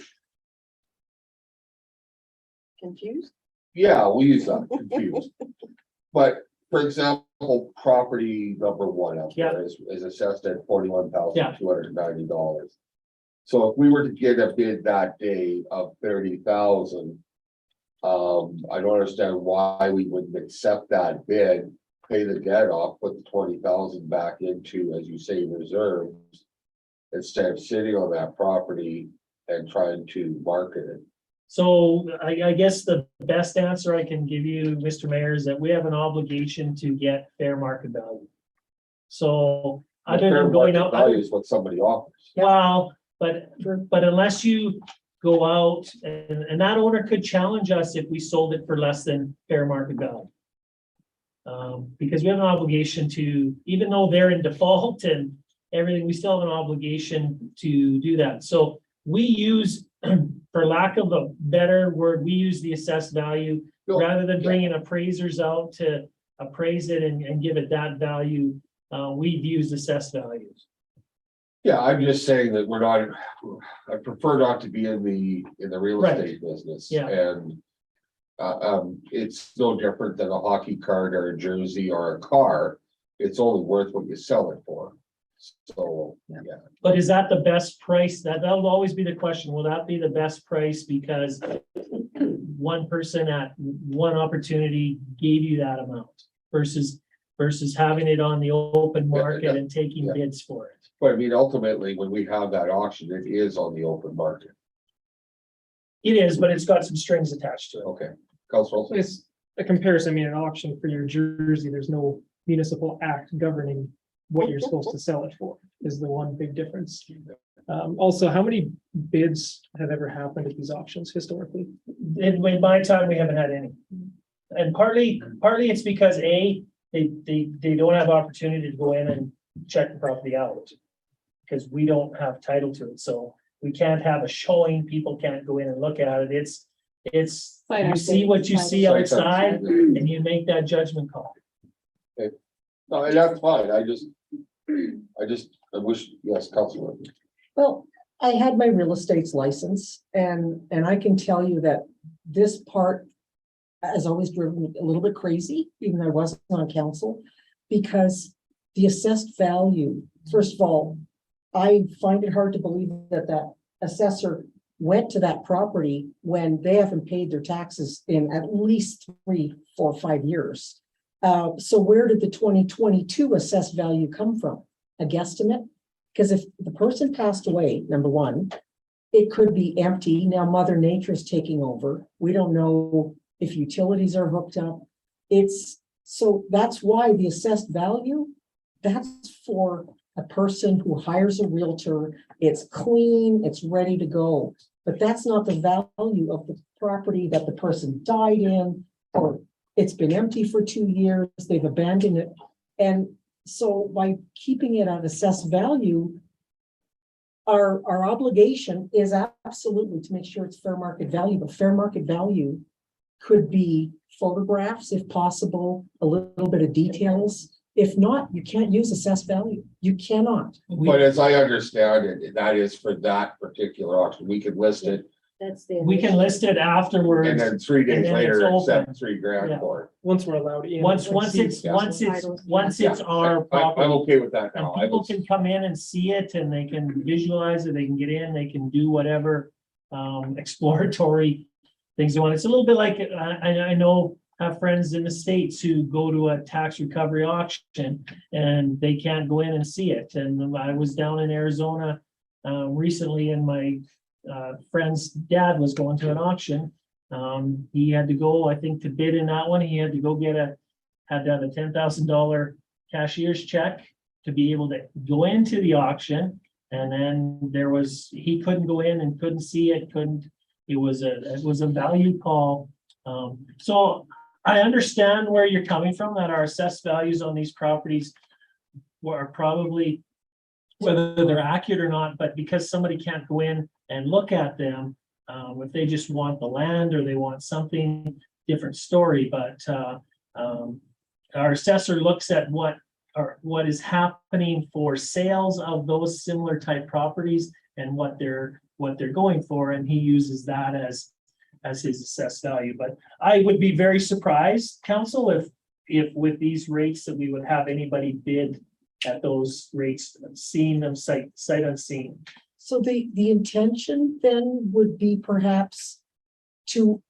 Confused? yeah, we use that, confused. But for example, property number 1 out there is assessed at $41,290. So if we were to get a bid that day of 30,000, I don't understand why we wouldn't accept that bid, pay the debt off, put the 20,000 back into, as you say, reserves, instead of sitting on that property and trying to market it. So I guess the best answer I can give you, Mr. Mayor, is that we have an obligation to get fair market value. So other Fair than going market out, value is what somebody offers. well, but unless you go out and that owner could challenge us if we sold it for less than fair market value. Because we have an obligation to, even though they're in default and everything, we still have an obligation to do that. So we use, for lack of a better word, we use the assessed value rather than bringing appraisers out to appraise it and give it that value. We've used assessed values. Yeah, I'm just saying that we're not, I prefer not to be in the real Right. estate business. Yeah. And it's no different than a hockey card or a jersey or a car. It's only worth what you sell it for. So, yeah. But is that the best price? That'll always be the question. Will that be the best price because one person at one opportunity gave you that amount versus having it on the open market and taking bids for it? But I mean, ultimately, when we have that auction, it is on the open market. It is, but it's got some strings attached to it. Okay, Councilor Olsen? It's a comparison, I mean, an auction for your jersey, there's no municipal act governing what you're supposed to sell it for, is the one big difference. Also, how many bids have ever happened at these auctions historically? In my time, we haven't had any. And partly it's because they don't have opportunity to go in and check the property out. Because we don't have title to it, so we can't have a showing, people can't go in and look at it, it's, Site you see what you see Site outside, unseen. and you make that judgment call. No, and that's fine, I wish, yes, Councilor. Well, I had my real estate's license and I can tell you that this part has always driven me a little bit crazy, even though I wasn't on council, because the assessed value, first of all, I find it hard to believe that that assessor went to that property when they haven't paid their taxes in at least 3, 4, 5 years. So where did the 2022 assessed value come from? A guesstimate? Because if the person passed away, number one, it could be empty. Now Mother Nature is taking over. We don't know if utilities are hooked up. So that's why the assessed value, that's for a person who hires a realtor. It's clean, it's ready to go. But that's not the value of the property that the person died in, or it's been empty for 2 years, they've abandoned it. And so by keeping it at assessed value, our obligation is absolutely to make sure it's fair market value, but fair market value could be photographs if possible, a little bit of details. If not, you can't use assessed value. You cannot. But as I understand it, that is for that particular auction, we could list it, That's the. We can list it afterwards. and then 3 days And then later, it's accept open. $3,000 Yeah. for it. Once we're allowed in. Once it's our property. I'm okay with that And now. people can come in and see it and they can visualize it, they can get in, they can do whatever exploratory things they want. It's a little bit like, I know, have friends in the States who go to a tax recovery auction and they can't go in and see it. And I was down in Arizona recently and my friend's dad was going to an auction. He had to go, I think, to bid in that one, he had to go had to have a $10,000 cashier's check to be able to go into the auction. And then he couldn't go in and couldn't see it, it was a value call. So I understand where you're coming from, that our assessed values on these properties were probably, whether they're accurate or not, but because somebody can't go in and look at them, if they just want the land or they want something, different story, but our assessor looks at what is happening for sales of those similar type properties and what they're going for, and he uses that as his assessed value. But I would be very surprised, council, if with these rates that we would have anybody bid at those rates, seeing them sight unseen. So the intention then would be perhaps to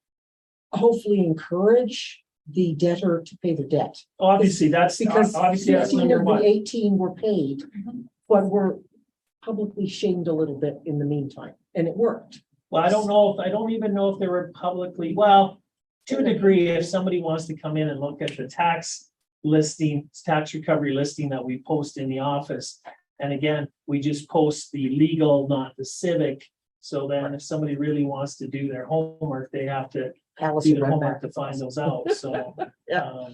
hopefully encourage the debtor to pay their debt. Obviously, that's Because obviously that's 15 number of the one. 18 were paid, but were publicly shamed a little bit in the meantime, and it worked. Well, I don't even know if they were publicly, well, to a degree, if somebody wants to come in and look at the tax recovery listing that we post in the office. And again, we just post the legal, not the civic. So then if somebody really wants to do their homework, they have to do Allison their read homework that. to find those out, so. Yeah.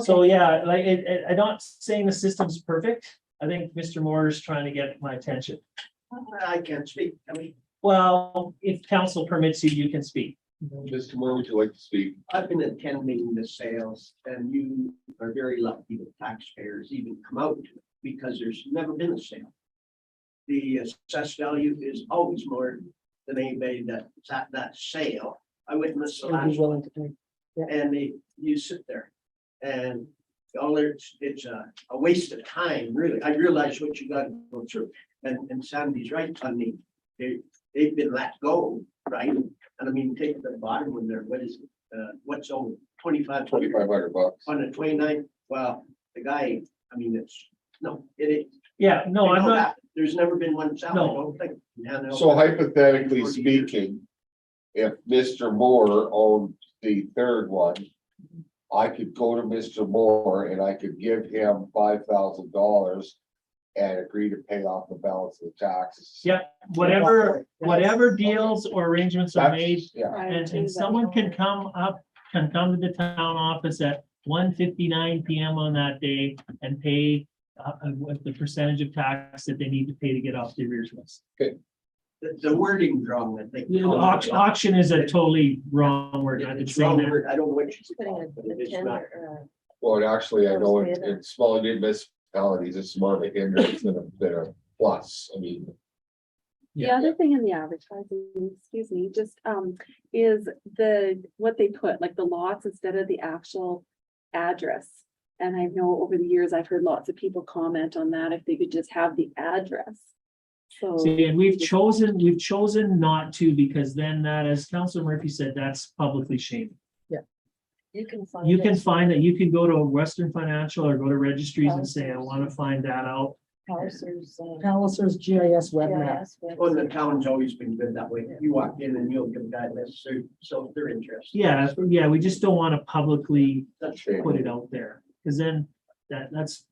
So, yeah, like, I'm not saying the system's perfect. I think Mr. Moore's trying to get my attention. I can't speak. I mean, Well, if council permits you, you can speak. Mr. Moore, would you like to speak? I've been attending the sales and you are very lucky that taxpayers even come out to it because there's never been a sale. The assessed value is always more than anybody that's at that sale. I witnessed the Would be last willing one to pay. and you sit there and it's a waste of time, really. I realize what you got to go through and Sandy's right. I mean, they've been let go, right? And I mean, take the bottom one there, what is it? What's over $2,500. on the 29th? Well, the guy, I mean, Yeah, no, I'm not, there's never been one sale, I No. don't think. Hannah- So hypothetically speaking, if Mr. Moore owned the third one, I could go to Mr. Moore and I could give him $5,000 and agree to pay off the balance of the taxes. Yeah, whatever deals or arrangements are made, That's- Yeah, and someone can come to the town office at 1:59 PM on that day and pay what the percentage of tax that they need to pay to get off the arrears list. The wording's wrong, I think. The auction is a totally wrong word. I've been It's saying wrong that. word. I don't know what she's Putting called, but a it's not. tender, well, and actually, I know Yes, in small municipalities, it's more of a hindrance than a plus, I mean. The other thing in the advertising, excuse me, just is what they put, like the lots instead of the actual address. And I know over the years, I've heard lots of people comment on that, if they could just have the address. So. See, and we've chosen not to, because then that, as Councilor Murphy said, that's publicly shaming. you can find. You can it. find that, you can go to Western Financial or go to registries and say, I want to find that out. Palliser's, Palliser's GIS web map. GIS website. Well, the town's always been good that way. You walk in and you'll give a guy this, so if they're interested. Yeah, we just don't want to publicly That's put it out there, because then that's,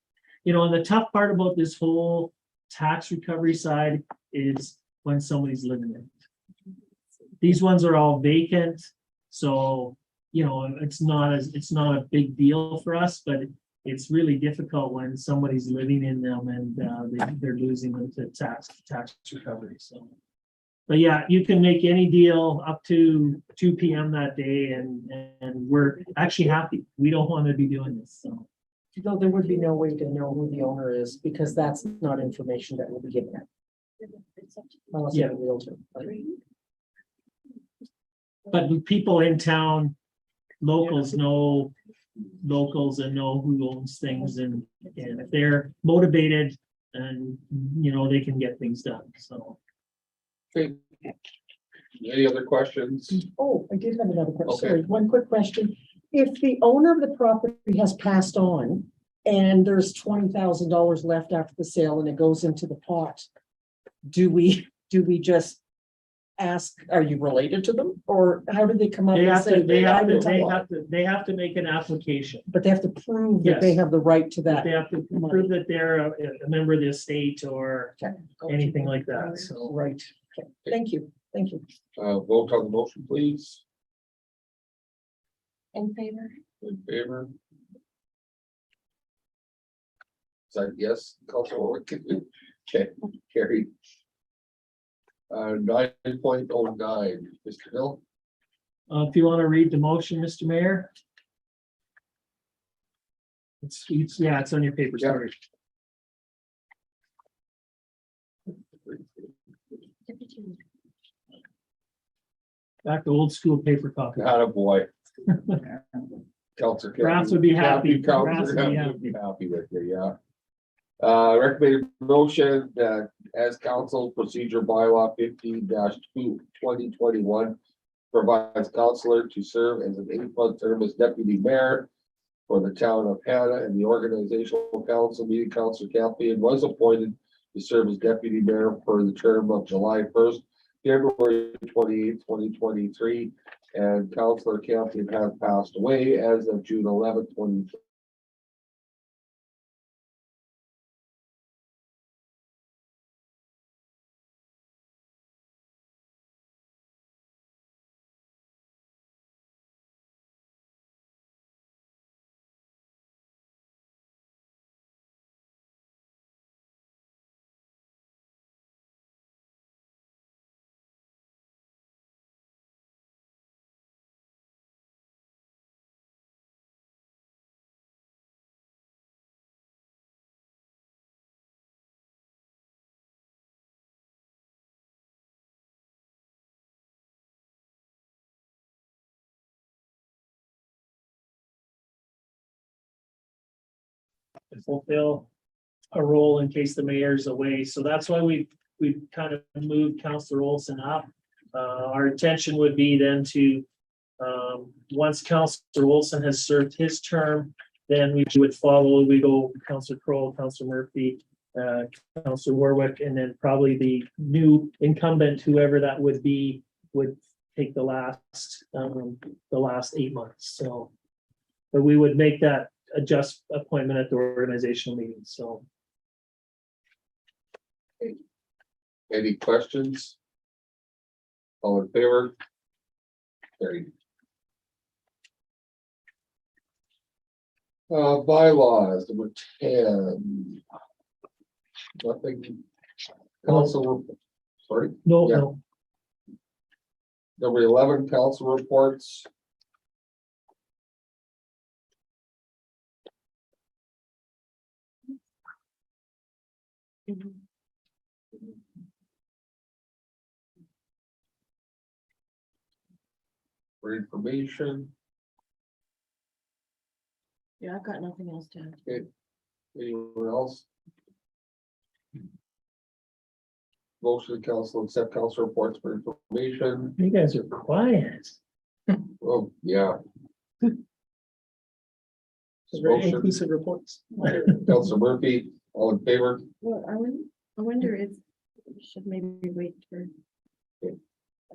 and the tough part about this whole tax recovery side is when somebody's living in it. These ones are all vacant, so, it's not a big deal for us, but it's really difficult when somebody's living in them and they're losing them to tax recovery, so. But yeah, you can make any deal up to 2 PM that day, and we're actually happy. We don't want to be doing this, so. Though there would be no way to know who the owner is, because that's not information that will be given out. Unless you're a realtor. But people in town, locals know locals and know who owns things, and if they're motivated, and they can get things done, so. Okay. Any other questions? Oh, I did have another question. Okay. Sorry, one quick question. If the owner of the property has passed on and there's $20,000 left after the sale and it goes into the pot, do we just ask, are you related to them? Or how do they come up They and have say? to, they have "I to, will they tell have to, they have to make an application. But they have to prove that they Yes. have the right to that. They have to prove that they're a member of the estate or Okay. anything like that, so. Right. Okay. Thank you. Thank you. Vote on the motion, please. In favor? In favor? Is that yes, Councilor? Okay, carried. 9.09, Mr. Hill. If you want to read the motion, Mr. Mayor. It's on your paper, Yeah. sorry. Back to old school paper copy. Attaboy. Counselor. Brass would be happy. Counselor Brass would be Kemp would be happy with you, yeah. Recommended motion that as council procedure bylaw 15-2/2021 provides counselor to serve as an 8-month term as deputy mayor for the town of Hanna, and the organizational council meeting, Counselor Campion was appointed to serve as deputy mayor for the term of July 1st, February 28th, 2023, and Counselor Campion has passed away as of June 11th, 2020. To fulfill a role in case the mayor's away. So that's why we've kind of moved Counselor Olson up. Our intention would be then to, once Counselor Olson has served his term, then we would follow, we go Counselor Crowell, Counselor Murphy, Counselor Warwick, and then probably the new incumbent, whoever that would be, would take the last 8 months. So, but we would make that adjust appointment at the organizational meeting, so. Any questions? All in favor? Carried. Bylaws, number 10. Nothing. Council, sorry, No, Yeah. no, number 11, council reports. For information, Yeah, I've got nothing else to add. anyone else? Motion to council, accept council reports for information. you guys are quiet. Oh, yeah. Very Motion, inclusive reports. Councilor Murphy, all in favor? Well, I wonder if we should maybe wait for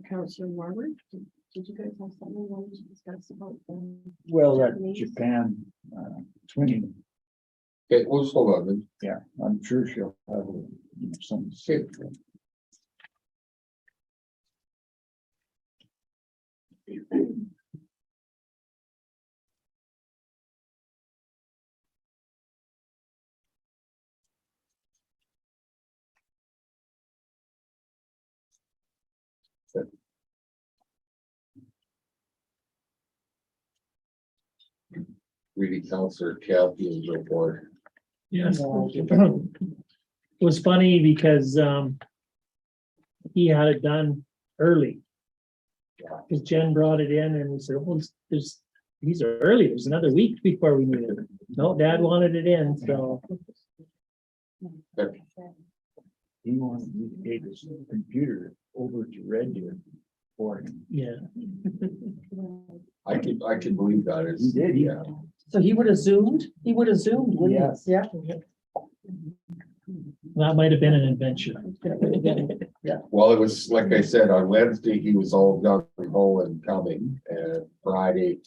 Councilor Marwood. Did you guys have something you wanted to discuss about? Well, that Japanese? Japan, twinning, Okay, we'll just hold on then. yeah, I'm sure she'll have some. Okay. Reading Councilor Campion's report. Yes. It was funny because he had it done early. Because Jen brought it in and we said, well, these are early, there's another week before we need it. No, Dad wanted it in, so. He wanted me to take his computer over to Red Deer for him. Yeah, I can believe that He is. did, Yeah. So he would have zoomed, wouldn't Yes. he? Yeah. that might have been an adventure. Well, it was, like I said, on Wednesday, he was all gung ho and coming, and Friday,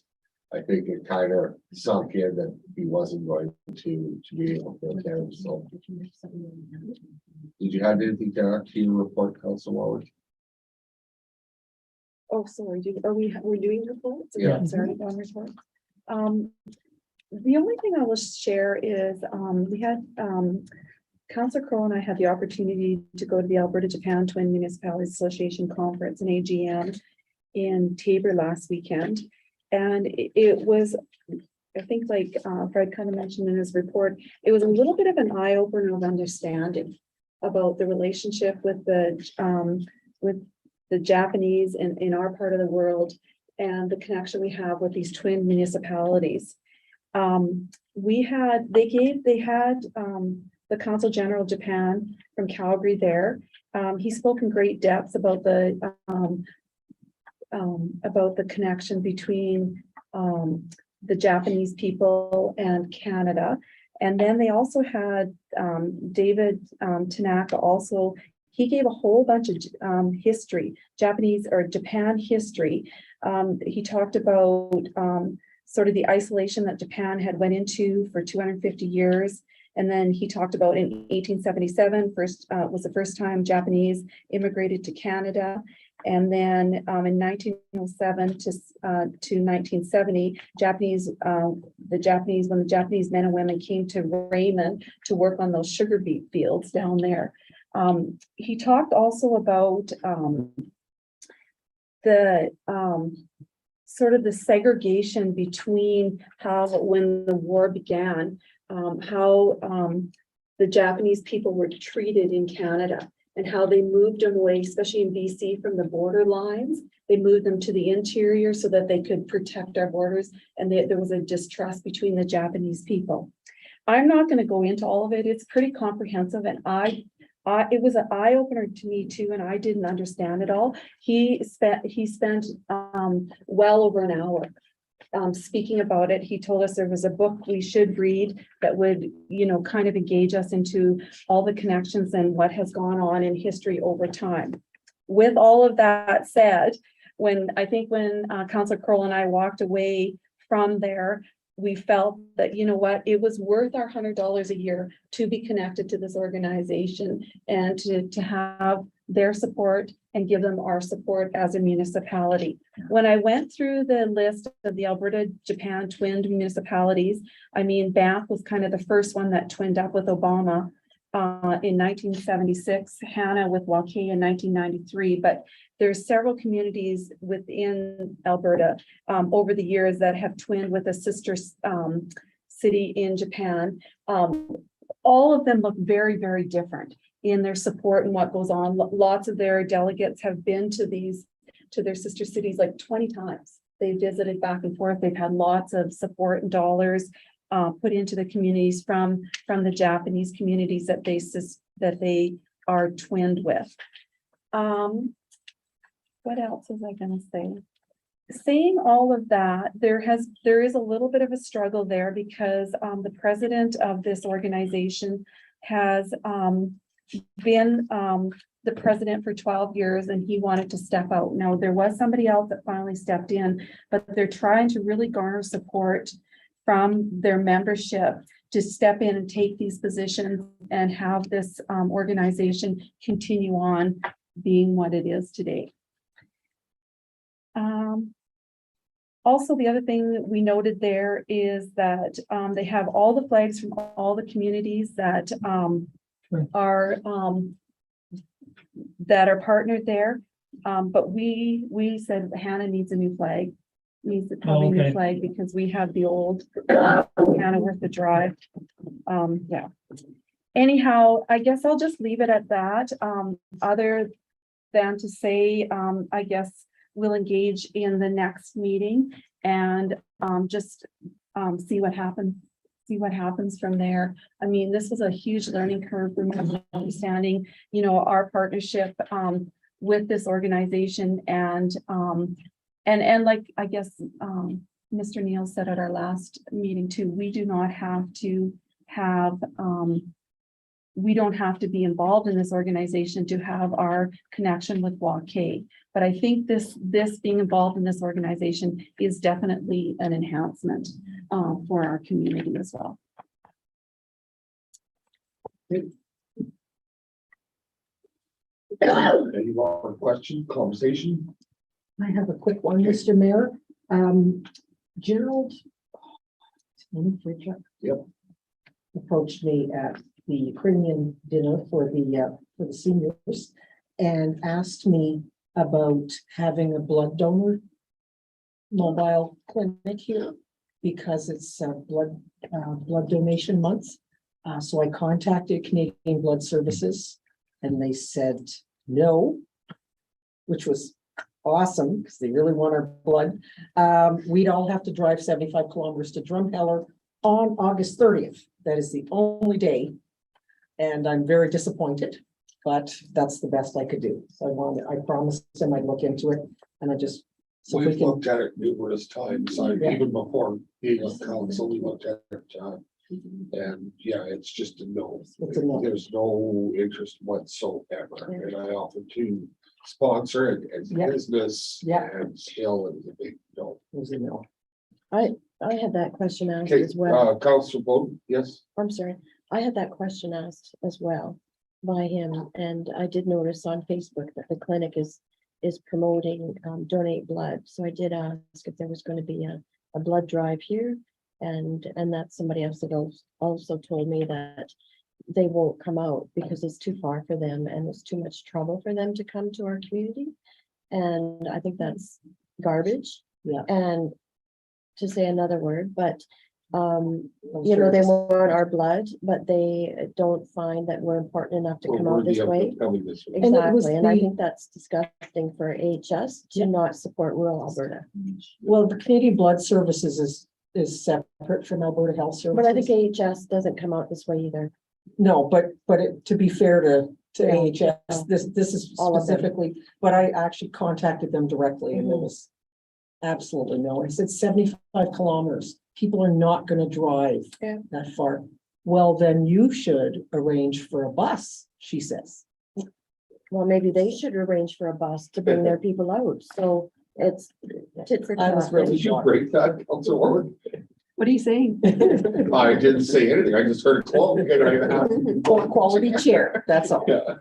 I think it kind of sunk in that he wasn't going to be able to attend, so. Did you have anything to add to your report, Council Wallace? Oh, sorry, we're doing reports? Yeah. Sorry, on report. The only thing I will share is, we had, Councillor Crowe and I had the opportunity to go to the Alberta Japan Twin Municipalities Association Conference in AGM in Tabor last weekend. And it was, I think like Fred kind of mentioned in his report, it was a little bit of an eye opener of understanding about the relationship with the Japanese in our part of the world and the connection we have with these twin municipalities. They had the Consul General of Japan from Calgary there. He spoke in great depth about the connection between the Japanese people and Canada. And then they also had David Tanaka also. He gave a whole bunch of history, Japanese or Japan history. He talked about sort of the isolation that Japan had went into for 250 years. And then he talked about in 1877, was the first time Japanese immigrated to Canada. And then in 1907 to 1970, when the Japanese men and women came to Raymond to work on those sugar beet fields down there. He talked also about the sort of the segregation between how, when the war began, how the Japanese people were treated in Canada and how they moved them away, especially in BC, from the border lines. They moved them to the interior so that they could protect our borders. And there was a distrust between the Japanese people. I'm not going to go into all of it. It's pretty comprehensive. And it was an eye opener to me too, and I didn't understand it all. He spent well over an hour speaking about it. He told us there was a book we should read that would, kind of engage us into all the connections and what has gone on in history over time. With all of that said, when Councillor Kroll and I walked away from there, we felt that, you know what, it was worth our $100 a year to be connected to this organization and to have their support and give them our support as a municipality. When I went through the list of the Alberta, Japan twinned municipalities, I mean, Banff was kind of the first one that twinned up with Obama in 1976, Hanna with Waukee in 1993, but there's several communities within Alberta over the years that have twinned with a sister city in Japan. All of them look very, very different in their support and what goes on. Lots of their delegates have been to their sister cities like 20 times. They visited back and forth. They've had lots of support and dollars put into the communities from the Japanese communities that they are twinned with. What else was I gonna say? Saying all of that, there is a little bit of a struggle there because the president of this organization has been the president for 12 years and he wanted to step out. Now, there was somebody else that finally stepped in, but they're trying to really garner support from their membership to step in and take these positions and have this organization continue on being what it is today. Also, the other thing that we noted there is that they have all the flags from all the communities that are partnered there. But we said Hanna needs a new flag, needs a probably new flag because we have the old Hanna with the drive. Yeah. Anyhow, I guess I'll just leave it at that. Other than to say, I guess we'll engage in the next meeting and just see what happens from there. I mean, this was a huge learning curve for me, understanding, you know, our partnership with this organization and like I guess Mr. Neal said at our last meeting too, we do not have to have we don't have to be involved in this organization to have our connection with Waukee. But I think this being involved in this organization is definitely an enhancement for our community as well. Any more question, conversation? I have a quick one, Mr. Mayor. Gerald Yep. approached me at the Ukrainian dinner for the seniors and asked me about having a blood donor mobile clinic here because it's blood donation month. So I contacted Canadian Blood Services and they said no, which was awesome because they really want our blood. We'd all have to drive 75 kilometers to Drumheller on August 30th. That is the only day. And I'm very disappointed, but that's the best I could do. So I promised him I'd look into it and I just. So We've looked at it numerous times, even before being on council, we looked at it. And yeah, it's just a no. It's a no. There's no interest whatsoever. And I offered to sponsor it as a business. Yeah. And still it was a big no. It was a no. I had that question asked Okay, as well. Councilor Bowden, yes? I'm sorry. I had that question asked as well by him, and I did notice on Facebook that the clinic is promoting donate blood. So I did ask if there was going to be a blood drive here, and that's somebody else that also told me that they won't come out because it's too far for them and it's too much trouble for them to come to our community. And I think that's garbage. Yeah. And to say another word, but you know, they want our blood, but they don't find that we're important enough to come out this way. Exactly, and I think that's disgusting for AHS to not support rural Alberta. Well, the Canadian Blood Services is separate from Alberta Health Services. But I think AHS doesn't come out this way either. No, but to be fair to Yeah. AHS, this is All of them. specifically, but I actually contacted them directly and it was absolutely no. I said 75 kilometers. People are not going to drive that far. Well, then you should arrange for a bus, she says. Well, maybe they should arrange for a bus to bring their people out, so it's tit for I was tat. really Did you shocked. break that, Councilor Warwick? What are you saying? I didn't say anything. I just heard a call. Quality chair, that's all. Yeah.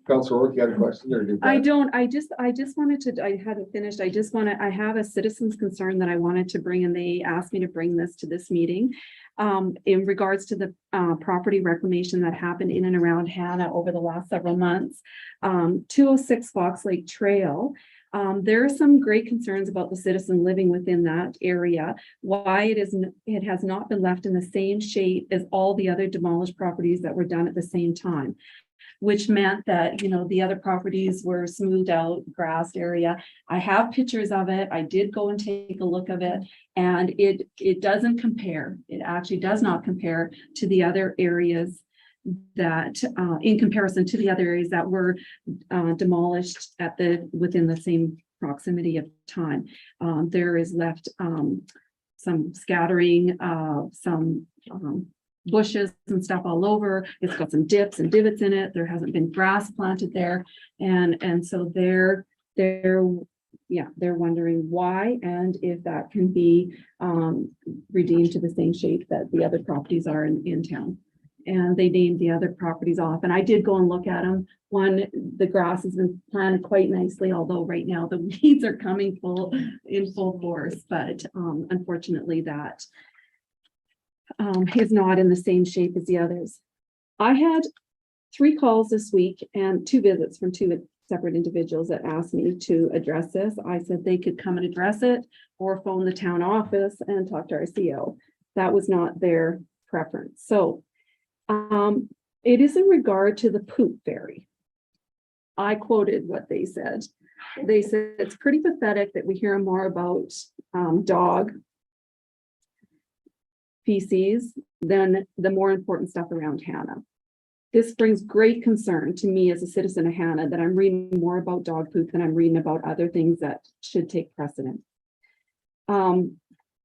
Councilor Rourke, you had a question or? did I that? don't, I just wanted to, I haven't finished. I have a citizen's concern that I wanted to bring, and they asked me to bring this to this meeting. In regards to the property reclamation that happened in and around Hanna over the last several months. 206 Fox Lake Trail. There are some great concerns about the citizen living within that area. Why it has not been left in the same shape as all the other demolished properties that were done at the same time. Which meant that, you know, the other properties were smoothed out, grassed area. I have pictures of it. I did go and take a look of it, and it doesn't compare. It actually does not compare to the other areas that, in comparison to the other areas that were demolished within the same proximity of time. There is left some scattering, some bushes and stuff all over. It's got some dips and divots in it. There hasn't been grass planted there. And so they're wondering why, and if that can be redeemed to the same shape that the other properties are in town. And they named the other properties off, and I did go and look at them. One, the grass has been planted quite nicely, although right now the weeds are coming in full force, but unfortunately that is not in the same shape as the others. I had 3 calls this week and 2 visits from 2 separate individuals that asked me to address this. I said they could come and address it or phone the town office and talk to our CO. That was not their preference. So it is in regard to the poop fairy. I quoted what they said. They said it's pretty pathetic that we hear more about dog feces than the more important stuff around Hanna. This brings great concern to me as a citizen of Hanna that I'm reading more about dog poop than I'm reading about other things that should take precedent.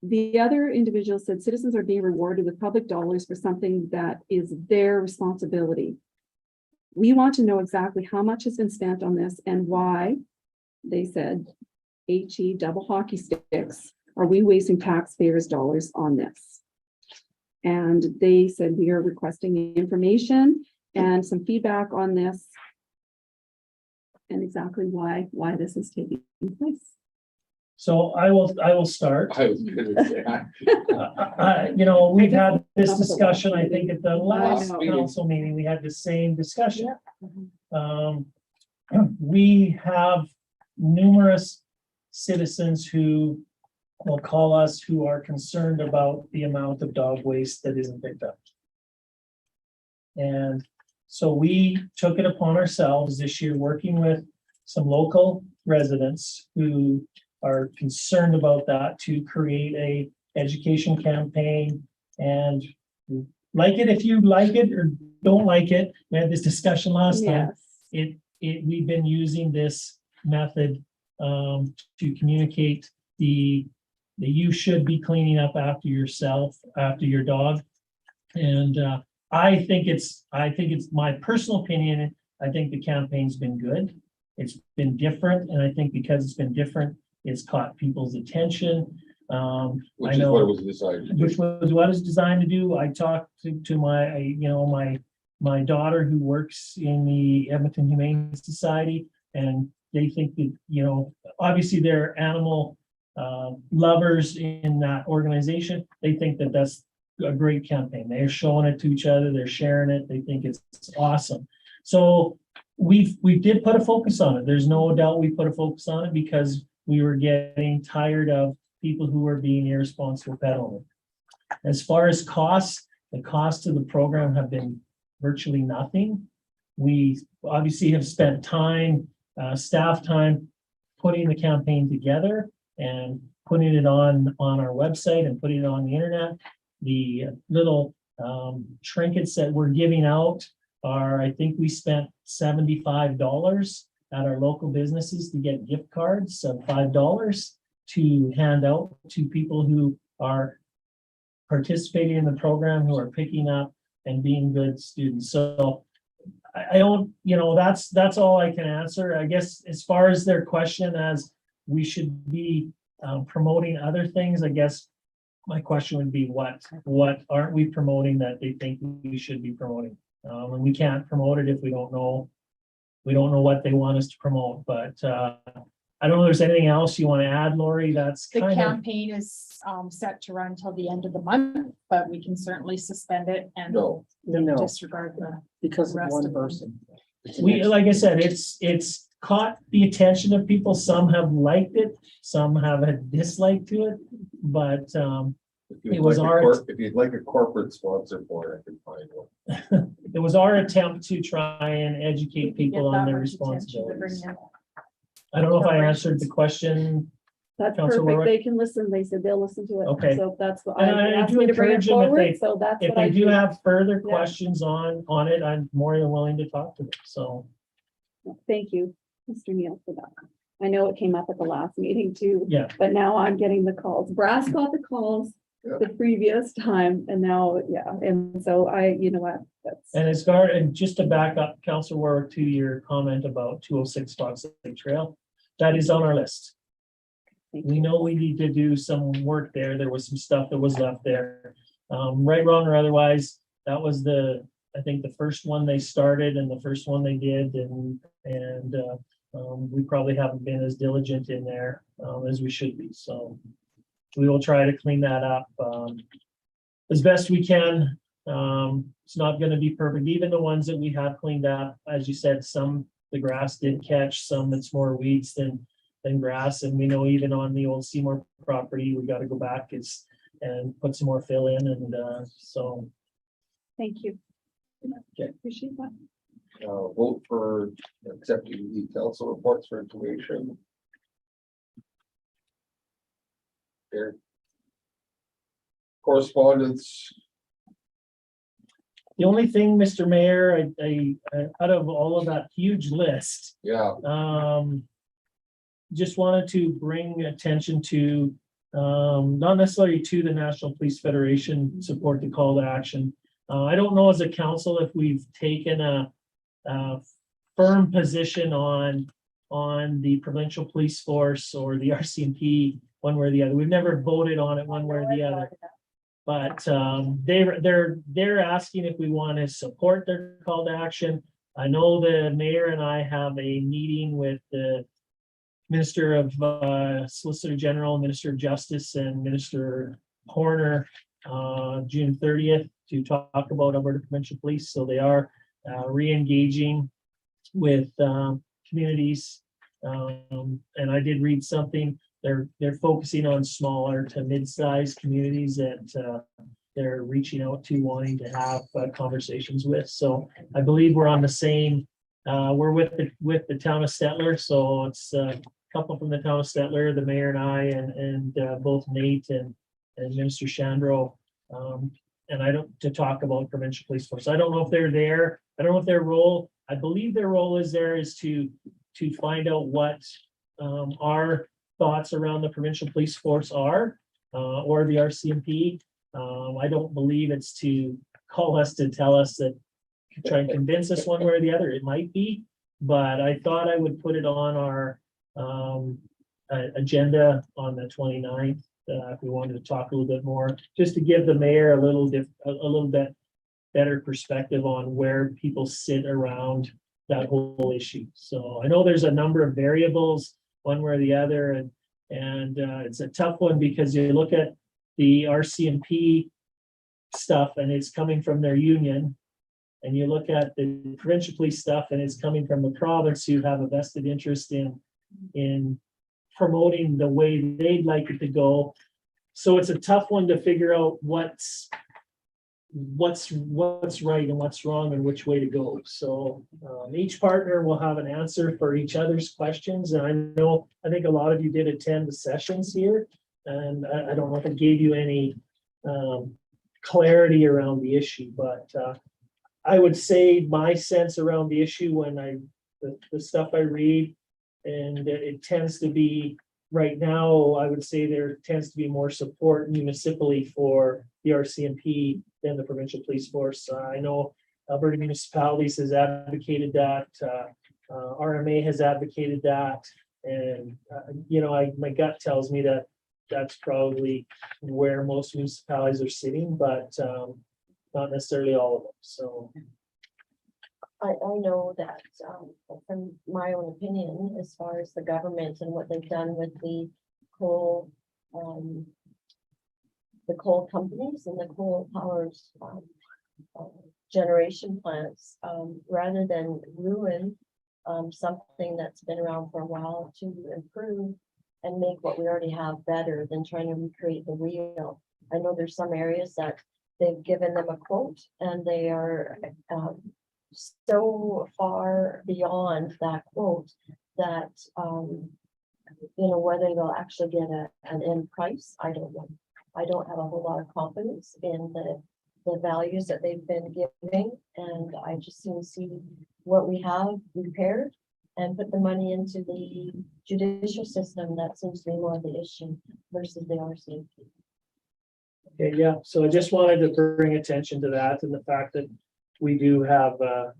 The other individual said citizens are being rewarded with public dollars for something that is their responsibility. We want to know exactly how much has been spent on this and why, they said, HE double hockey sticks, are we wasting taxpayers' dollars on this? And they said we are requesting information and some feedback on this and exactly why this is taking place. So I will start. I was gonna say. You know, we've had this discussion, I think at the I last know. council meeting, we had the same discussion. We have numerous citizens who will call us who are concerned about the amount of dog waste that isn't picked up. And so we took it upon ourselves this year, working with some local residents who are concerned about that, to create a education campaign. And like it if you like it or don't like it. We had this discussion last time. Yes. We've been using this method to communicate that you should be cleaning up after yourself, after your dog. And I think it's my personal opinion. I think the campaign's been good. It's been different, and I think because it's been different, it's caught people's attention. Which is what it was designed to do. Which was what it's designed to do. I talked to my daughter who works in the Edmonton Humane Society, and they think that, you know, obviously they're animal lovers in that organization. They think that that's a great campaign. They're showing it to each other. They're sharing it. They think it's awesome. So we did put a focus on it. There's no doubt we put a focus on it because we were getting tired of people who were being irresponsible pet owners. As far as costs, the costs of the program have been virtually nothing. We obviously have spent time, staff time, putting the campaign together and putting it on our website and putting it on the internet. The little trinkets that we're giving out are, I think we spent $75 at our local businesses to get gift cards of $5 to hand out to people who are participating in the program, who are picking up and being good students. So I don't, you know, that's all I can answer. I guess as far as their question as we should be promoting other things, I guess my question would be what aren't we promoting that they think we should be promoting? And we can't promote it if we don't know what they want us to promote, but, I don't know if there's anything else you want to add, Lori, that's The kind of, campaign is set to run till the end of the month, but we can certainly suspend it and No, No, disregard the. because of Rest one of them. person. we, like I said, it's caught the attention of people. Some have liked it, some have a dislike to it, but, It was our- If you'd like a corporate sponsor for it, I can find one. it was our attempt to try and educate people Get on that their much attention to bring responsibilities. in. I don't know if I answered the question. That's Councilor perfect. Warwick? They can listen. They said they'll listen to it. Okay. So that's what And I I asked do me to bring it encourage them if forward. they- So that's If what I they do have further Yeah. questions on it, I'm more than willing to talk to them, so. Thank you, Mr. Neal, for that. I know it came up at the last meeting too. Yeah. But now I'm getting the calls. Brass got the calls Yeah. the previous time and now, yeah, and so you know what, that's. And as far, and just to back up, Councilor Warwick, to your comment about 206 Fox Lake Trail, that is on our list. Thank We you. know we need to do some work there. There was some stuff that was left there. Right, wrong, or otherwise, that was I think the first one they started and the first one they did, and we probably haven't been as diligent in there as we should be, so we will try to clean that up as best we can. It's not gonna be perfect, even the ones that we have cleaned up, as you said, some, the grass did catch, some it's more weeds than grass, and we know even on the old Seymour property, we gotta go back and put some more fill in, and so. Thank you. Okay. Appreciate that. Vote for accepting the council reports for information. Here. Correspondence, The only thing, Mr. Mayor, I out of all of that huge list, yeah, just wanted to bring attention to, not necessarily to the National Police Federation, support the call to action. I don't know as a council if we've taken a firm position on the provincial police force or the RCMP, one way or the other. We've never voted on it one way or the other. But they're asking if we want to support their call to action. I know the mayor and I have a meeting with the Minister of Solicitor General, Minister of Justice, and Minister Horner June 30th to talk about Alberta Provincial Police. So they are re-engaging with communities. And I did read something. They're focusing on smaller to mid-sized communities that they're reaching out to, wanting to have conversations with. So I believe we're on the same. We're with the town of Stettler, so it's a couple from the town of Stettler, the mayor and I, and both Nate and Minister Chandro. And I don't, to talk about provincial police force. I don't know if they're there. I don't know if their role. I believe their role is to find out what our thoughts around the provincial police force are, or the RCMP. I don't believe it's to call us to tell us that, try and convince us one way or the other. It might be, but I thought I would put it on our agenda on the 29th. If we wanted to talk a little bit more, just to give the mayor a little bit better perspective on where people sit around that whole issue. So I know there's a number of variables one way or the other, and it's a tough one because you look at the RCMP stuff and it's coming from their union, and you look at the provincial police stuff and it's coming from the province, who have a vested interest in promoting the way they'd like it to go. So it's a tough one to figure out what's right and what's wrong and which way to go. So each partner will have an answer for each other's questions. And I think a lot of you did attend the sessions here, and I don't know if it gave you any clarity around the issue, but I would say my sense around the issue when the stuff I read, and it tends to be right now, I would say there tends to be more support municipally for the RCMP than the provincial police force. I know Alberta Municipalities has advocated that, RMA has advocated that, and my gut tells me that that's probably where most municipalities are sitting, but not necessarily all of them, so. I know that, from my own opinion, as far as the government and what they've done with the coal, the coal companies and the coal powers, generation plants, rather than ruin, something that's been around for a while, to improve and make what we already have better than trying to recreate the wheel. I know there's some areas that they've given them a quote and they are, so far beyond that quote that, whether they'll actually get an end price, I don't know. I don't have a whole lot of confidence in the values that they've been giving, and I just soon see what we have repaired and put the money into the judicial system. That seems to be more of the issue versus the RC. Okay, yeah, so I just wanted to bring attention to that and the fact that we do have a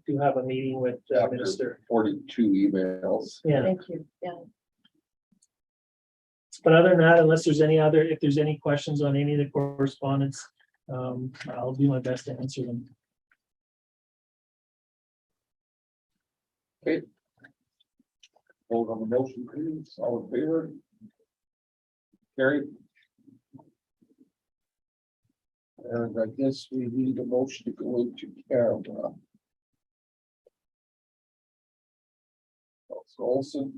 meeting with the After minister. 42 emails. Yeah, Thank you, yeah. but other than that, unless there's if there's any questions on any of the correspondence, I'll do my best to answer them. Vote on the motion, please. All in favor? Carried. And I guess we need a motion to go into camera. Olson.